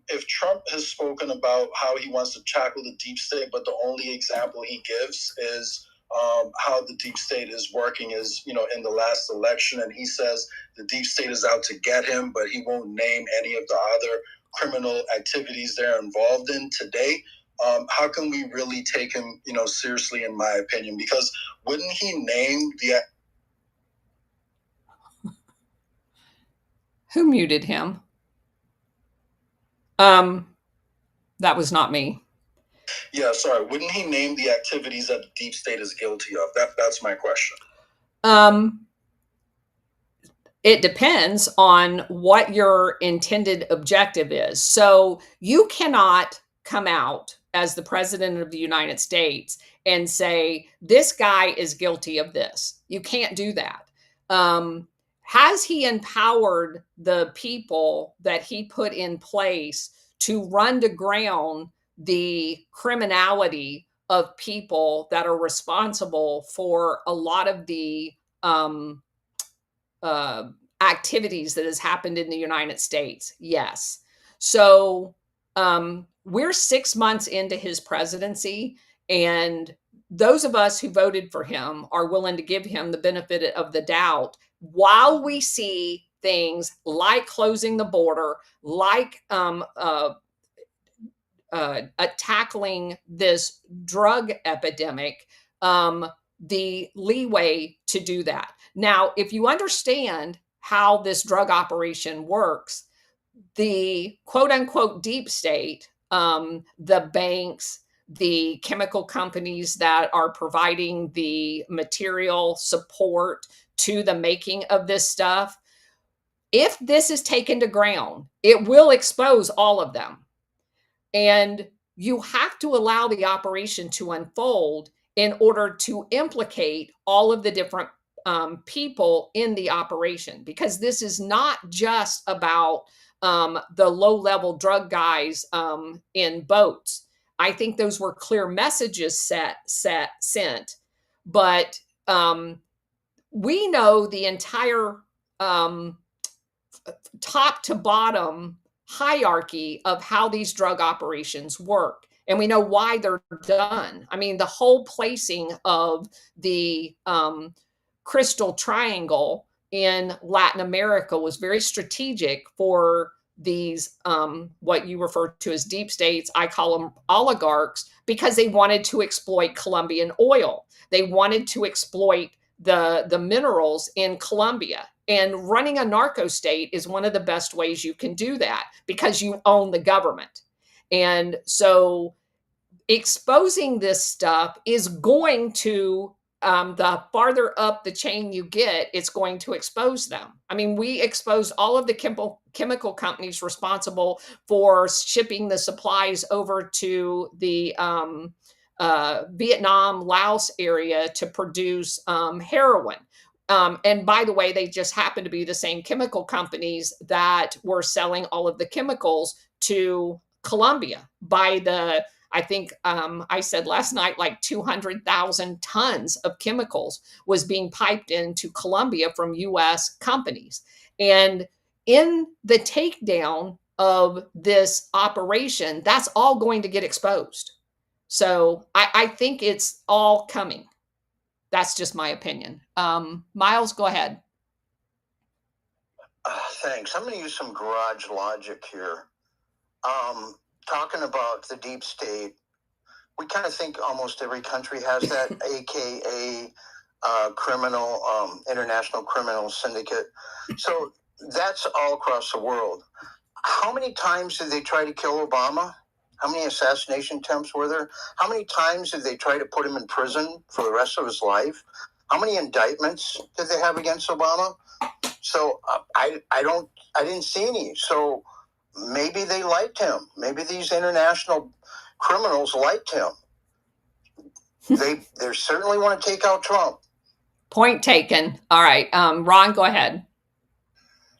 if Trump has spoken about how he wants to tackle the deep state, but the only example he gives is how the deep state is working is, in the last election, and he says the deep state is out to get him, but he won't name any of the other criminal activities they're involved in today. How can we really take him, seriously, in my opinion? Because wouldn't he name the... Who muted him? That was not me. Yeah, sorry. Wouldn't he name the activities that the deep state is guilty of? That's my question. It depends on what your intended objective is. So you cannot come out as the president of the United States and say, this guy is guilty of this. You can't do that. Has he empowered the people that he put in place to run to ground the criminality of people that are responsible for a lot of the activities that has happened in the United States? Yes. So we're 6 months into his presidency, and those of us who voted for him are willing to give him the benefit of the doubt while we see things like closing the border, like tackling this drug epidemic, the leeway to do that. Now, if you understand how this drug operation works, the quote unquote deep state, the banks, the chemical companies that are providing the material support to the making of this stuff, if this is taken to ground, it will expose all of them. And you have to allow the operation to unfold in order to implicate all of the different people in the operation, because this is not just about the low-level drug guys in boats. I think those were clear messages sent, but we know the entire top to bottom hierarchy of how these drug operations work. And we know why they're done. I mean, the whole placing of the Crystal Triangle in Latin America was very strategic for these, what you refer to as deep states. I call them oligarchs, because they wanted to exploit Colombian oil. They wanted to exploit the minerals in Colombia. And running a narco state is one of the best ways you can do that, because you own the government. And so exposing this stuff is going to the farther up the chain you get, it's going to expose them. I mean, we exposed all of the chemical companies responsible for shipping the supplies over to the Vietnam, Laos area to produce heroin. And by the way, they just happen to be the same chemical companies that were selling all of the chemicals to Colombia by the, I think I said last night, like 200,000 tons of chemicals was being piped into Colombia from US companies. And in the takedown of this operation, that's all going to get exposed. So I think it's all coming. That's just my opinion. Miles, go ahead. Thanks. I'm going to use some garage logic here. Talking about the deep state, we kind of think almost every country has that, AKA criminal, international criminal syndicate. So that's all across the world. How many times did they try to kill Obama? How many assassination attempts were there? How many times did they try to put him in prison for the rest of his life? How many indictments did they have against Obama? So I didn't see any. So maybe they liked him. Maybe these international criminals liked him. They certainly want to take out Trump. Point taken. All right, Ron, go ahead.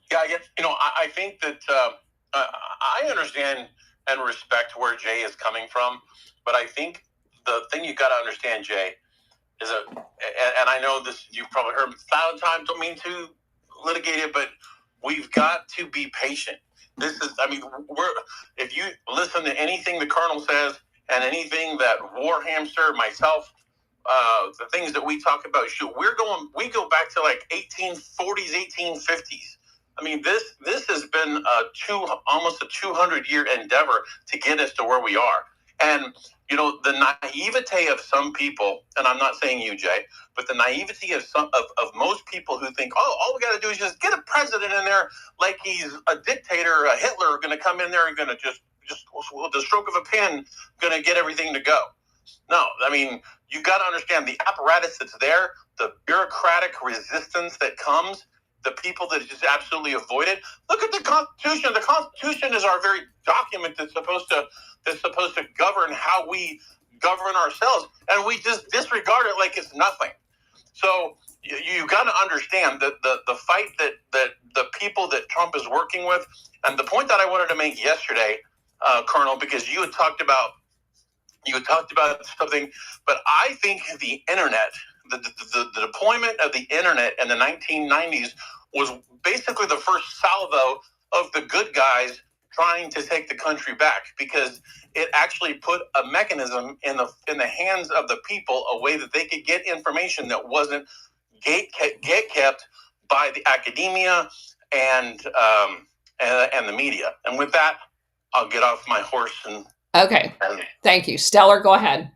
Yeah, I guess, I think that I understand and respect where Jay is coming from, but I think the thing you got to understand, Jay, is and I know this, you've probably heard 1,000 times, don't mean to litigate it, but we've got to be patient. This is, if you listen to anything the Colonel says and anything that Warhamster, myself, the things that we talk about, we go back to like 1840s, 1850s. I mean, this has been almost a 200-year endeavor to get us to where we are. And, the naivete of some people, and I'm not saying you, Jay, but the naivety of most people who think, all we got to do is just get a president in there like he's a dictator, a Hitler, going to come in there and going to just with the stroke of a pen, going to get everything to go. No, I mean, you got to understand the apparatus that's there, the bureaucratic resistance that comes, the people that just absolutely avoid it. Look at the Constitution. The Constitution is our very document that's supposed to govern how we govern ourselves, and we just disregard it like it's nothing. So you got to understand that the fight that the people that Trump is working with, and the point that I wanted to make yesterday, Colonel, because you had talked about something, but I think the internet, the deployment of the internet in the 1990s was basically the first salvo of the good guys trying to take the country back, because it actually put a mechanism in the hands of the people, a way that they could get information that wasn't kept by the academia and the media. And with that, I'll get off my horse and. Okay. Thank you. Stellar, go ahead.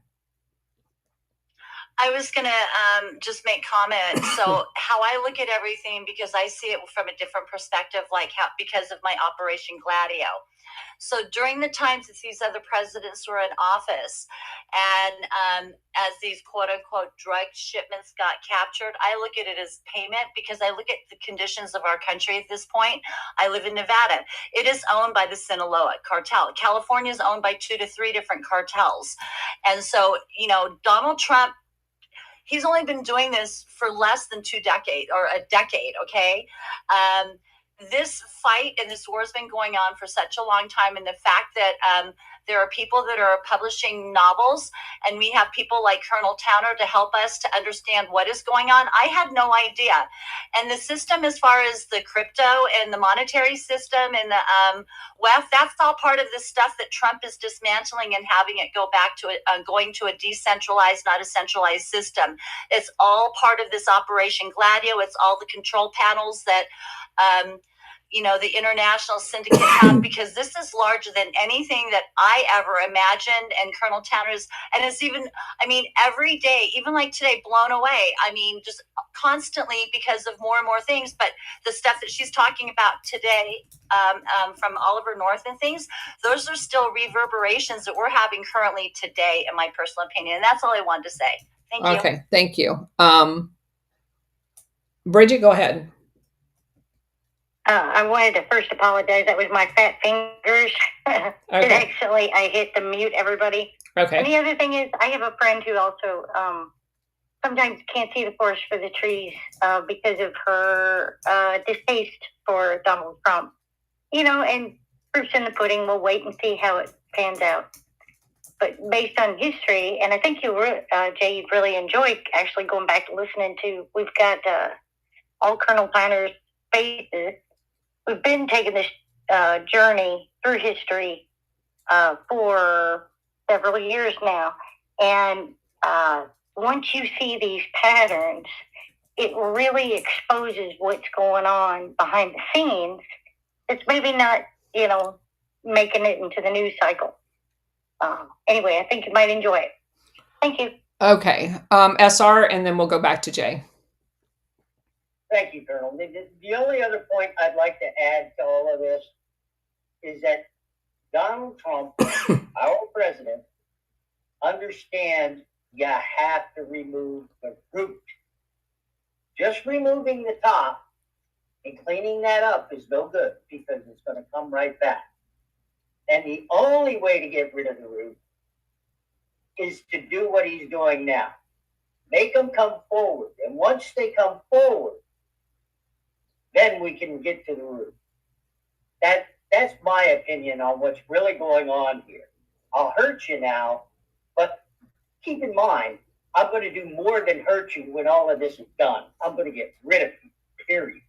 I was going to just make comment. So how I look at everything, because I see it from a different perspective, because of my Operation Gladio. So during the times that these other presidents were in office, and as these quote unquote drug shipments got captured, I look at it as payment, because I look at the conditions of our country at this point. I live in Nevada. It is owned by the Sinaloa cartel. California is owned by 2 to 3 different cartels. And so, Donald Trump, he's only been doing this for less than a decade, okay? This fight and this war has been going on for such a long time, and the fact that there are people that are publishing novels, and we have people like Colonel Towner to help us to understand what is going on. I had no idea. And the system, as far as the crypto and the monetary system and the Webb, that's all part of the stuff that Trump is dismantling and having it go back to going to a decentralized, not a centralized system. It's all part of this Operation Gladio. It's all the control panels that the international syndicate have, because this is larger than anything that I ever imagined. And Colonel Tanner's, and it's even, every day, even like today, blown away. Just constantly, because of more and more things. But the stuff that she's talking about today, from Oliver North and things, those are still reverberations that we're having currently today, in my personal opinion. And that's all I wanted to say. Thank you. Okay, thank you. Bridget, go ahead. I wanted to first apologize. That was my fat fingers. Okay. Actually, I hit the mute everybody. Okay. And the other thing is, I have a friend who also sometimes can't see the forest for the trees because of her distaste for Donald Trump. You know, and proof's in the pudding. We'll wait and see how it pans out. But based on history, and I think you, Jay, you'd really enjoy actually going back and listening to. We've got all Colonel Planner's faces. We've been taking this journey through history for several years now. And once you see these patterns, it really exposes what's going on behind the scenes. It's maybe not, you know, making it into the news cycle. Anyway, I think you might enjoy it. Thank you. Okay. SR, and then we'll go back to Jay. Thank you, Colonel. The only other point I'd like to add to all of this is that Donald Trump, our president, understands you have to remove the root. Just removing the top and cleaning that up is no good because it's going to come right back. And the only way to get rid of the root is to do what he's doing now. Make them come forward. And once they come forward, then we can get to the root. That's my opinion on what's really going on here. I'll hurt you now, but keep in mind, I'm going to do more than hurt you when all of this is done. I'm going to get rid of you, period.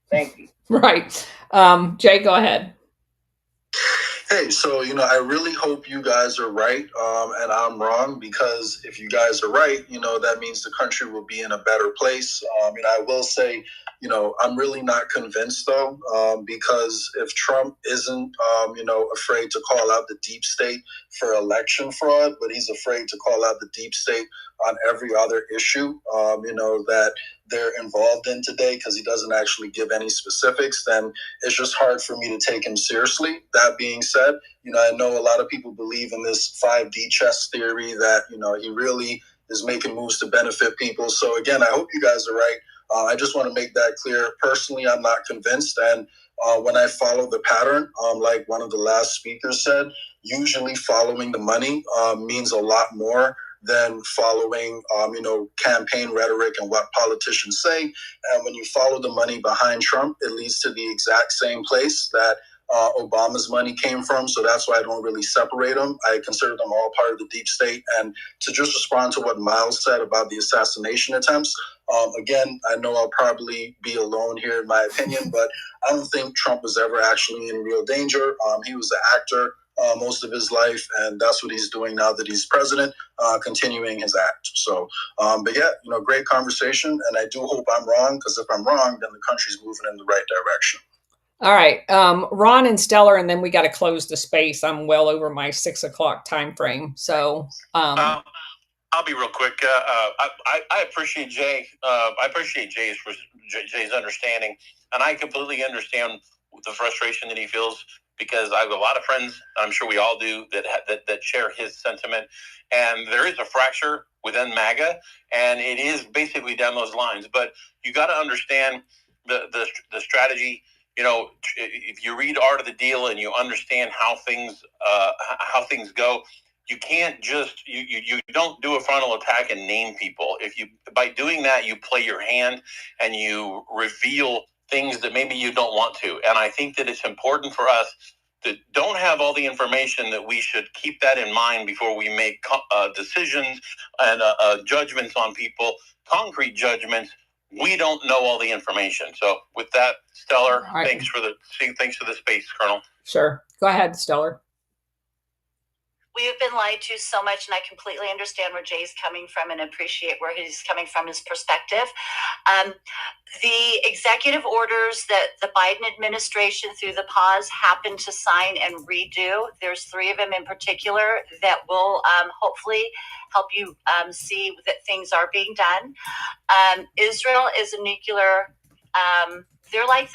Thank you. Right. Jay, go ahead. Hey, so, I really hope you guys are right, and I'm wrong, because if you guys are right, that means the country will be in a better place. I will say, I'm really not convinced, though, because if Trump isn't, afraid to call out the deep state for election fraud, but he's afraid to call out the deep state on every other issue, that they're involved in today, because he doesn't actually give any specifics, then it's just hard for me to take him seriously. That being said, I know a lot of people believe in this 5D chess theory that, he really is making moves to benefit people. So again, I hope you guys are right. I just want to make that clear. Personally, I'm not convinced. And when I follow the pattern, like one of the last speakers said, usually following the money means a lot more than following, campaign rhetoric and what politicians say. And when you follow the money behind Trump, it leads to the exact same place that Obama's money came from. So that's why I don't really separate them. I consider them all part of the deep state. And to just respond to what Miles said about the assassination attempts, again, I know I'll probably be alone here in my opinion, but I don't think Trump was ever actually in real danger. He was an actor most of his life, and that's what he's doing now that he's president, continuing his act. So, but yeah, great conversation, and I do hope I'm wrong, because if I'm wrong, then the country's moving in the right direction. All right, Ron and Stellar, and then we got to close the space. I'm well over my 6 o'clock time frame. So, I'll be real quick. I appreciate Jay. I appreciate Jay's understanding, and I completely understand the frustration that he feels, because I have a lot of friends, I'm sure we all do, that share his sentiment. And there is a fracture within MAGA, and it is basically down those lines. But you got to understand the strategy. If you read Art of the Deal and you understand how things go, you can't just you don't do a frontal attack and name people. By doing that, you play your hand and you reveal things that maybe you don't want to. And I think that it's important for us that don't have all the information, that we should keep that in mind before we make decisions and judgments on people, concrete judgments. We don't know all the information. So with that, Stellar, right. thanks for the space, Colonel. Sure. Go ahead, Stellar. We have been lied to so much, and I completely understand where Jay's coming from and appreciate where he's coming from, his perspective. The executive orders that the Biden administration through the pause happened to sign and redo, there's 3 of them in particular that will hopefully help you see that things are being done. Israel is a nuclear, they're like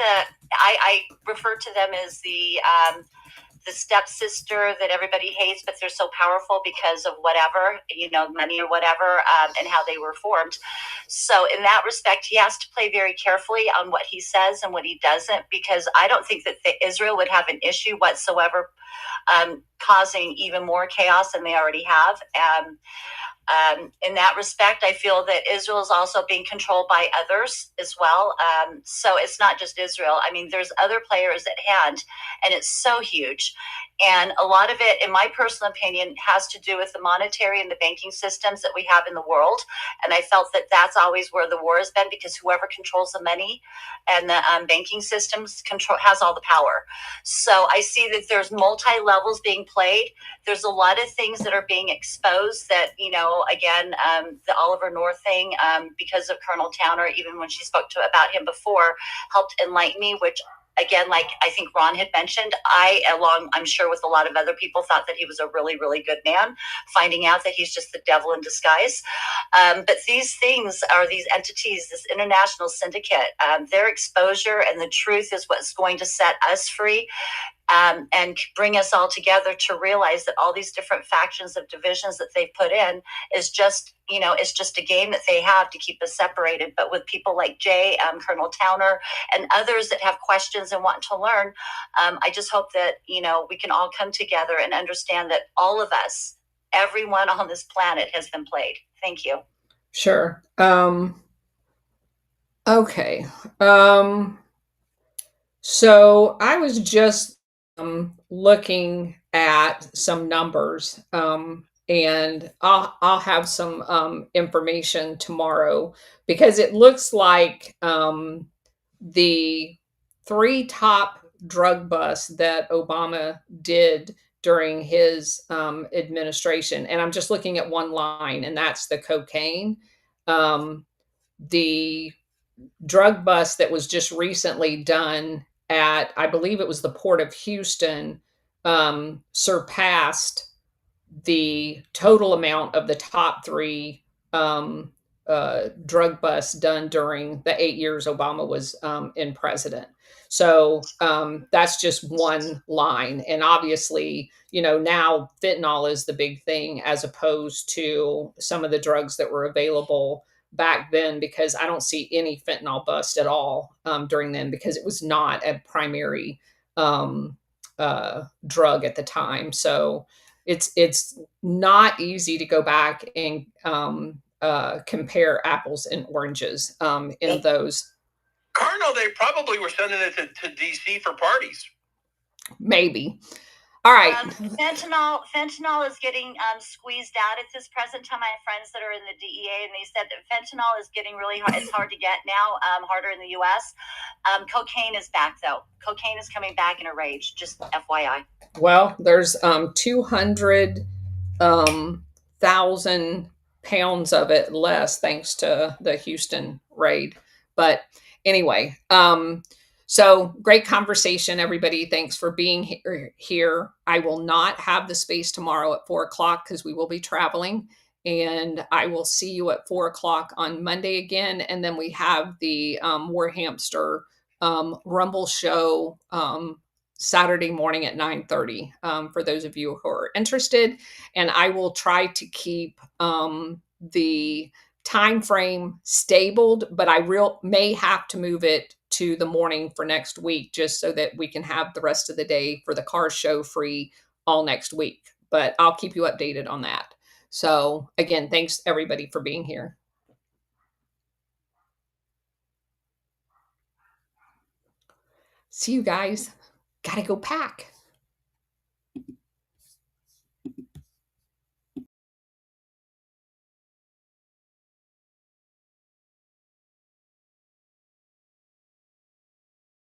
I refer to them as the the stepsister that everybody hates, but they're so powerful because of whatever, money or whatever, and how they were formed. So in that respect, he has to play very carefully on what he says and what he doesn't, because I don't think that Israel would have an issue whatsoever causing even more chaos than they already have. In that respect, I feel that Israel is also being controlled by others as well. So it's not just Israel. I mean, there's other players at hand, and it's so huge. And a lot of it, in my personal opinion, has to do with the monetary and the banking systems that we have in the world. And I felt that that's always where the war has been, because whoever controls the money and the banking systems has all the power. So I see that there's multi-levels being played. There's a lot of things that are being exposed that, again, the Oliver North thing, because of Colonel Towner, even when she spoke about him before, helped enlighten me, which, again, like I think Ron had mentioned, I'm sure with a lot of other people, thought that he was a really, really good man, finding out that he's just the devil in disguise. But these things are these entities, this international syndicate, their exposure and the truth is what's going to set us free. And bring us all together to realize that all these different factions of divisions that they've put in is just, it's just a game that they have to keep us separated. But with people like Jay, Colonel Towner, and others that have questions and want to learn, I just hope that, we can all come together and understand that all of us, everyone on this planet has been played. Thank you. Sure. Okay. So I was just looking at some numbers, and I'll have some information tomorrow, because it looks like the 3 top drug busts that Obama did during his administration, and I'm just looking at one line, and that's the cocaine. The drug bust that was just recently done at, I believe it was the Port of Houston, surpassed the total amount of the top 3 drug busts done during the 8 years Obama was in president. So that's just one line. And obviously, now fentanyl is the big thing, as opposed to some of the drugs that were available back then, because I don't see any fentanyl bust at all during then, because it was not a primary drug at the time. So it's not easy to go back and compare apples and oranges in those. Colonel, they probably were sending it to DC for parties. Maybe. All right. Fentanyl is getting squeezed out at this present time. I have friends that are in the DEA, and they said that fentanyl is getting really hard. It's hard to get now, harder in the U.S. Cocaine is back, though. Cocaine is coming back in a rage, just FYI. Well, there's 200,000 pounds of it less, thanks to the Houston raid. But anyway, so great conversation, everybody. Thanks for being here. I will not have the space tomorrow at 4:00 because we will be traveling. And I will see you at 4:00 on Monday again. And then we have the War Hamster Rumble show Saturday morning at 9:30 for those of you who are interested. And I will try to keep the time frame stabled, but I may have to move it to the morning for next week, just so that we can have the rest of the day for the car show free all next week. But I'll keep you updated on that. So again, thanks everybody for being here. See you guys. Gotta go pack.